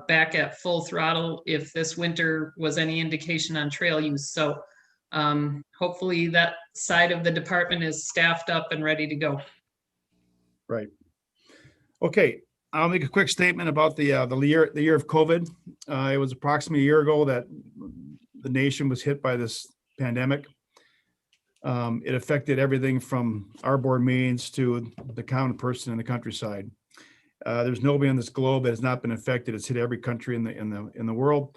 back at full throttle if this winter was any indication on trail use. So hopefully that side of the department is staffed up and ready to go. Right. Okay, I'll make a quick statement about the year of COVID. It was approximately a year ago that the nation was hit by this pandemic. It affected everything from our board meetings to the common person in the countryside. There's nobody on this globe that has not been affected. It's hit every country in the world,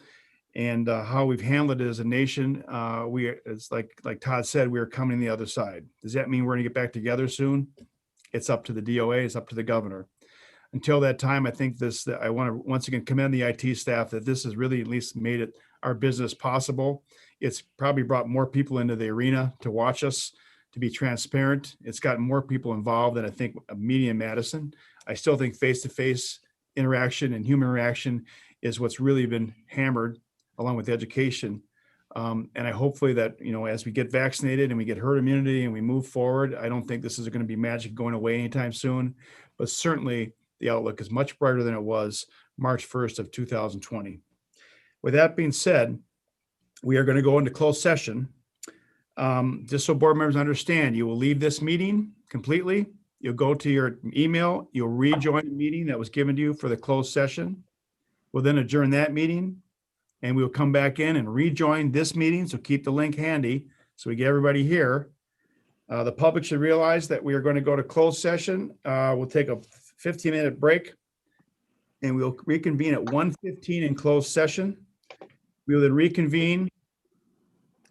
and how we've handled it as a nation. It's like Todd said, we are coming the other side. Does that mean we're going to get back together soon? It's up to the DOA. It's up to the governor. Until that time, I think I want to once again commend the IT staff that this has really at least made it our business possible. It's probably brought more people into the arena to watch us, to be transparent. It's gotten more people involved than I think a meeting in Madison. I still think face-to-face interaction and human interaction is what's really been hammered along with education. And I hopefully that, as we get vaccinated and we get herd immunity and we move forward, I don't think this is going to be magic going away anytime soon, but certainly the outlook is much brighter than it was March 1st of 2020. With that being said, we are going to go into closed session. Just so board members understand, you will leave this meeting completely. You'll go to your email, you'll rejoin the meeting that was given to you for the closed session. We'll then adjourn that meeting and we'll come back in and rejoin this meeting. So keep the link handy so we get everybody here. The public should realize that we are going to go to closed session. We'll take a 15-minute break and we'll reconvene at 1:15 in closed session. We will then reconvene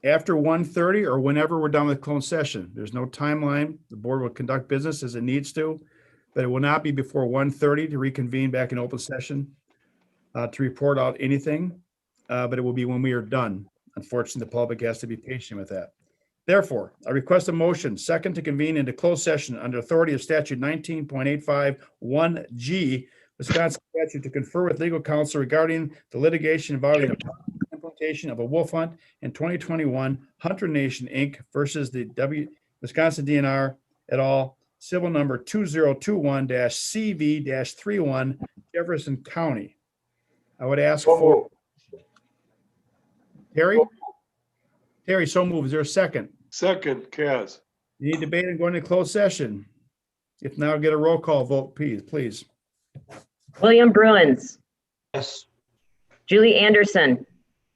after 1:30 or whenever we're done with closed session. There's no timeline. The board will conduct business as it needs to, but it will not be before 1:30 to reconvene back in open session to report out anything, but it will be when we are done. Unfortunately, the public has to be patient with that. Therefore, I request a motion second to convene into closed session under authority of statute 19.851G, Wisconsin statute, to confer with legal counsel regarding the litigation involving the rehabilitation of a wolf hunt in 2021, Hunter Nation Inc. versus the Wisconsin DNR et al. Civil number 2021-CV-31 Jefferson County. I would ask for Terry. Terry, so move. Is there a second? Second, Kaz. You need debate and go into closed session. If now, get a roll call vote, please. William Bruins, Yes. Julie Anderson,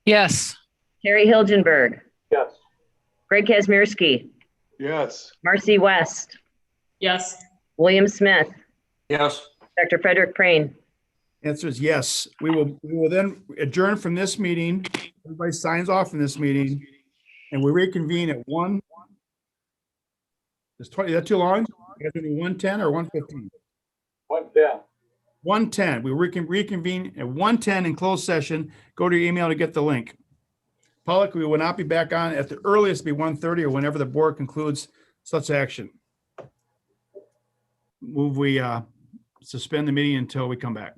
Yes. Terry Hilgenberg, Yes. Greg Kazmierski, Yes. Marcy West, Yes. William Smith, Yes. Dr. Frederick Prain. Answer is yes. We will then adjourn from this meeting. Everybody signs off from this meeting and we reconvene at 1. Is that too long? You guys do 1:10 or 1:15? 1:10. 1:10. We reconvene at 1:10 in closed session. Go to your email to get the link. Public, we will not be back on at the earliest be 1:30 or whenever the board concludes such action. We suspend the meeting until we come back.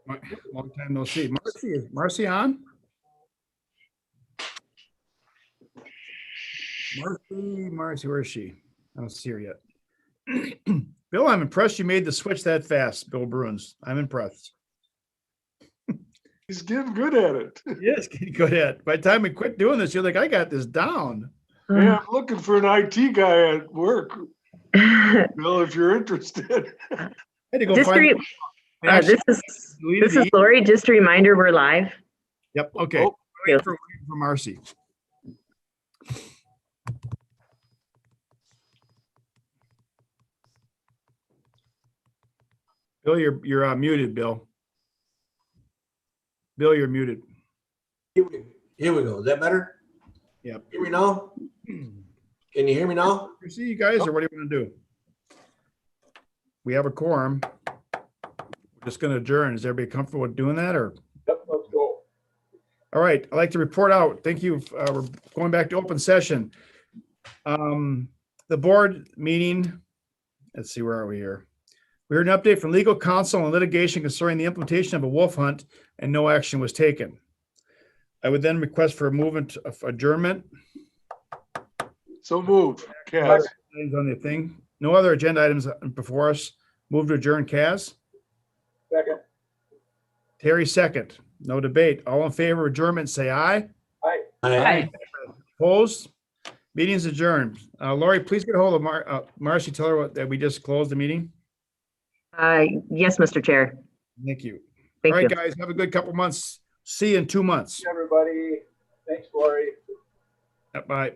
Long time no see. Is Marcy on? Marcy, where is she? I don't see her yet. Bill, I'm impressed you made the switch that fast, Bill Bruins. I'm impressed. He's getting good at it. Yes, getting good at it. By the time we quit doing this, you're like, I got this down. Hey, I'm looking for an IT guy at work. Bill, if you're interested. I had to go Just find. this is Lori. Just a reminder, we're live. Yep. Okay. Oh. Waiting for Marcy. Bill, you're muted, Bill. Bill, you're muted. Here we go. Is that better? Yep. Hear me now? Can you hear me now? You see you guys, or what do you want to do? We have a quorum. We're just going to adjourn. Is everybody comfortable with doing that, or? Yep, let's go. All right, I'd like to report out. Thank you. We're going back to open session. The board meeting, let's see, where are we here? We heard an update from legal counsel on litigation concerning the implementation of a wolf hunt, and no action was taken. I would then request for a movement of adjournment. So moved. Kaz. On the thing. No other agenda items before us. Move to adjourn, Kaz. Second. Terry, second. No debate. All in favor of adjournment, say aye. Aye. Aye. Opposed? Meeting's adjourned. Lori, please get a hold of Marcy. Tell her that we just closed the meeting. Yes, Mr. Chair. Thank you. Thank All right, you. guys, have a good couple months. See you in 2 months. Everybody, thanks, Lori. Bye.